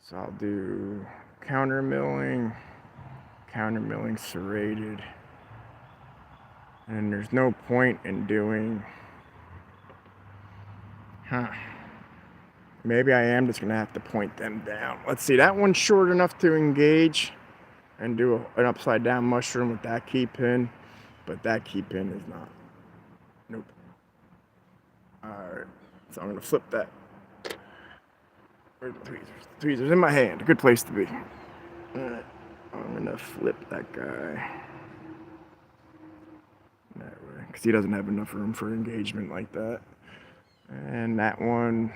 So I'll do counter milling serrated. And there's no point in doing, maybe I am just gonna have to point them down. Let's see, that one's short enough to engage and do an upside down mushroom with that key pin, but that key pin is not. Nope. Alright, so I'm gonna flip that. Where's the tweezers? The tweezers in my hand, a good place to be. Alright, I'm gonna flip that guy that way, because he doesn't have enough room for engagement like that. And that one,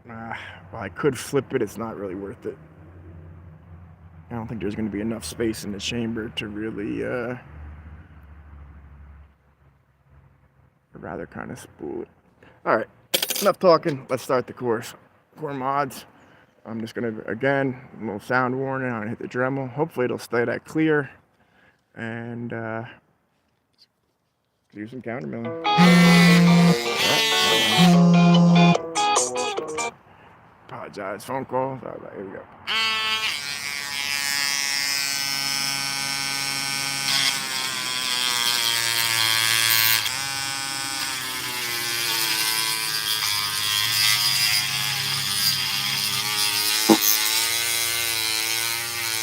well, I could flip it, it's not really worth it. I don't think there's going to be enough space in the chamber to really, I'd rather kind of spool it. Alright, enough talking, let's start the course. Core mods, I'm just going to, again, a little sound warning, I'm going to hit the Dremel. Hopefully it'll stay that clear. And, do some counter milling. Apologize, phone call. Sorry about it. Here we go.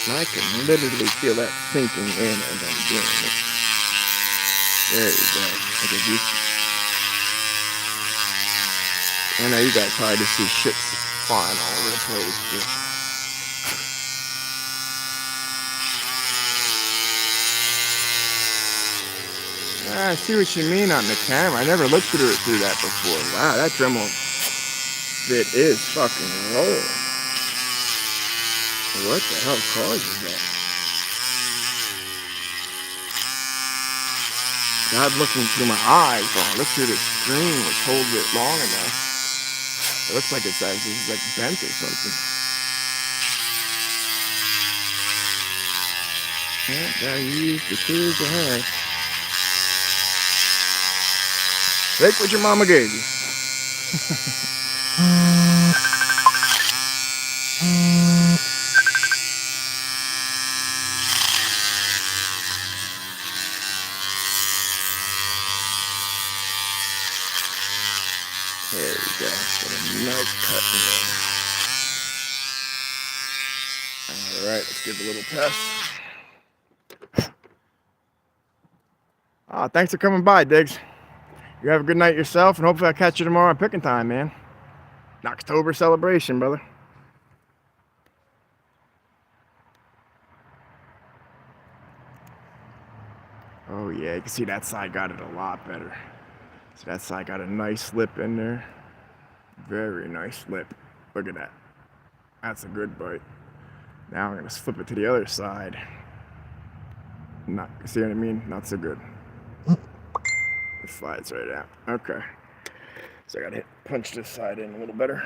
I can literally feel that sinking in as I'm doing it. There you go. Look at you. I know you guys probably just see ships flying all over the place. I see what you mean on the camera. I never looked through that before. Wow, that Dremel bit is fucking rolling. What the hell causes that? God looking through my eyes, but I look through the screen, which holds it long enough. It looks like it's like bent or something. Yeah, gotta use the tools I have. Take what your mama gave you. There we go. Get a nice cut in there. Alright, let's give it a little test. Thanks for coming by, Diggs. You have a good night yourself, and hopefully I'll catch you tomorrow at picking time, man. An October celebration, brother. Oh yeah, you can see that side got it a lot better. So that side got a nice lip in there. Very nice lip. Look at that. That's a good bite. Now I'm gonna flip it to the other side. Not, see what I mean? Not so good. It slides right out. Okay. So I gotta punch this side in a little better.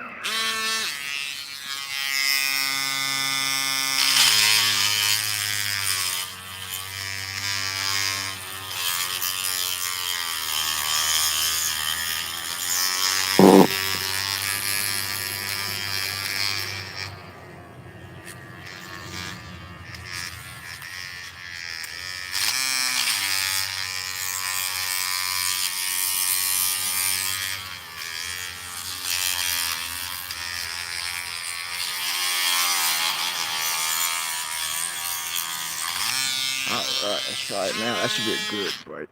Alright, let's try it now. That should be a good bite.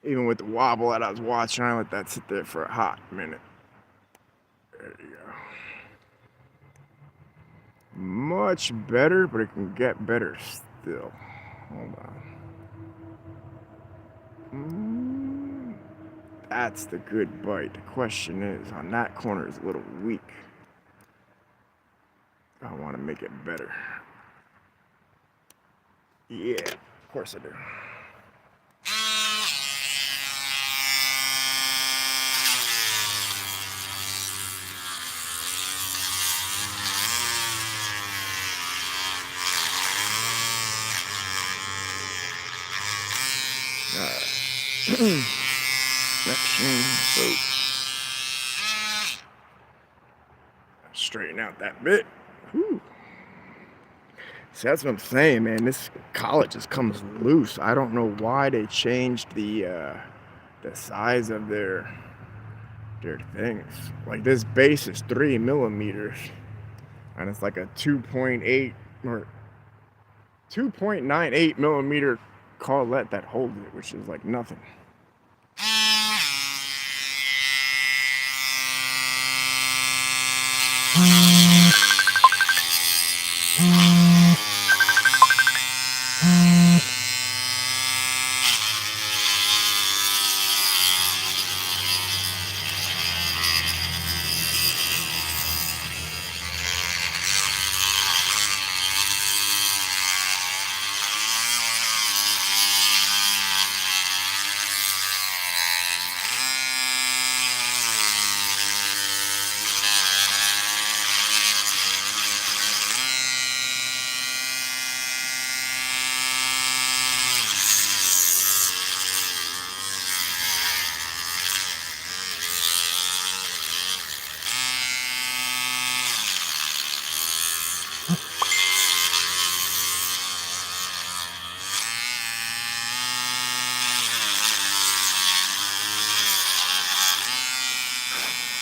Even with the wobble that I was watching, I let that sit there for a hot minute. There you go. Much better, but it can get better still. Hold on. That's the good bite. The question is, on that corner is a little weak. I want to make it better. Yeah, of course I do. Alright. Section. So straighten out that bit. Whew. See, that's what I'm saying, man. This collet just comes loose. I don't know why they changed the size of their things. Like this base is 3 millimeters, and it's like a 2.8 or 2.98 millimeter collet that holds it, which is like nothing.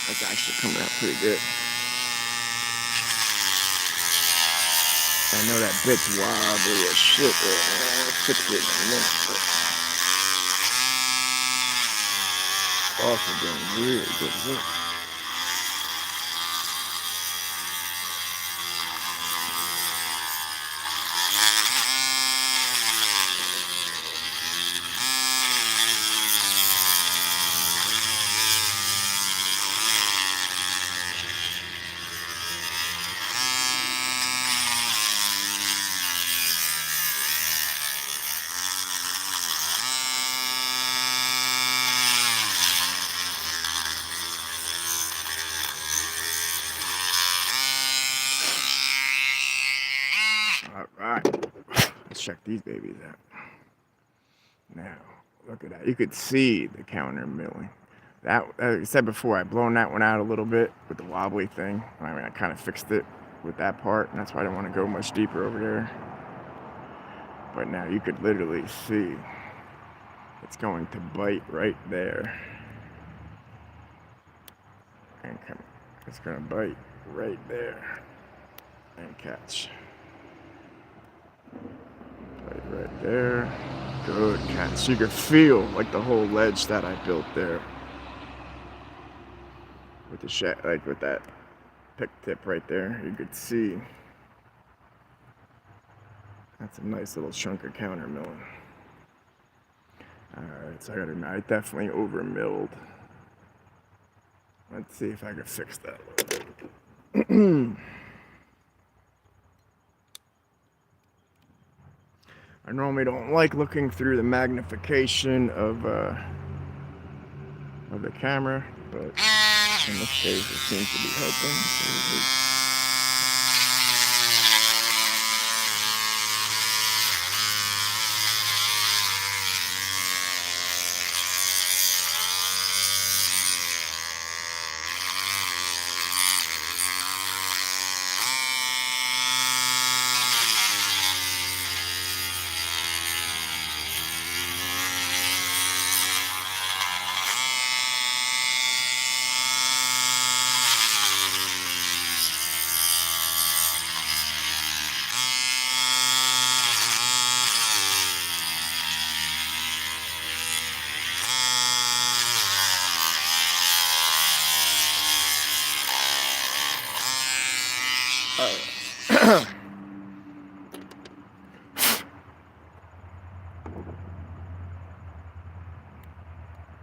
That's actually coming out pretty good. I know that bit's wobbly as shit right now. I'll fix it in a minute, but it's also doing really good work. All right, let's check these babies out. Now, look at that. You could see the counter milling. That, like I said before, I've blown that one out a little bit with the wobbly thing. I mean, I kind of fixed it with that part, and that's why I didn't want to go much deeper over there. But now you could literally see it's going to bite right there. And it's going to bite right there and catch. Right there. Good catch. You could feel like the whole ledge that I built there with the like with that pick tip right there. You could see that's a nice little chunk of counter milling. Alright, so I definitely over milled. Let's see if I can fix that a little bit. I normally don't like looking through the magnification of the camera, but in this case it seems to be helping.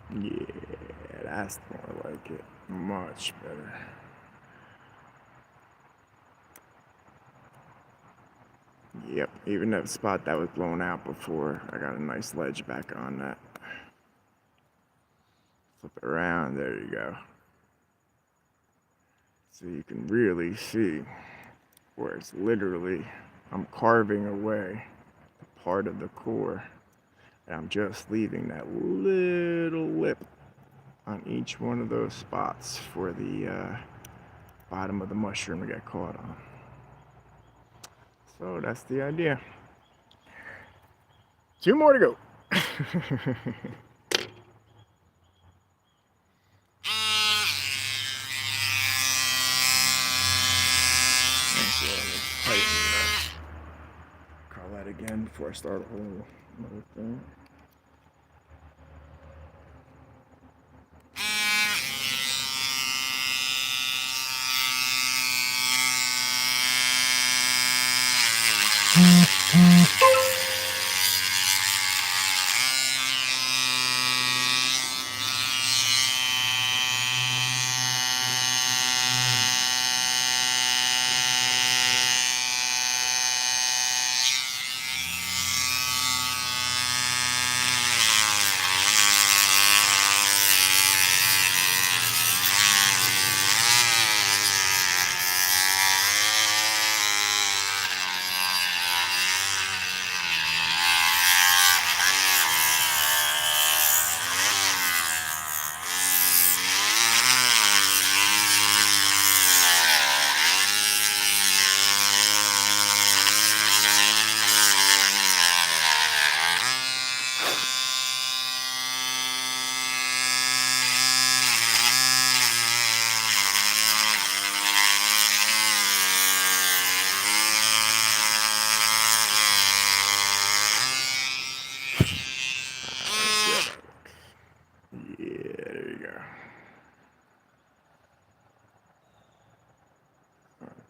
Yeah, that's more like it. Much better. Yep, even that spot that was blown out before, I got a nice ledge back on that. Flip it around, there you go. So you can really see where it's literally, I'm carving away part of the core. And I'm just leaving that little lip on each one of those spots for the bottom of the mushroom to get caught on. So that's the idea. 2 more to go. Call that again before I start a whole other thing.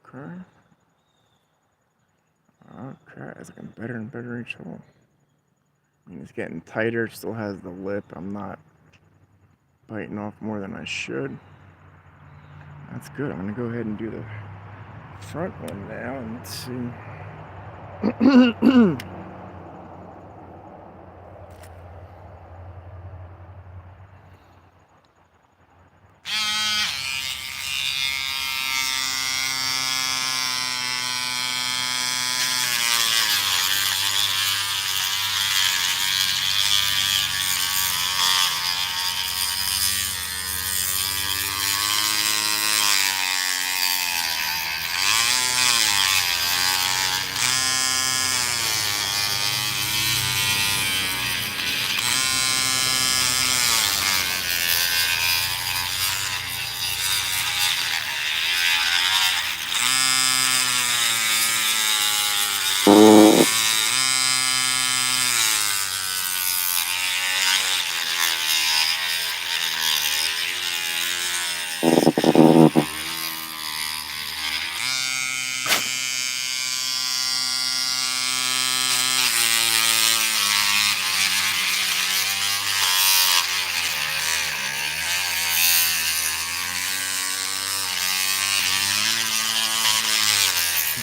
Okay. Okay, it's getting better and better each hole. I mean, it's getting tighter, still has the lip. I'm not biting off more than I should. That's good. I'm gonna go ahead and do the front one now and let's see.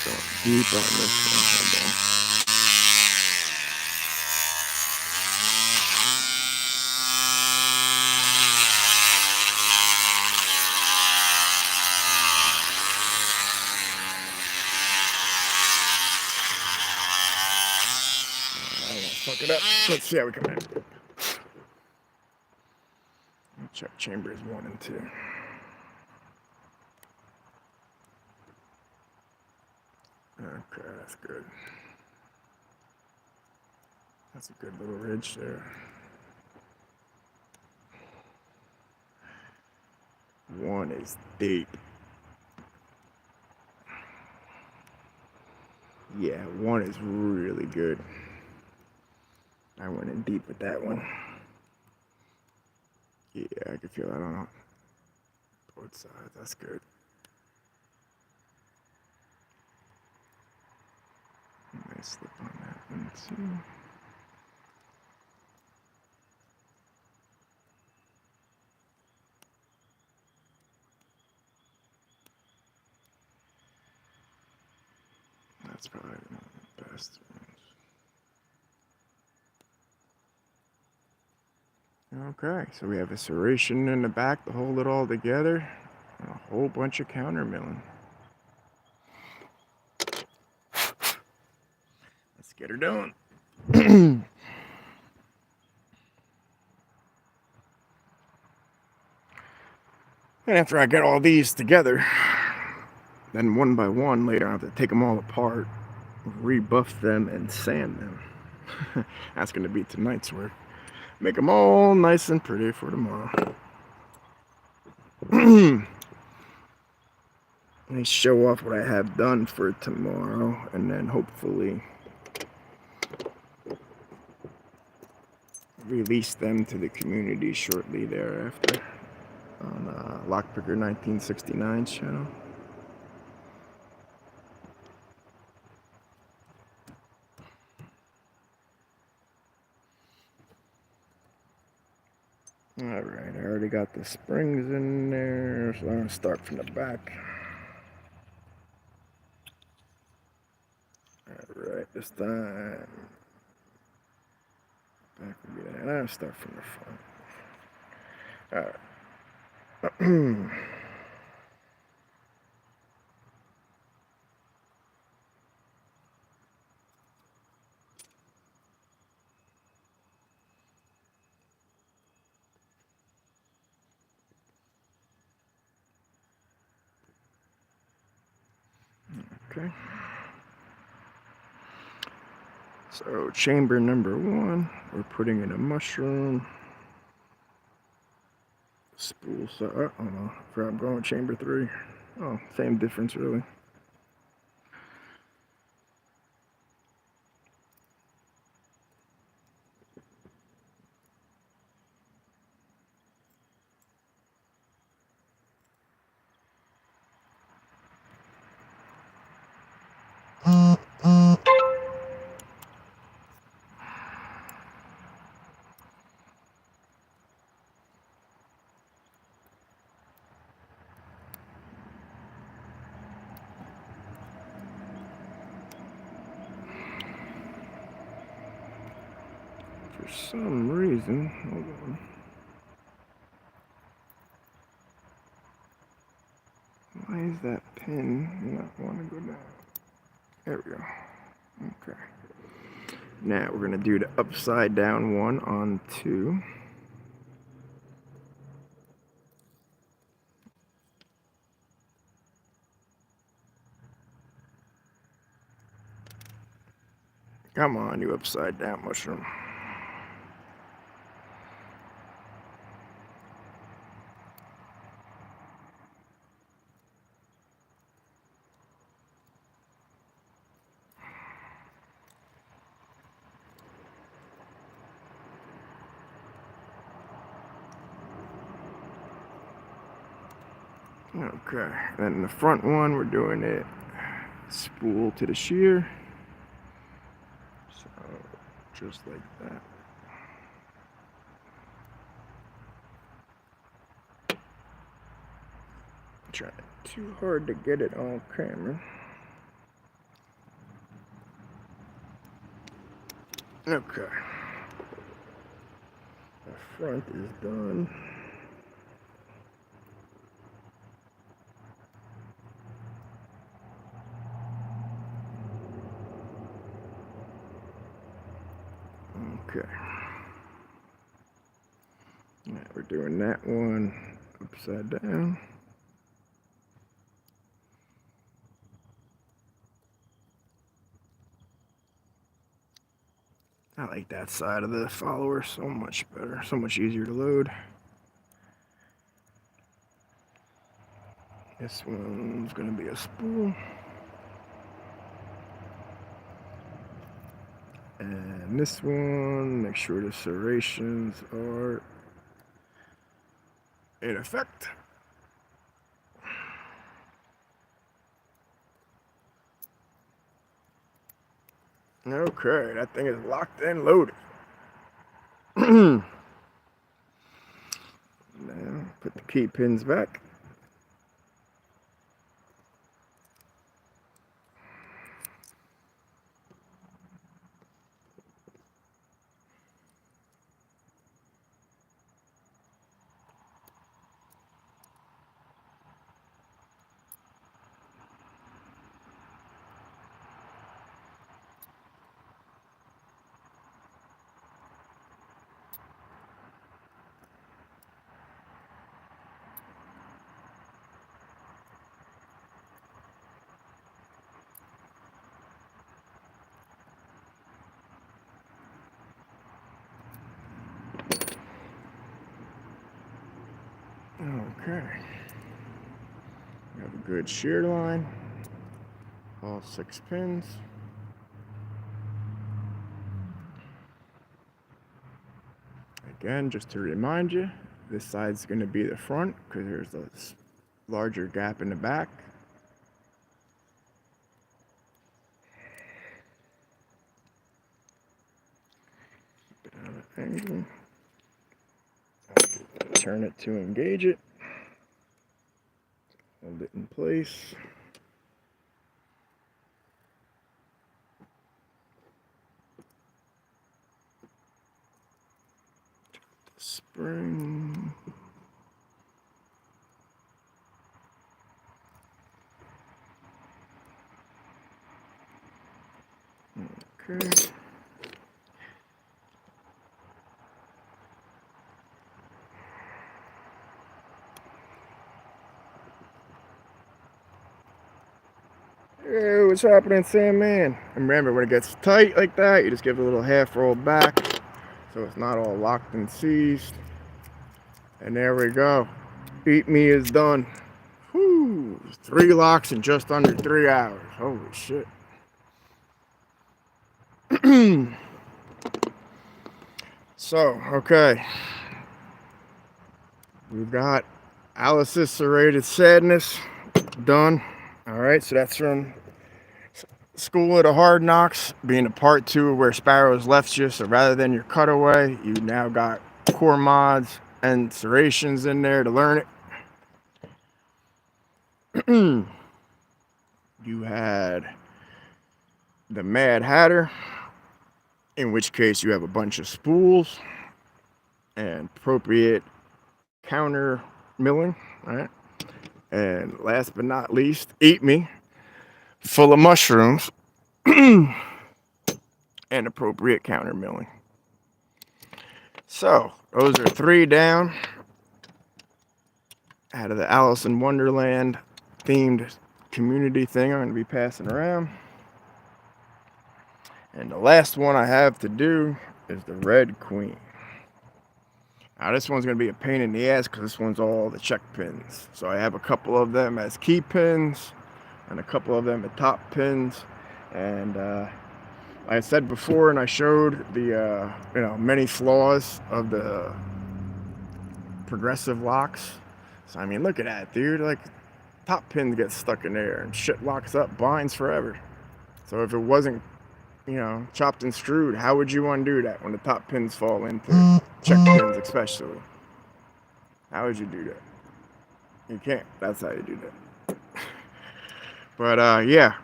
Going deep on this one. Hold on. I don't want to fuck it up. Let's see how we come in. Check chambers 1 and 2. Okay, that's good. That's a good little ridge there. 1 is deep. Yeah, 1 is really good. I went in deep with that one. Yeah, I can feel that on both sides. That's good. Nice slip on that one too. That's probably one of the best ones. Okay, so we have a serration in the back to hold it all together, and a whole bunch of counter milling. Let's get her done. And after I get all these together, then one by one later I have to take them all apart, rebuff them, and sand them. That's going to be tonight's work. Make them all nice and pretty for tomorrow. Let me show off what I have done for tomorrow, and then hopefully release them to the community shortly thereafter on Lockpicker 1969's channel. Alright, I already got the springs in there, so I'm going to start from the back. Alright, this time, back will be there, and I'll start from the front. Alright. Okay. So chamber number 1, we're putting in a mushroom. Spool side. Oh no, I forgot I'm going with chamber 3. Oh, same difference really. For some reason, hold on. Why is that pin not want to go down? There we go. Okay. Now we're going to do the upside down one on 2. Come on, you upside down mushroom. Okay, then the front one, we're doing it spool to the shear. So, just like that. I'm trying too hard to get it on camera. Okay. The front is done. Okay. Now we're doing that one upside down. I like that side of the follower so much better, so much easier to load. This one's gonna be a spool. And this one, make sure the serrations are in effect. Okay, that thing is locked and loaded. Now, put the key pins back. Okay. We have a good shear line. All 6 pins. Again, just to remind you, this side's going to be the front because there's a larger gap in the back. Keep it on an angle. Turn it to engage it. Hold it in place. Spring. Okay. Hey, what's happening, Sandman? And remember, when it gets tight like that, you just give it a little half roll back so it's not all locked and seized. And there we go. Beat me is done. Whew, 3 locks in just under 3 hours. Holy shit. So, okay. We've got Alice's Serrated Sadness done. Alright, so that's from School of the Hard Knocks, being a part 2 of where Sparrows left you. So rather than your cutaway, you now got core mods and serrations in there to learn it. You had the Mad Hatter, in which case you have a bunch of spools and appropriate counter milling, right? And last but not least, eat me full of mushrooms and appropriate counter milling. So those are 3 down out of the Alice in Wonderland themed community thing I'm going to be passing around. And the last one I have to do is the Red Queen. Now this one's going to be a pain in the ass because this one's all the check pins. So I have a couple of them as key pins and a couple of them as top pins. And like I said before, and I showed the many flaws of the progressive locks. So I mean, look at that, dude. Like, top pins get stuck in there and shit locks up, binds forever. So if it wasn't, chopped and screwed, how would you want to do that when the top pins fall into check pins, especially? How would you do that? You can't. That's how you do that. But yeah,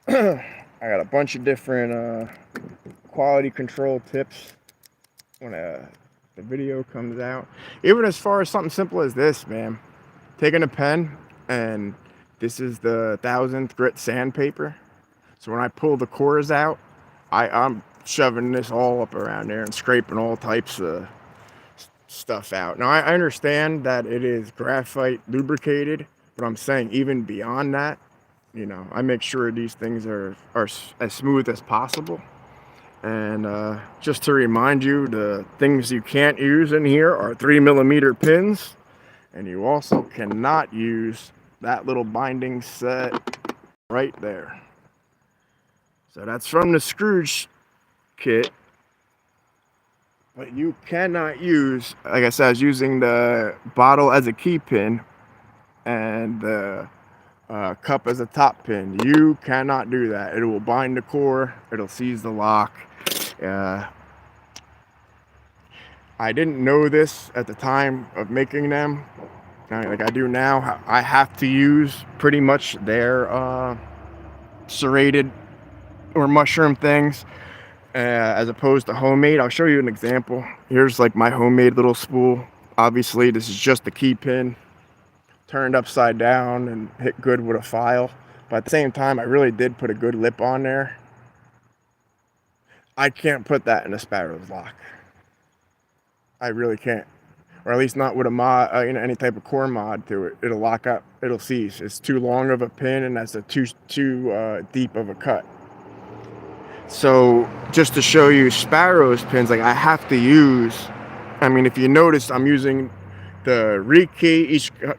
I got a bunch of different quality control tips when the video comes out. Even as far as something simple as this, man. Taking a pen, and this is the 1000th grit sandpaper. So when I pull the cores out, I'm shoving this all up around there and scraping all types of stuff out. Now I understand that it is graphite lubricated, but I'm saying even beyond that, I make sure these things are as smooth as possible. And just to remind you, the things you can't use in here are 3mm pins, and you also cannot use that little binding set right there. So that's from the Scrooge kit, but you cannot use, like I said, I was using the bottle as a key pin and the cup as a top pin. You cannot do that. It will bind the core, it'll seize the lock. I didn't know this at the time of making them, like I do now. I have to use pretty much their serrated or mushroom things as opposed to homemade. I'll show you an example. Here's like my homemade little spool. Obviously this is just the key pin turned upside down and hit good with a file, but at the same time I really did put a good lip on there. I can't put that in a Sparrows lock. I really can't, or at least not with a mod, any type of core mod to it. It'll lock up, it'll seize. It's too long of a pin, and that's a too deep of a cut. So just to show you Sparrows pins, like I have to use, if you notice, I'm using the rekey,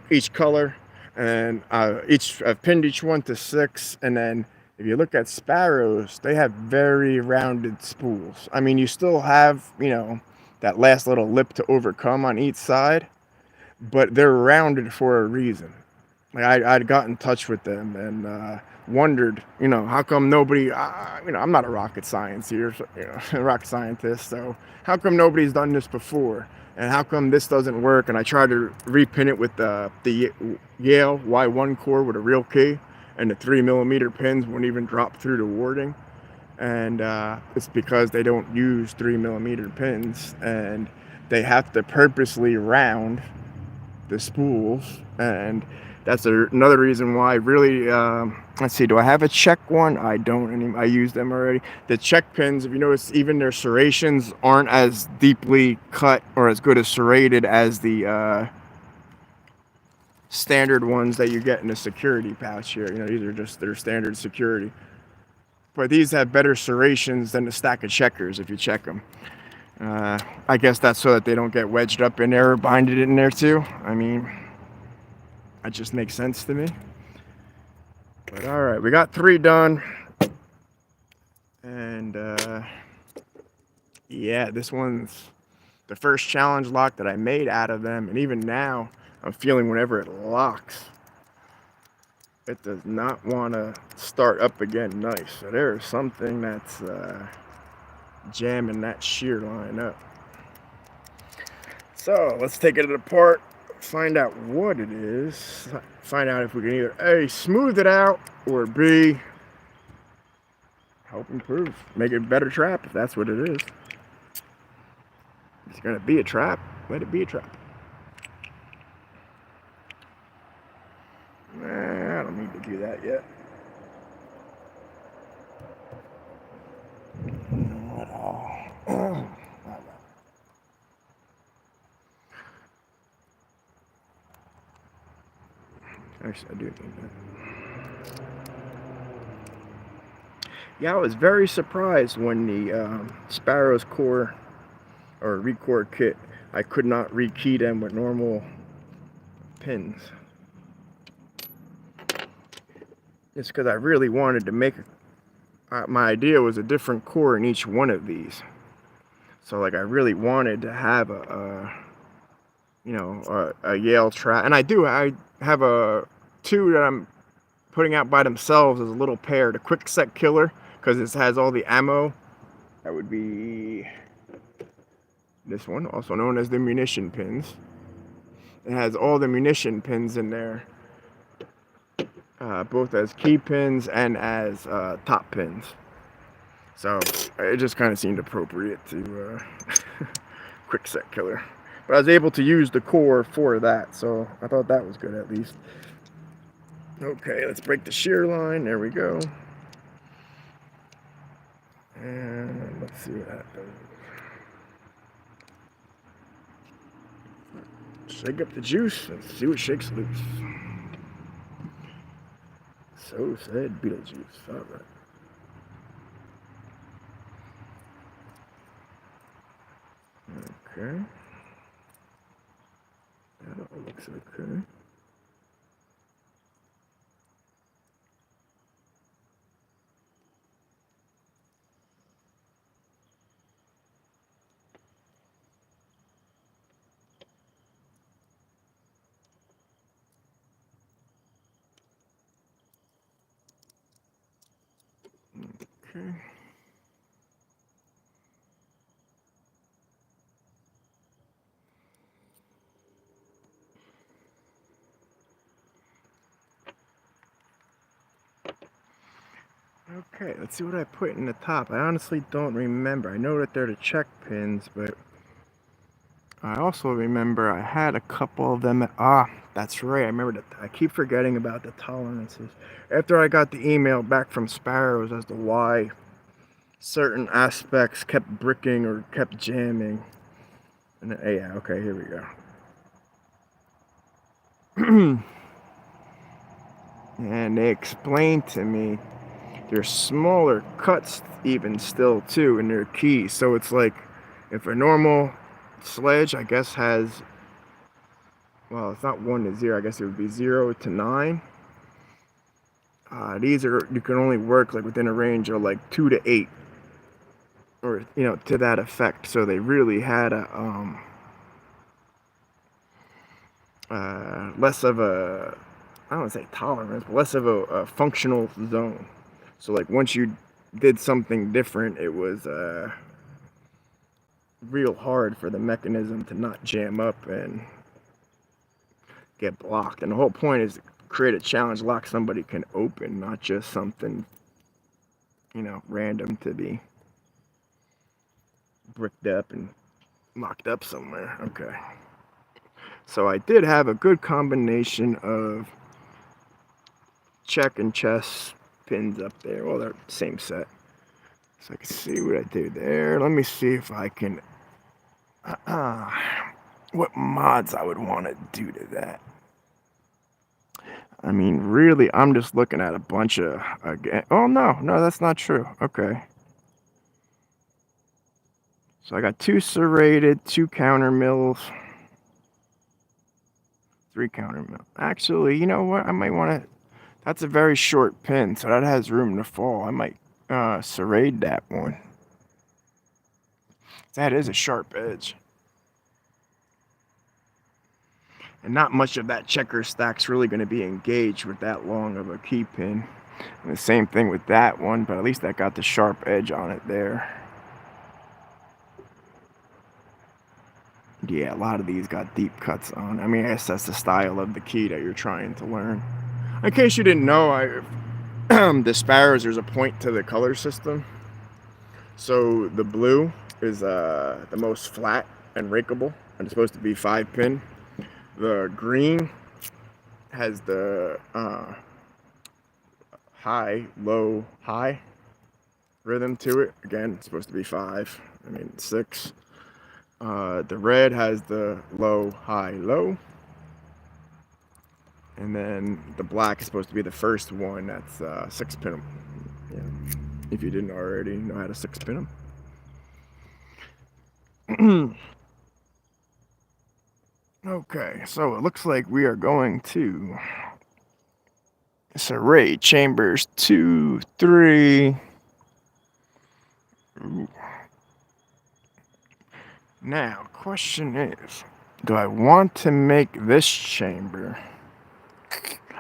each color, and I've pinned each one to 6, and then if you look at Sparrows, they have very rounded spools. You still have, that last little lip to overcome on each side, but they're rounded for a reason. Like I'd got in touch with them and wondered, how come nobody, I'm not a rocket scientist, so how come nobody's done this before? And how come this doesn't work? And I tried to repin it with the Yale Y1 core with a real key, and the 3mm pins wouldn't even drop through the warding. And it's because they don't use 3mm pins, and they have to purposely round the spools. And that's another reason why really, let's see, do I have a check one? I don't anymore. I use them already. The check pins, if you notice, even their serrations aren't as deeply cut or as good as serrated as the standard ones that you get in the security pouch here. These are just their standard security. But these have better serrations than the stack of checkers if you check them. I guess that's so that they don't get wedged up in there or binded in there too. That just makes sense to me. But all right, we got 3 done. And yeah, this one's the first challenge lock that I made out of them. And even now, I'm feeling whenever it locks, it does not want to start up again nice. So there's something that's jamming that shear line up. So let's take it apart, find out what it is, find out if we can either A, smooth it out, or B, help improve, make it a better trap if that's what it is. If it's gonna be a trap, let it be a trap. Nah, I don't need to do that yet. Not at all. Actually, I do need that. Yeah, I was very surprised when the Sparrows core or recore kit, I could not rekey them with normal pins. It's because I really wanted to make my idea was a different core in each one of these. So like I really wanted to have a Yale trap, and I have a two that I'm putting out by themselves as a little pair, the quick set killer, because it has all the ammo. That would be this one, also known as the munition pins. It has all the munition pins in there, both as key pins and as top pins. So it just kind of seemed appropriate to quick set killer. But I was able to use the core for that, so I thought that was good at least. Okay, let's break the shear line. There we go. And let's see what happens. Shake up the juice and see what shakes loose. So said Beetlejuice. All right. Okay. That all looks okay. Okay. Okay, let's see what I put in the top. I honestly don't remember. I know that they're the check pins, but I also remember I had a couple of them. That's right. I remember that. I keep forgetting about the tolerances. After I got the email back from Sparrows as to why certain aspects kept bricking or kept jamming. And then, yeah, okay, here we go. And they explained to me there's smaller cuts even still too in their keys. So it's like if a normal sledge, I guess, has, well, it's not 1 to 0, I guess it would be 0 to 9. These are, you can only work like within a range of like 2 to 8, or to that effect. So they really had a less of a, I don't want to say tolerance, but less of a functional zone. So like once you did something different, it was real hard for the mechanism to not jam up and get blocked. And the whole point is to create a challenge lock somebody can open, not just something random to be bricked up and locked up somewhere. Okay, so I did have a good combination of check and chess pins up there. Well, they're the same set, so I can see what I did there. Let me see if I can what mods I would want to do to that. I mean, really, I'm just looking at a bunch of, oh, no, that's not true. Okay. So I got 2 serrated, 2 counter mills, 3 counter mills. Actually, you know what? I might want to, that's a very short pin, so that has room to fall. I might serrate that one. That is a sharp edge. And not much of that checker stack's really going to be engaged with that long of a key pin. And the same thing with that one, but at least that got the sharp edge on it there. Yeah, a lot of these got deep cuts on. I mean, I guess that's the style of the key that you're trying to learn. In case you didn't know, the sparrows, there's a point to the color system. So the blue is the most flat and rakeable, and it's supposed to be 5-pin. The green has the high, low, high rhythm to it. Again, it's supposed to be 5. I mean 6. The red has the low, high, low. And then the black is supposed to be the first one. That's 6-pin them. Yeah. If you didn't already know how to 6-pin them. Okay, so it looks like we are going to serrate chambers 2, 3. Ooh. Now, question is, do I want to make this chamber?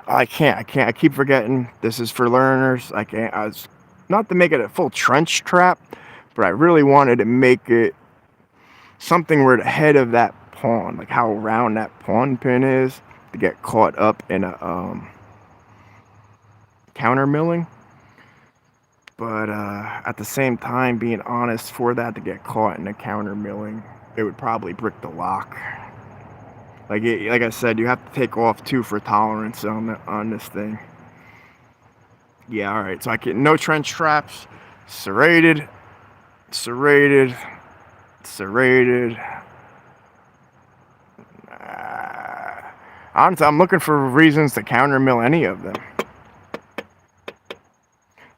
I can't. I keep forgetting this is for learners. I was not to make it a full trench trap, but I really wanted to make it something where the head of that pawn, like how round that pawn pin is, to get caught up in a counter milling. But at the same time, being honest, for that to get caught in a counter milling, it would probably brick the lock. Like I said, you have to take off 2 for tolerance on this thing. Yeah, all right. So I get no trench traps, serrated, serrated, serrated. Honestly, I'm looking for reasons to counter mill any of them.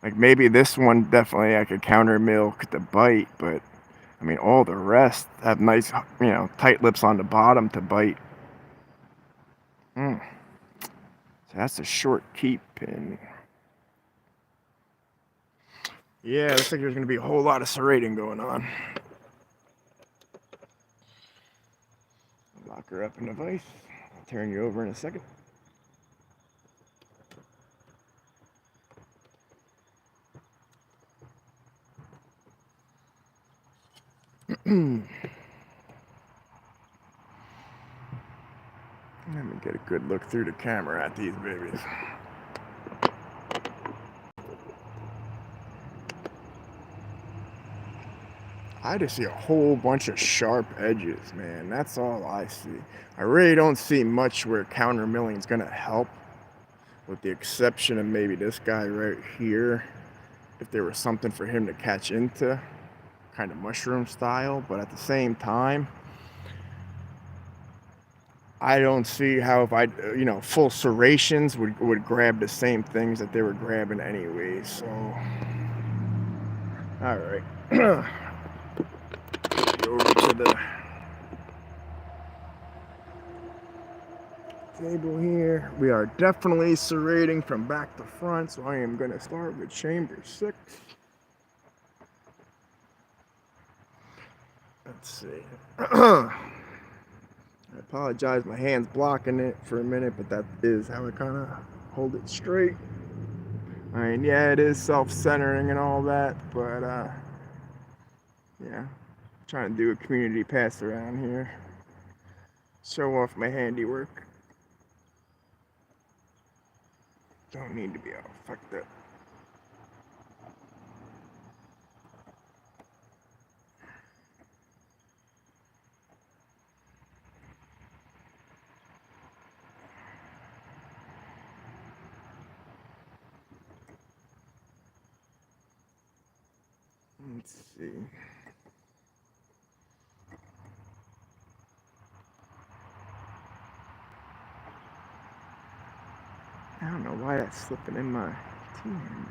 Like maybe this one definitely I could counter mill the bite, but I mean all the rest have nice, tight lips on the bottom to bite. So that's a short keep pin. Yeah, looks like there's gonna be a whole lot of serrating going on. Lock her up in the vise. I'll turn you over in a second. Let me get a good look through the camera at these babies. I just see a whole bunch of sharp edges, man. That's all I see. I really don't see much where counter milling is gonna help, with the exception of maybe this guy right here. If there was something for him to catch into, kind of mushroom style, but at the same time, I don't see how if I, full serrations would grab the same things that they were grabbing anyway. So, all right, over to the table here. We are definitely serrating from back to front, so I am going to start with chamber 6. Let's see. I apologize, my hand's blocking it for a minute, but that is how I kind of hold it straight. I mean, yeah, it is self-centering and all that, but yeah, trying to do a community pass around here. Show off my handiwork. Don't need to be all fucked up. Let's see. I don't know why that's slipping in my team.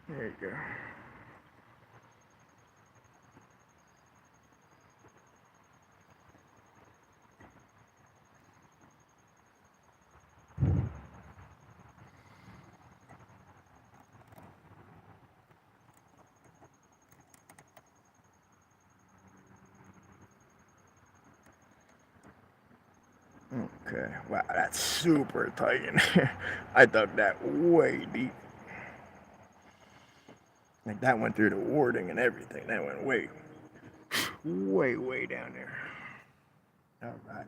There you go. Okay, wow, that's super tight in here. I dug that way deep. Like that went through the warding and everything. That went way. way down there. All right.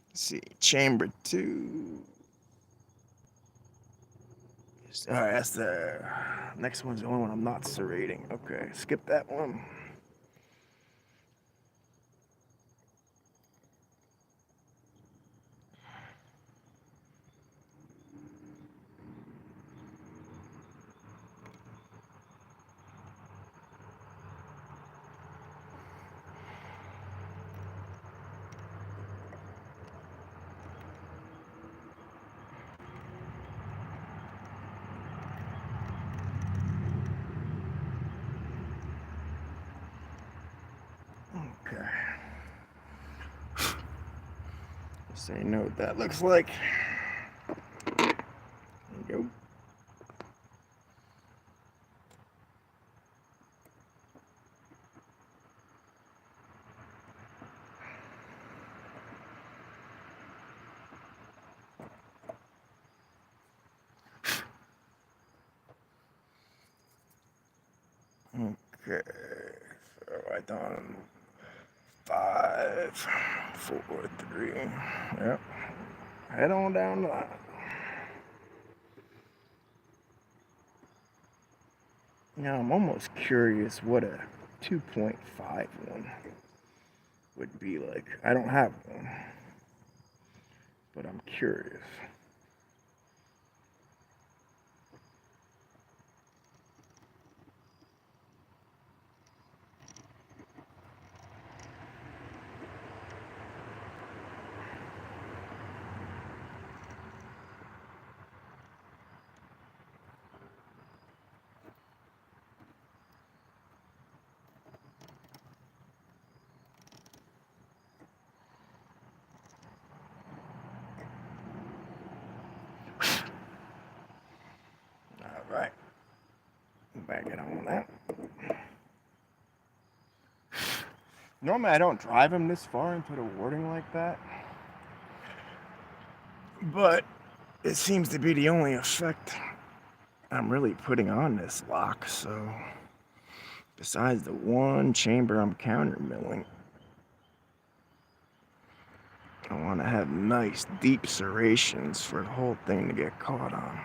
Let's see, chamber 2. All right, that's the next one's the only one I'm not serrating. Okay, skip that one. Okay. So you know what that looks like. There you go. Okay, so I done 5, 4, 3. Yep. Head on down the line. Now I'm almost curious what a 2.5 one would be like. I don't have one, but I'm curious. All right, back it on that. Normally I don't drive them this far and put a warding like that, but it seems to be the only effect I'm really putting on this lock. So besides the one chamber I'm counter milling, I want to have nice deep serrations for the whole thing to get caught on.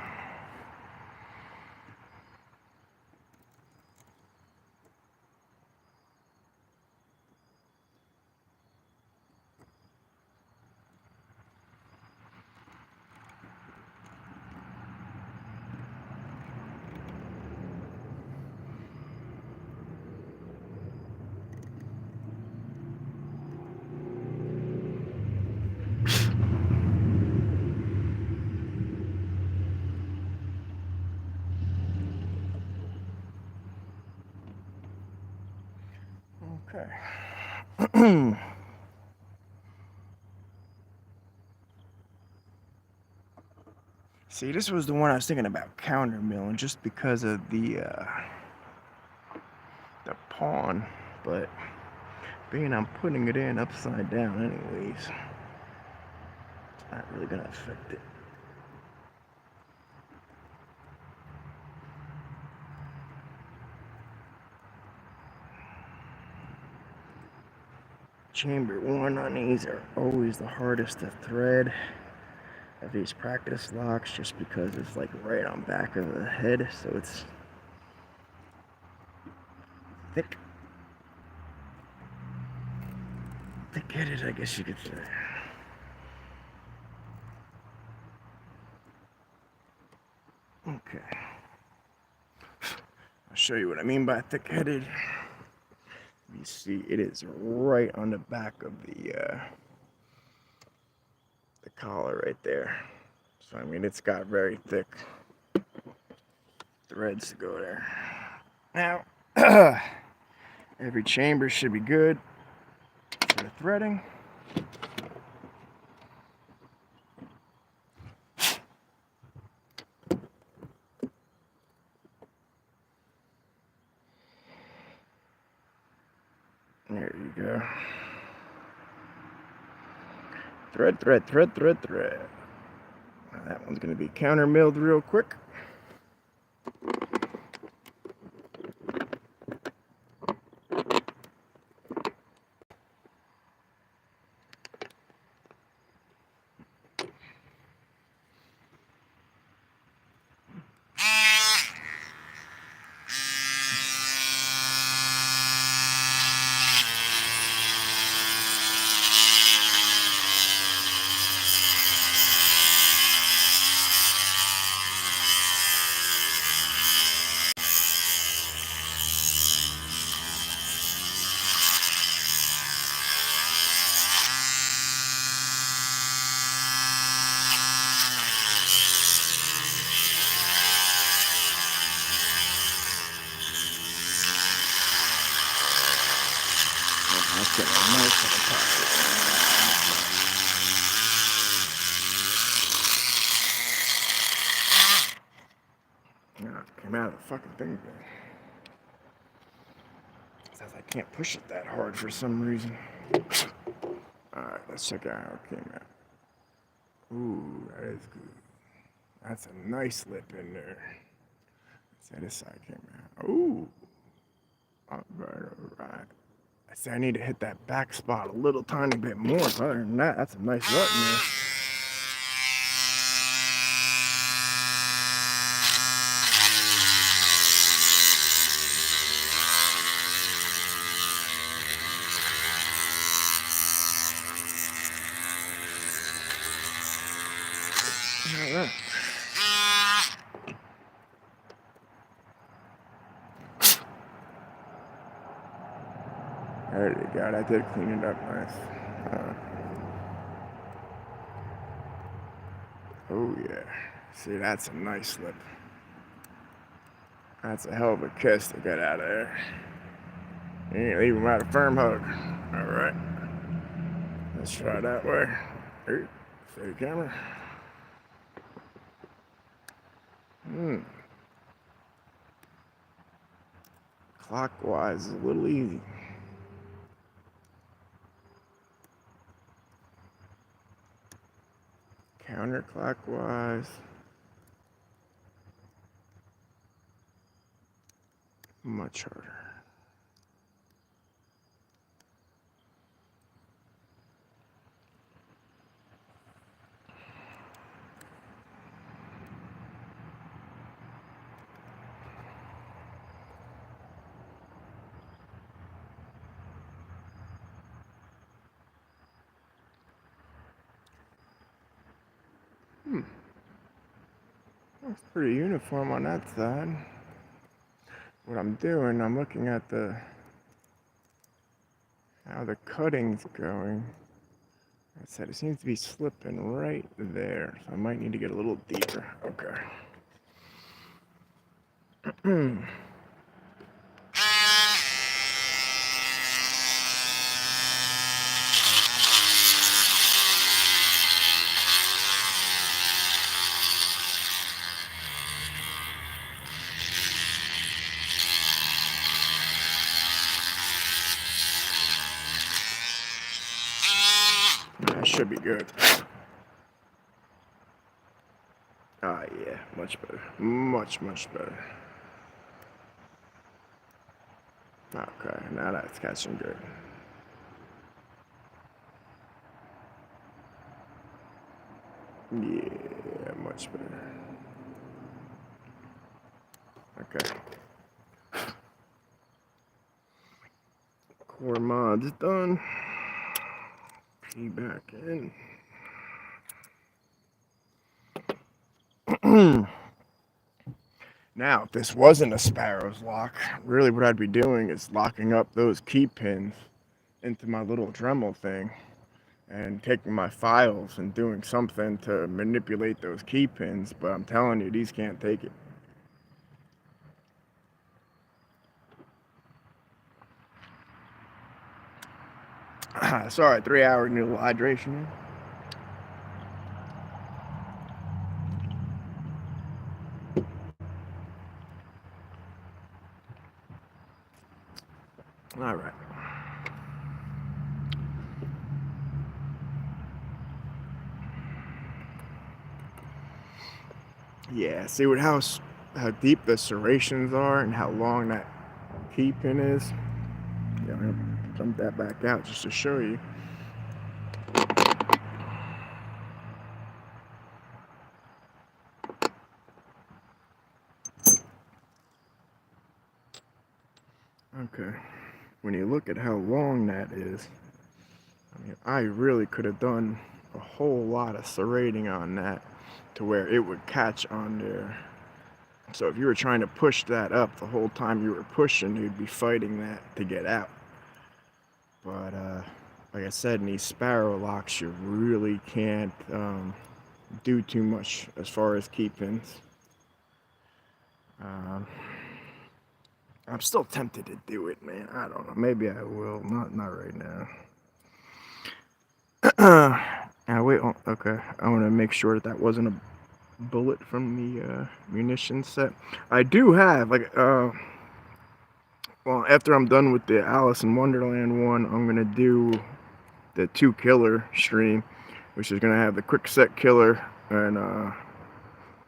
Okay. See, this was the one I was thinking about counter milling just because of the pawn, but being I'm putting it in upside down anyways, it's not really gonna affect it. Chamber 1 on these are always the hardest to thread of these practice locks just because it's like right on back of the head, so it's thick-headed, I guess you could say. Okay. I'll show you what I mean by thick-headed. You see, it is right on the back of the collar right there. So I mean, it's got very thick threads to go there. Now, every chamber should be good for the threading. There you go. Thread, thread, thread, thread, thread. Now that one's going to be counter milled real quick. That's getting a nice little pocket. Came out of the fucking thing again. Says I can't push it that hard for some reason. Alright, let's check out how it came out. Ooh, that is good. That's a nice lip in there. Let's see how this side came out. Ooh. Alright. I say I need to hit that back spot a little tiny bit more. Other than that, that's a nice rut in there. Alright. There you go. I did clean it up nice. Oh yeah. See, that's a nice lip. That's a hell of a kiss to get out of there. You ain't leave him out a firm hug. Alright. Let's try that way. Hey, steady camera. Clockwise is a little easy. Counterclockwise. Much harder. Looks pretty uniform on that side. What I'm doing, I'm looking at how the cutting's going. I said it seems to be slipping right there, so I might need to get a little deeper. Okay. That should be good. Ah, yeah, much better. Much better. Okay, now that's catching good. Yeah, much better. Okay. Core mod's done. P back in. Now, if this wasn't a sparrow's lock, really what I'd be doing is locking up those key pins into my little Dremel thing and taking my files and doing something to manipulate those key pins, but I'm telling you, these can't take it. Sorry, 3-hour noodle hydration. All right. Yeah, see what how deep the serrations are and how long that key pin is. Yeah, I'm gonna dump that back out just to show you. Okay, when you look at how long that is, I mean, I really could have done a whole lot of serrating on that to where it would catch on there. So if you were trying to push that up the whole time you were pushing, you'd be fighting that to get out. But like I said, in these sparrow locks, you really can't do too much as far as key pins. I'm still tempted to do it, man. I don't know. Maybe I will. Not right now. Now wait. Oh, okay. I want to make sure that wasn't a bullet from the munition set. I do have well, after I'm done with the Alice in Wonderland one, I'm gonna do the 2 killer stream, which is gonna have the quick set killer and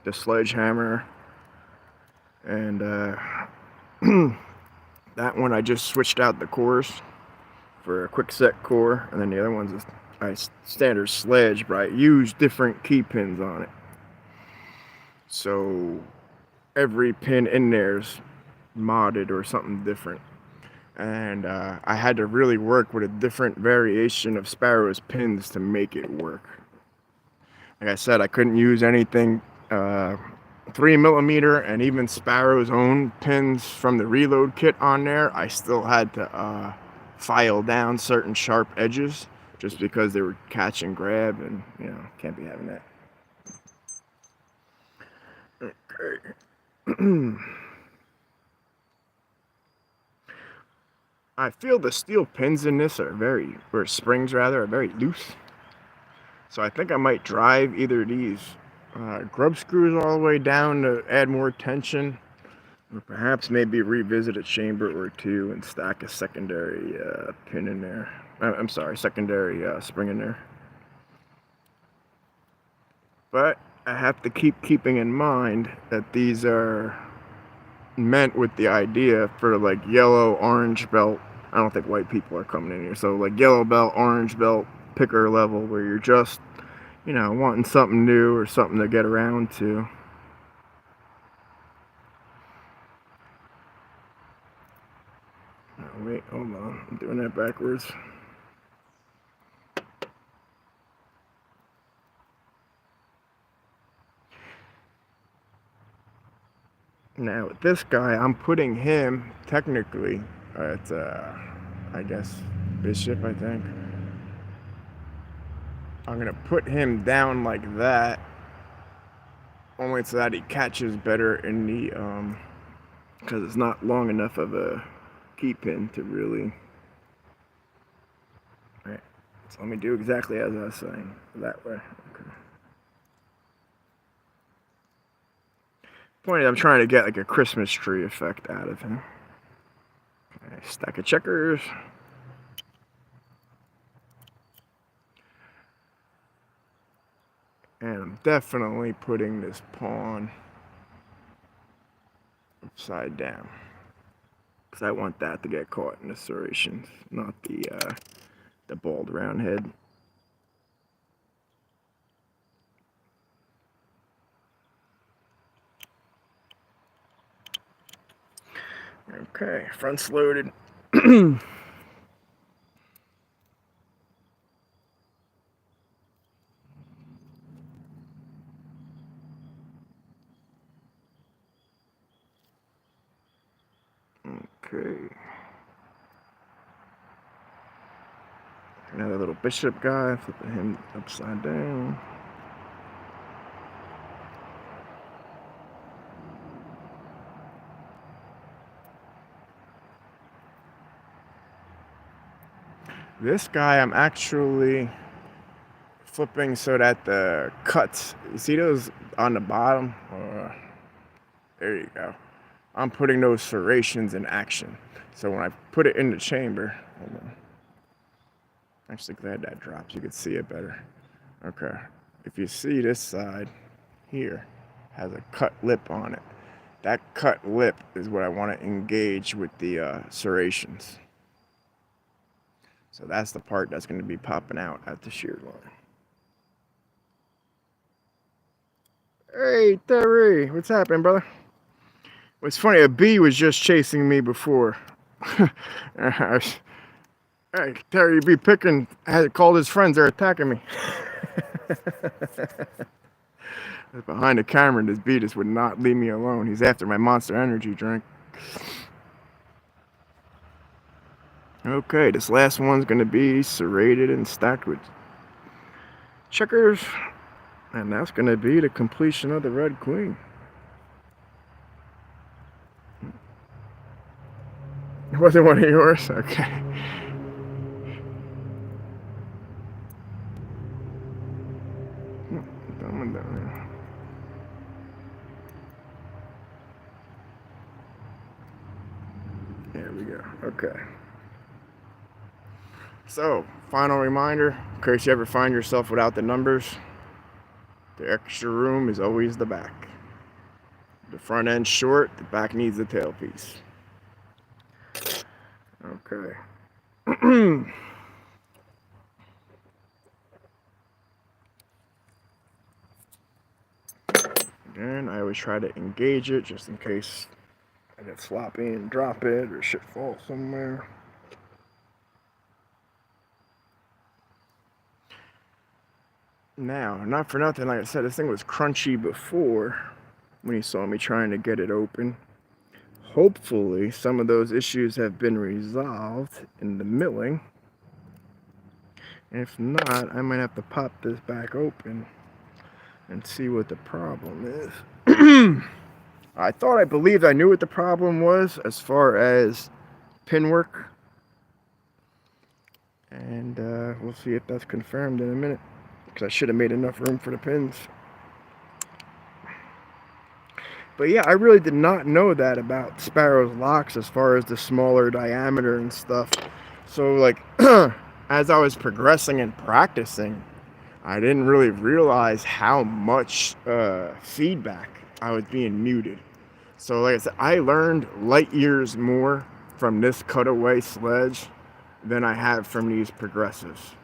the sledgehammer, and that one I just switched out the cores for a quick set core, and then the other one's a standard sledge, but I use different key pins on it. So every pin in there's modded or something different. And I had to really work with a different variation of Sparrow's pins to make it work. Like I said, I couldn't use anything 3mm, and even Sparrow's own pins from the reload kit on there, I still had to file down certain sharp edges just because they were catch and grab, and you know, can't be having that. Okay. I feel the steel pins in this are or springs rather, are very loose. So I think I might drive either of these grub screws all the way down to add more tension, or perhaps maybe revisit a chamber or two and stack a secondary pin in there. I'm sorry, secondary spring in there. But I have to keeping in mind that these are meant with the idea for like yellow, orange belt. I don't think white people are coming in here. So like yellow belt, orange belt, picker level, where you're just, you know, wanting something new or something to get around to. Oh, wait, hold on. I'm doing that backwards. Now with this guy, I'm putting him technically at, I guess, bishop, I think. I'm gonna put him down like that, only so that he catches better in the, because it's not long enough of a key pin to really. Alright, so let me do exactly as I was saying, that way. Okay. Point is, I'm trying to get like a Christmas tree effect out of him. Okay, stack of checkers. And I'm definitely putting this pawn upside down, because I want that to get caught in the serrations, not the bald round head. Okay, front's loaded. Okay. Another little bishop guy, flipping him upside down. This guy I'm actually flipping so that the cuts, you see those on the bottom? There you go. I'm putting those serrations in action. So when I put it in the chamber, hold on. Actually glad that drops, you can see it better. Okay, if you see this side here has a cut lip on it. That cut lip is what I want to engage with the serrations. So that's the part that's going to be popping out at the shear line. Hey, Terry, what's happening, brother? What's funny, a bee was just chasing me before. Hey, Terry, bee picking had called his friends, they're attacking me. Behind the camera, this bee just would not leave me alone. He's after my Monster Energy drink. Okay, this last one's going to be serrated and stacked with checkers. And that's going to be the completion of the Red Queen. It wasn't one of yours? Okay. There we go. Okay. So, final reminder, in case you ever find yourself without the numbers, the extra room is always the back. The front end's short, the back needs the tailpiece. Okay. Again, I always try to engage it just in case I get sloppy and drop it or shit falls somewhere. Now, not for nothing, like I said, this thing was crunchy before when you saw me trying to get it open. Hopefully, some of those issues have been resolved in the milling. If not, I might have to pop this back open and see what the problem is. I believed I knew what the problem was as far as pin work. And we'll see if that's confirmed in a minute, because I should have made enough room for the pins. But yeah, I really did not know that about Sparrow's locks as far as the smaller diameter and stuff. So like, as I was progressing and practicing, I didn't really realize how much feedback I was being muted. So like I said, I learned light years more from this cutaway sledge than I have from these progressives.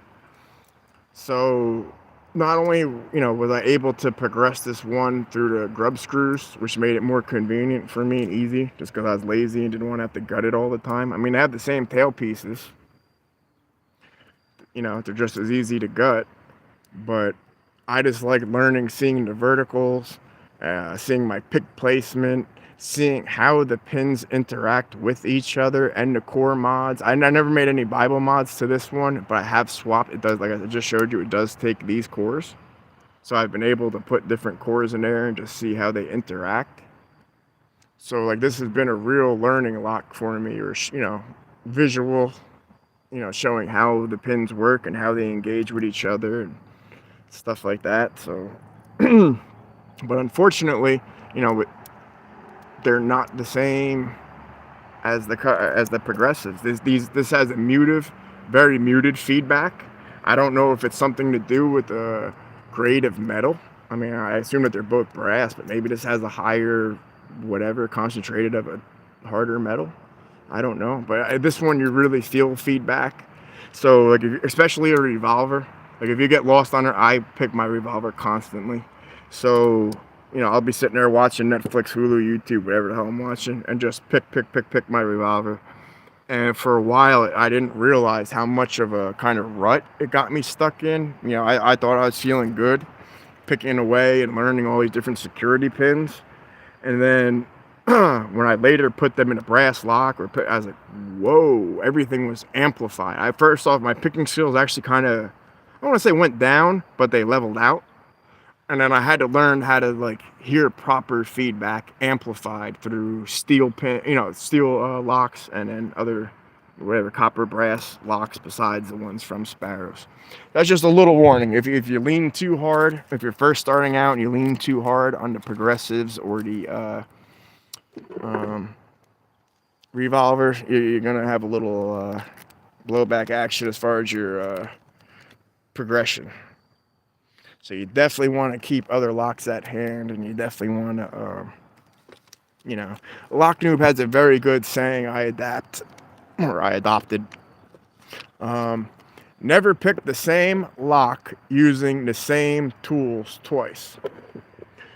So not only, was I able to progress this one through the grub screws, which made it more convenient for me and easy, just because I was lazy and didn't want to have to gut it all the time. I mean, I have the same tail pieces. They're just as easy to gut, but I just like learning, seeing the verticals, seeing my pick placement, seeing how the pins interact with each other and the core mods. I never made any Bible mods to this one, but I have swapped. It does, like I just showed you, it does take these cores. So I've been able to put different cores in there and just see how they interact. So like this has been a real learning lock for me, or visual, showing how the pins work and how they engage with each other and stuff like that. So, but unfortunately, they're not the same as the progressives. This has a very muted feedback. I don't know if it's something to do with the grade of metal. I mean, I assume that they're both brass, but maybe this has a higher, whatever, concentrated of a harder metal. I don't know, but this one you really feel feedback. So like, especially a revolver. Like if you get lost on it, I pick my revolver constantly. So I'll be sitting there watching Netflix, Hulu, YouTube, whatever the hell I'm watching, and just pick my revolver. And for a while, I didn't realize how much of a kind of rut it got me stuck in. I thought I was feeling good, picking away and learning all these different security pins. And then when I later put them in a brass lock, I was like, whoa, everything was amplified. First off, my picking skills actually kind of, I don't want to say went down, but they leveled out. And then I had to learn how to like hear proper feedback amplified through steel locks, and then other copper brass locks besides the ones from Sparrows. That's just a little warning. If you lean too hard, if you're first starting out and you lean too hard on the progressives or the revolvers, you're gonna have a little blowback action as far as your progression. So you definitely want to keep other locks at hand, and you definitely want to, Lock Noob has a very good saying I adopted. Never pick the same lock using the same tools twice.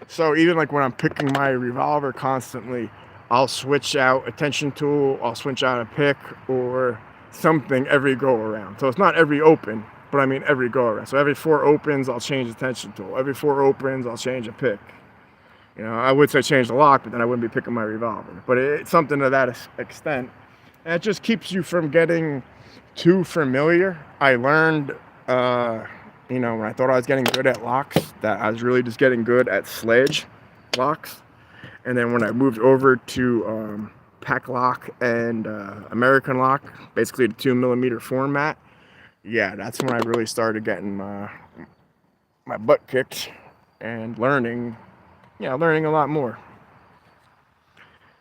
So even like when I'm picking my revolver constantly, I'll switch out a tension tool, I'll switch out a pick or something every go around. So it's not every open, but I mean every go around. So every 4 opens, I'll change the tension tool. Every 4 opens, I'll change a pick. I would say change the lock, but then I wouldn't be picking my revolver. But it's something to that extent. And it just keeps you from getting too familiar. I learned, when I thought I was getting good at locks, that I was really just getting good at sledge locks. And then when I moved over to pack lock and American lock, basically the 2mm format. Yeah, that's when I really started getting my butt kicked and learning a lot more.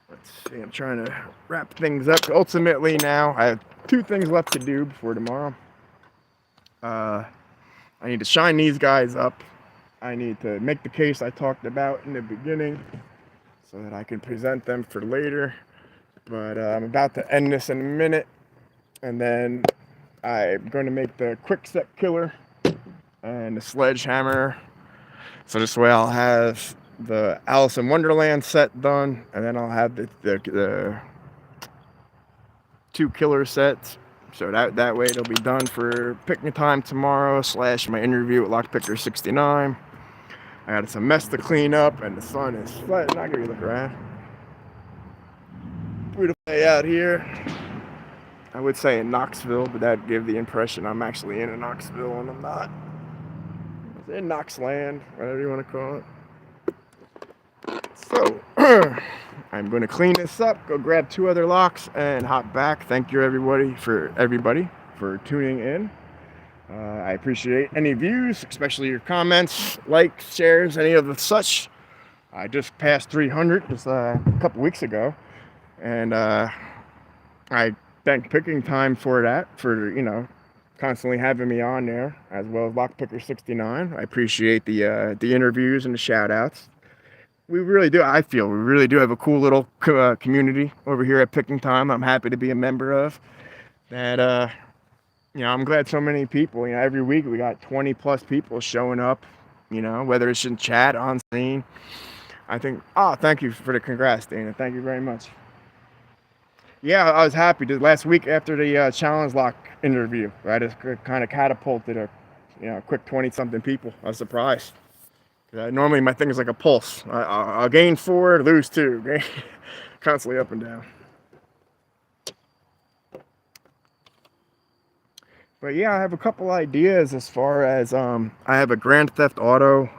Let's see, I'm trying to wrap things up. Ultimately now, I have 2 things left to do before tomorrow. I need to shine these guys up. I need to make the case I talked about in the beginning so that I can present them for later. But I'm about to end this in a minute. And then I'm going to make the quick set killer and the sledgehammer. So this way I'll have the Alice in Wonderland set done, and then I'll have the 2 killer sets. So that way it'll be done for picking time tomorrow / my interview with Lockpicker 69. I got some mess to clean up, and the sun is setting. I'll give you a look around. Beautiful day out here. I would say in Knoxville, but that'd give the impression I'm actually in Knoxville, and I'm not. It's in Knoxland, whatever you want to call it. So, I'm going to clean this up, go grab 2 other locks, and hop back. Thank you, everybody for tuning in. I appreciate any views, especially your comments, likes, shares, any of the such. I just passed 300 just a couple weeks ago, and I thank Picking Time for that, for constantly having me on there, as well as Lockpicker 69. I appreciate the interviews and the shout outs. We really do. I feel we really do have a cool little community over here at Picking Time. I'm happy to be a member of that. I'm glad so many people, every week we got 20 plus people showing up, whether it's in chat, on screen. I think, thank you for the congrats, Dana. Thank you very much. Yeah, I was happy. Last week after the Challenge Lock interview, I just kind of catapulted a quick 20-something people. I was surprised. Normally my thing is like a pulse. I'll gain 4, lose 2. Constantly up and down. But yeah, I have a couple ideas as far as I have a Grand Theft Auto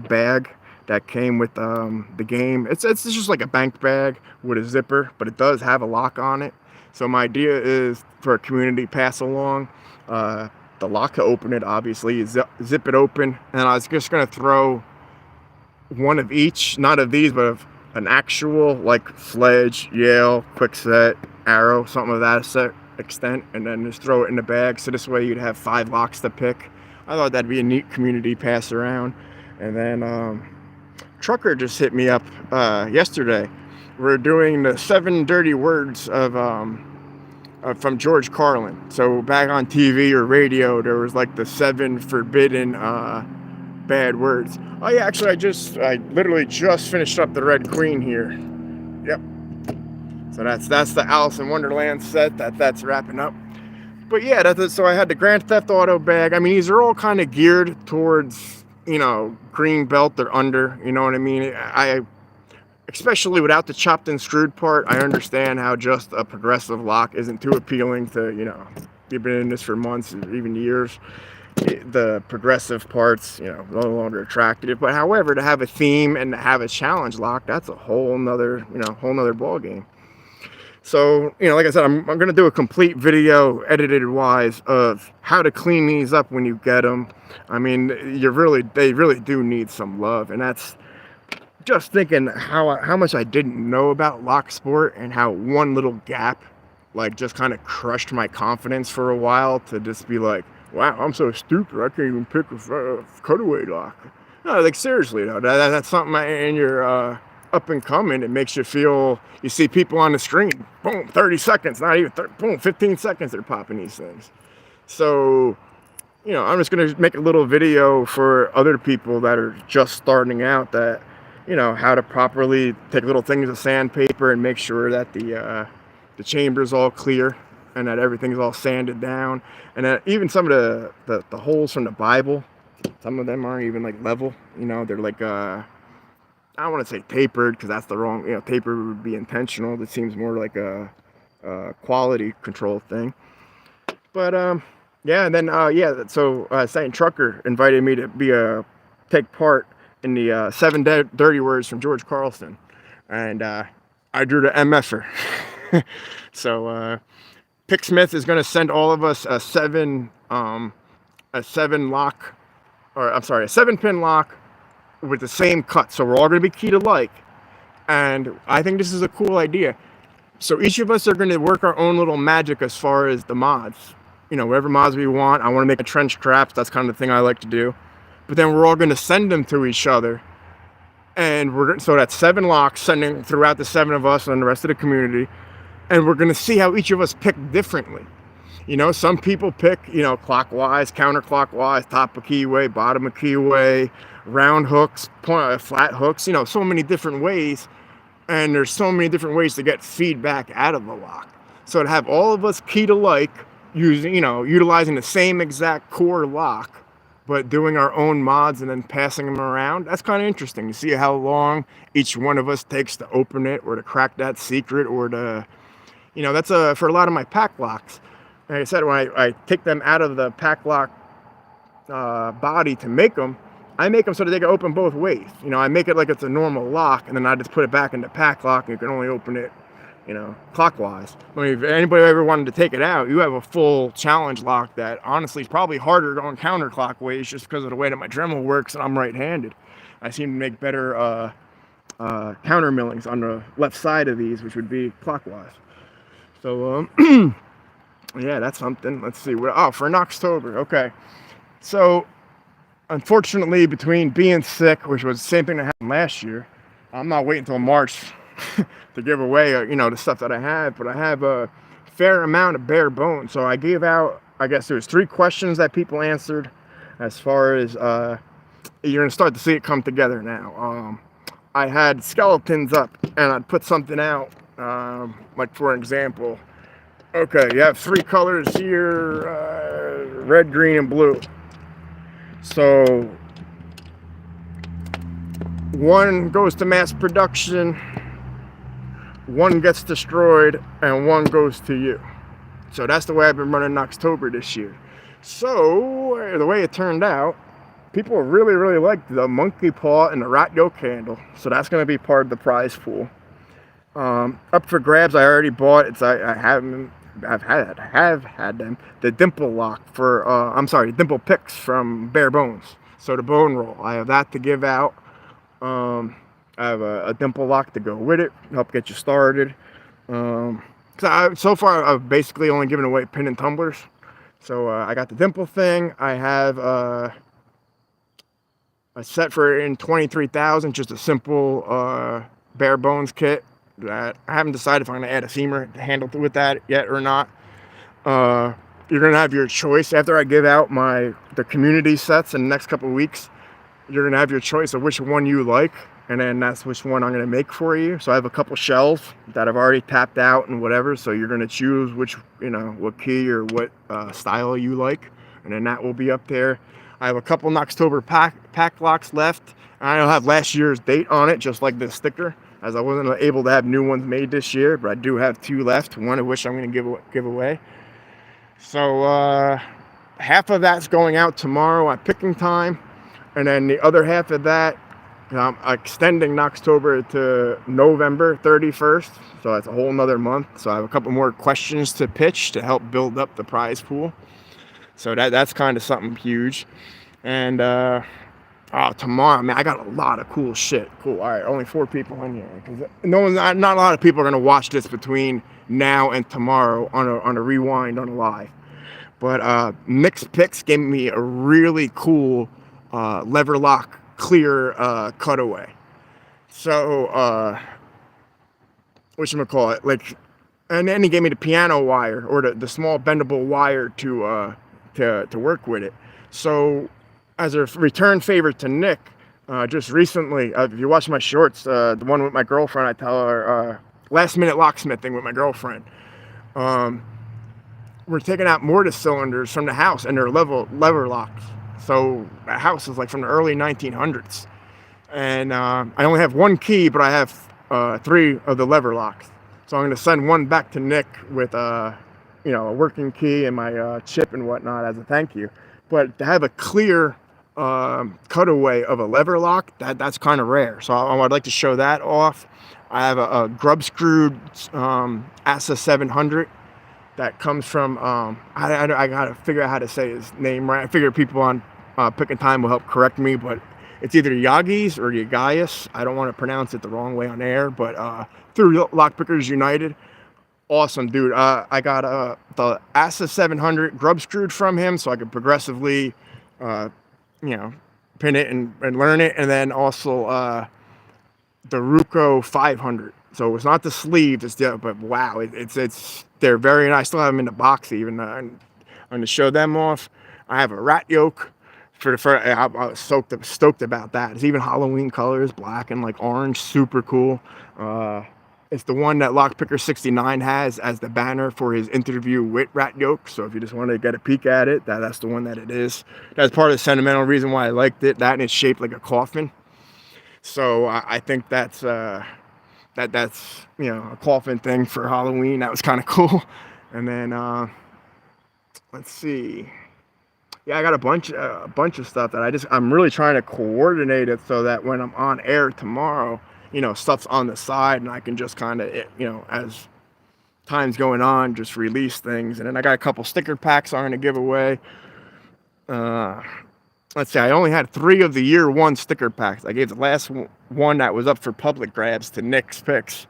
bag that came with the game. It's just like a bank bag with a zipper, but it does have a lock on it. So my idea is for a community pass along, the lock to open it, obviously, you zip it open, and I was just gonna throw one of each, not of these, but of an actual like Sledge, Yale, Quickset, Arrow, something of that extent, and then just throw it in the bag. So this way you'd have 5 locks to pick. I thought that'd be a neat community pass around. And then Trucker just hit me up yesterday. We're doing the 7 dirty words of from George Carlin. So back on TV or radio, there was like the 7 forbidden bad words. Oh yeah, actually I literally just finished up the Red Queen here. Yep. So that's the Alice in Wonderland set that's wrapping up. But yeah, so I had the Grand Theft Auto bag. I mean, these are all kind of geared towards, green belt or under, you know what I mean? I especially without the chopped and screwed part, I understand how just a progressive lock isn't too appealing to, you've been in this for months or even years. The progressive parts, no longer attractive. But however, to have a theme and to have a challenge lock, that's a whole nother ball game. So, like I said, I'm going to do a complete video, edited wise, of how to clean these up when you get them. I mean, they really do need some love. And that's just thinking how much I didn't know about lock sport and how one little gap, just kind of crushed my confidence for a while, to just be like, wow, I'm so stupid, I can't even pick a cutaway lock. No, seriously, though, that's something in your up and coming. It makes you feel, you see people on the screen, boom, 30 seconds, not even 30, boom, 15 seconds, they're popping these things. So, I'm just going to make a little video for other people that are just starting out, that, how to properly take little things of sandpaper and make sure that the chamber's all clear and that everything's all sanded down. And that even some of the holes from the Bible, some of them aren't even level, they're I don't want to say tapered, because that's the wrong, taper would be intentional. It seems more like a quality control thing. But yeah, and then so saying Trucker invited me to take part in the 7 dirty words from George Carlin, and I drew the MFer. So Picksmith is going to send all of us a seven lock, or I'm sorry, a 7-pin lock with the same cut. So we're all going to be keyed alike. And I think this is a cool idea. So each of us are going to work our own little magic as far as the mods. Whatever mods we want. I want to make a trench traps. That's kind of the thing I like to do. But then we're all going to send them to each other. And so that's 7 locks sending throughout the 7 of us and the rest of the community. And we're going to see how each of us pick differently. Some people pick, clockwise, counterclockwise, top of keyway, bottom of keyway, round hooks, flat hooks, so many different ways. And there's so many different ways to get feedback out of the lock. So to have all of us keyed alike, utilizing the same exact core lock, but doing our own mods and then passing them around, that's kind of interesting to see how long each one of us takes to open it or to crack that secret or to, that's for a lot of my pack locks. Like I said, when I take them out of the pack lock body to make them, I make them so that they can open both ways. I make it like it's a normal lock, and then I just put it back into pack lock, and you can only open it, clockwise. If anybody ever wanted to take it out, you have a full challenge lock that honestly is probably harder going counterclockwise just because of the way that my Dremel works, and I'm right-handed. I seem to make better counter millings on the left side of these, which would be clockwise. So, yeah, that's something. Let's see. For an October. Okay. So, unfortunately, between being sick, which was the same thing that happened last year, I'm not waiting until March to give away, the stuff that I have. But I have a fair amount of bare bones. So I gave out, I guess there was 3 questions that people answered as far as, you're going to start to see it come together now. I had skeletons up, and I'd put something out, like for example, okay, you have 3 colors here, red, green, and blue. So, 1 goes to mass production, 1 gets destroyed, and 1 goes to you. So that's the way I've been running October this year. So, the way it turned out, people really, really liked the monkey paw and the rat yoke handle. So that's going to be part of the prize pool. Up for grabs, I already bought. I've had them. The dimple lock dimple picks from Bare Bones. So the bone roll, I have that to give out. I have a dimple lock to go with it, help get you started. So far, I've basically only given away pin and tumblers. So I got the dimple thing. I have a set for in 23,000, just a simple Bare Bones kit. That I haven't decided if I'm going to add a seamer handle with that yet or not. You're going to have your choice after I give out the community sets in the next couple of weeks. You're going to have your choice of which one you like, and then that's which one I'm going to make for you. So I have a couple shells that I've already tapped out and whatever. So you're going to choose which, what key or what style you like, and then that will be up there. I have a couple Knoxtober pack locks left. I don't have last year's date on it, just like this sticker, as I wasn't able to have new ones made this year, but I do have 2 left, one of which I'm going to give away. So half of that's going out tomorrow at picking time, and then the other half of that, I'm extending Knoxtober to November 31st, so that's a whole nother month. So I have a couple more questions to pitch to help build up the prize pool. So that's kind of something huge. And tomorrow, man, I got a lot of cool shit. Cool. All right, only 4 people in here, because not a lot of people are gonna watch this between now and tomorrow on a rewind on a live. But Nick's Picks gave me a really cool lever lock clear cutaway. So whatchamacallit, like, and then he gave me the piano wire, or the small bendable wire to work with it. So as a return favor to Nick, just recently, if you watch my shorts, the one with my girlfriend, I tell her last minute locksmithing with my girlfriend. We're taking out mortise cylinders from the house, and they're lever locks. So the house is like from the early 1900s, and I only have 1 key, but I have 3 of the lever locks. So I'm going to send 1 back to Nick with a working key and my chip and whatnot as a thank you. But to have a clear cutaway of a lever lock, that's kind of rare. So I'd like to show that off. I have a grub screwed Asa 700 that comes from, I gotta figure out how to say his name right. I figure people on Picking Time will help correct me, but it's either Yagis or Yagaius. I don't want to pronounce it the wrong way on air, but through Lockpickers United. Awesome, dude. I got the Asa 700 grub screwed from him so I could progressively, uh, you know, pin it and learn it. And then also the Ruko 500. So it's not the sleeve, it's the, but wow, it's they're very nice. I still have them in the box even. I'm going to show them off. I have a rat yoke I was stoked about that. It's even Halloween colors, black and like orange, super cool. It's the one that Lockpicker 69 has as the banner for his interview with Rat Yoke. So if you just want to get a peek at it, that's the one that it is. That's part of the sentimental reason why I liked it. That and it's shaped like a coffin. So I think that's you know, a coffin thing for Halloween. That was kind of cool. And then let's see. Yeah, I got a bunch of stuff that I'm really trying to coordinate it so that when I'm on air tomorrow, you know, stuff's on the side and I can just kind of, you know, as time's going on, just release things. And then I got a couple sticker packs I'm going to give away. Let's see, I only had 3 of the year 1 sticker packs. I gave the last one that was up for public grabs to Nick's Picks.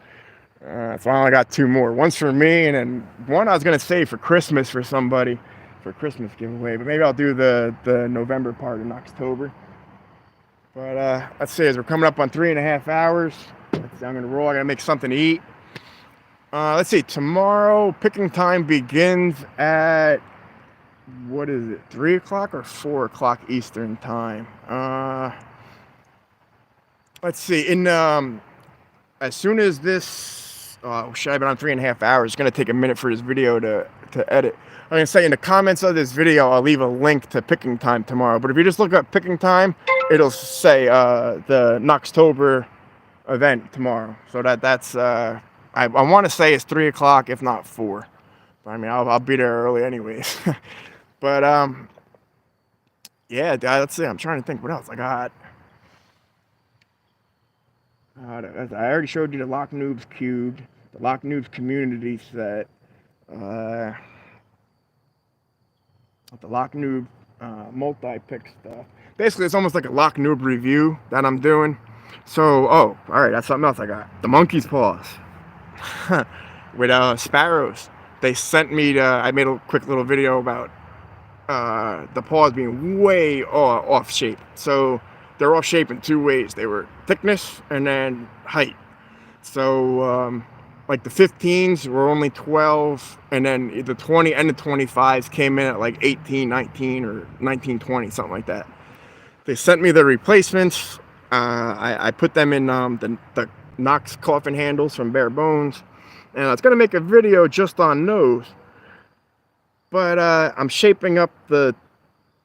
So I only got 2 more. One's for me, and then one I was going to save for Christmas for somebody, for a Christmas giveaway. But maybe I'll do the November part in October. But let's see, as we're coming up on 3.5 hours, let's see, I'm going to roll. I got to make something to eat. Let's see, tomorrow Picking Time begins at, what is it, 3 o'clock or 4 o'clock Eastern time? Let's see, as soon as this, should I been on 3.5 hours? It's going to take a minute for this video to edit. I'm going to say in the comments of this video, I'll leave a link to Picking Time tomorrow. But if you just look up Picking Time, it'll say the Knoxtober event tomorrow. So that's, I want to say it's 3 o'clock, if not 4. But I mean, I'll be there early anyways. But yeah, let's see. I'm trying to think what else I got. I already showed you the Lock Noobs Cubed, the Lock Noobs Community Set, the Lock Noob multi-pick stuff. Basically, it's almost like a Lock Noob review that I'm doing. So, all right, that's something else I got. The Monkey's Paws with sparrows. They sent me I made a quick little video about the paws being way off shape. So they're off shape in 2 ways. They were thickness and then height. So like the 15s were only 12, and then the 20 and the 25s came in at like 18, 19, or 19, 20, something like that. They sent me the replacements. I put them in the Knox coffin handles from Bare Bones, and I was going to make a video just on those. But I'm shaping up the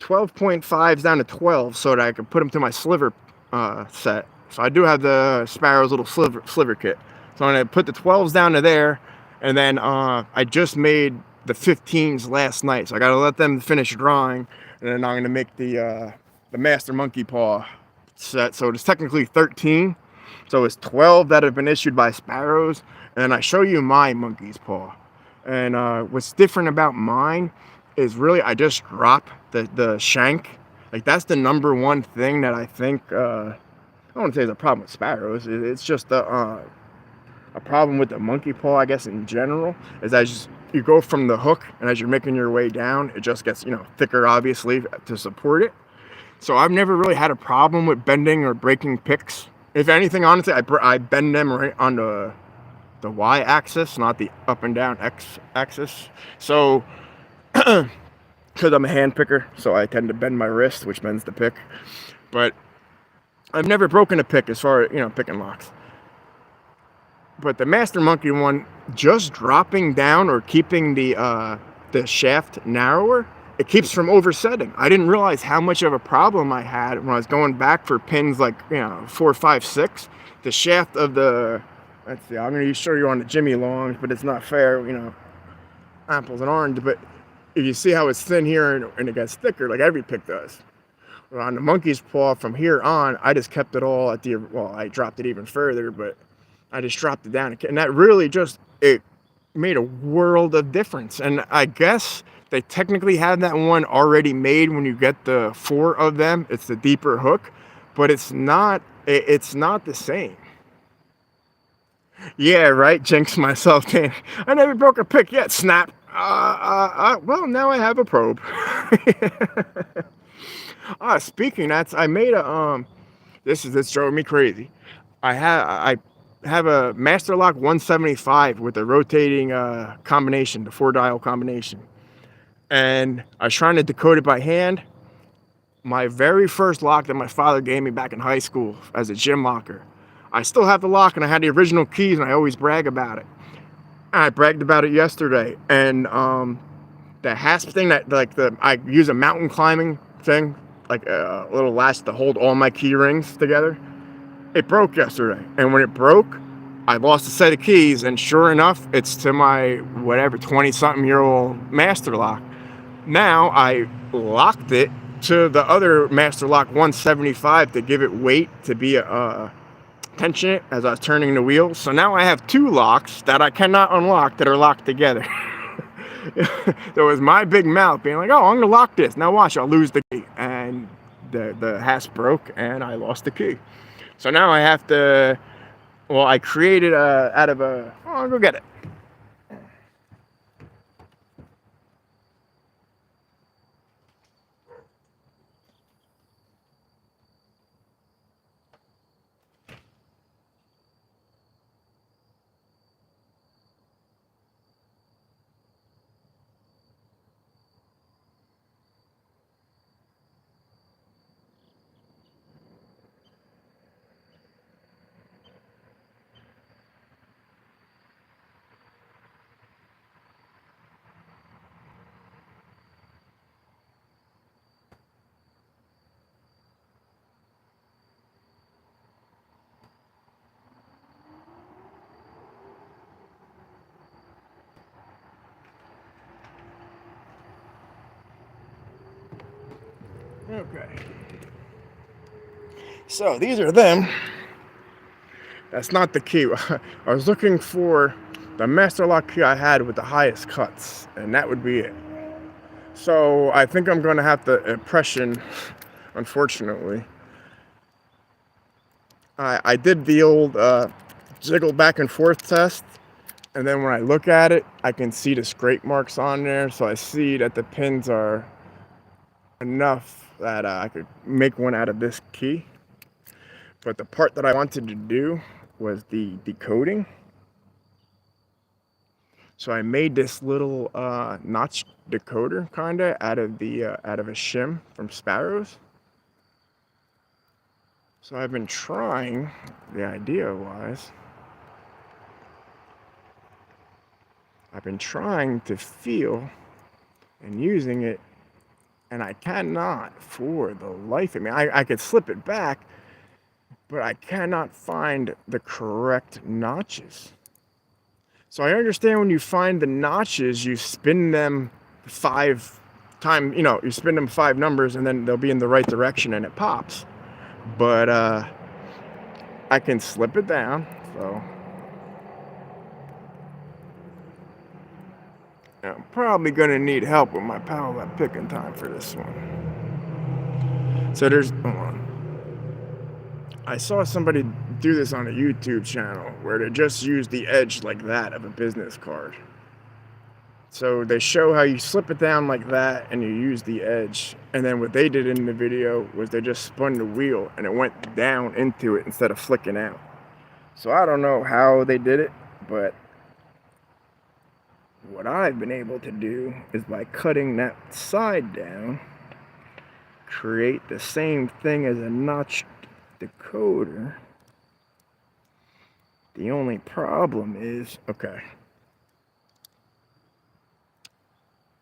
12.5s down to 12 so that I can put them to my sliver set. So I do have the Sparrows little sliver kit. So I'm going to put the 12s down to there. And then I just made the 15s last night. So I got to let them finish drawing. And then I'm going to make the Master Monkey Paw set. So it's technically 13. So it's 12 that have been issued by Sparrows. And then I show you my Monkey's Paw. And what's different about mine is really I just drop the shank. Like that's the number one thing that I think, I don't want to say there's a problem with Sparrows. It's just a problem with the monkey paw, I guess, in general, is as you go from the hook and as you're making your way down, it just gets, you know, thicker, obviously, to support it. So I've never really had a problem with bending or breaking picks. If anything, honestly, I bend them right on the y-axis, not the up and down x-axis. So, because I'm a hand picker, so I tend to bend my wrist, which bends the pick. But I've never broken a pick as far as, you know, picking locks. But the Master Monkey one, just dropping down or keeping the shaft narrower, it keeps from oversetting. I didn't realize how much of a problem I had when I was going back for pins like, you know, 4, 5, 6. The shaft of the, let's see, I'm going to show you on the Jimmy Longs, but it's not fair, you know, apples and oranges. But if you see how it's thin here and it gets thicker, like every pick does. Well, on the Monkey's Paw, from here on, I just kept it all at the, well, I dropped it even further, but I just dropped it down, and that really just, it made a world of difference. And I guess they technically have that one already made when you get the 4 of them. It's the deeper hook, but it's not the same. Yeah, right. Jinx myself. Dang. I never broke a pick yet. Snap. Well, now I have a probe. Speaking, that's I made a this drove me crazy. I have a Master Lock 175 with a rotating combination, the 4 dial combination, and I was trying to decode it by hand. My very first lock that my father gave me back in high school as a gym locker. I still have the lock, and I had the original keys, and I always brag about it. I bragged about it yesterday, and the hasp thing that I use a mountain climbing thing, like a little latch to hold all my key rings together. It broke yesterday, and when it broke, I lost a set of keys, and sure enough, it's to my whatever 20-something-year-old master lock. Now I locked it to the other master lock 175 to give it weight, to be a tension it as I was turning the wheel. So now I have 2 locks that I cannot unlock that are locked together. There was my big mouth being like, "Oh, I'm gonna lock this. Now watch, I'll lose the key." And the hasp broke, and I lost the key. So now I have to. Well, I created out of a. Oh, I'll go get it. Okay. So these are them. That's not the key. I was looking for the master lock key I had with the highest cuts, and that would be it. So I think I'm going to have to impression, unfortunately. I did the old jiggle back and forth test, and then when I look at it, I can see the scrape marks on there, so I see that the pins are enough that I could make one out of this key. But the part that I wanted to do was the decoding. So I made this little notch decoder kinda out of a shim from Sparrows. So I've been trying, the idea wise, I've been trying to feel and using it, and I cannot for the life of me. I could slip it back, but I cannot find the correct notches. So I understand when you find the notches, you spin them 5 times, you spin them 5 numbers, and then they'll be in the right direction and it pops. But I can slip it down, so I'm probably gonna need help with my pal at picking time for this one. So hold on. I saw somebody do this on a YouTube channel where they just use the edge like that of a business card. So they show how you slip it down like that and you use the edge. And then what they did in the video was they just spun the wheel and it went down into it instead of flicking out. So I don't know how they did it, but what I've been able to do is by cutting that side down, create the same thing as a notched decoder. The only problem is, okay,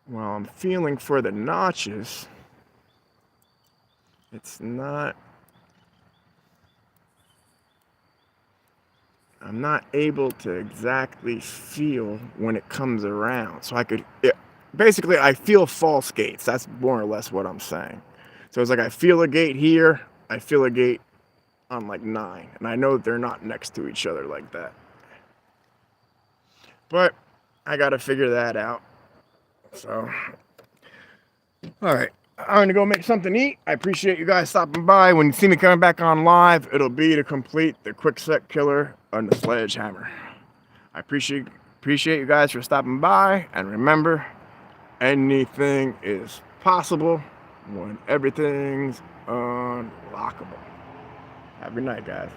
while I'm feeling for the notches, I'm not able to exactly feel when it comes around. So basically I feel false gates. That's more or less what I'm saying. So it's like I feel a gate here, I feel a gate on like 9, and I know they're not next to each other like that. But I got to figure that out. So, all right. I'm going to go make something to eat. I appreciate you guys stopping by. When you see me coming back on live, it'll be to complete the quick set killer on the sledgehammer. I appreciate you guys for stopping by. And remember, anything is possible when everything's unlockable. Have a good night, guys.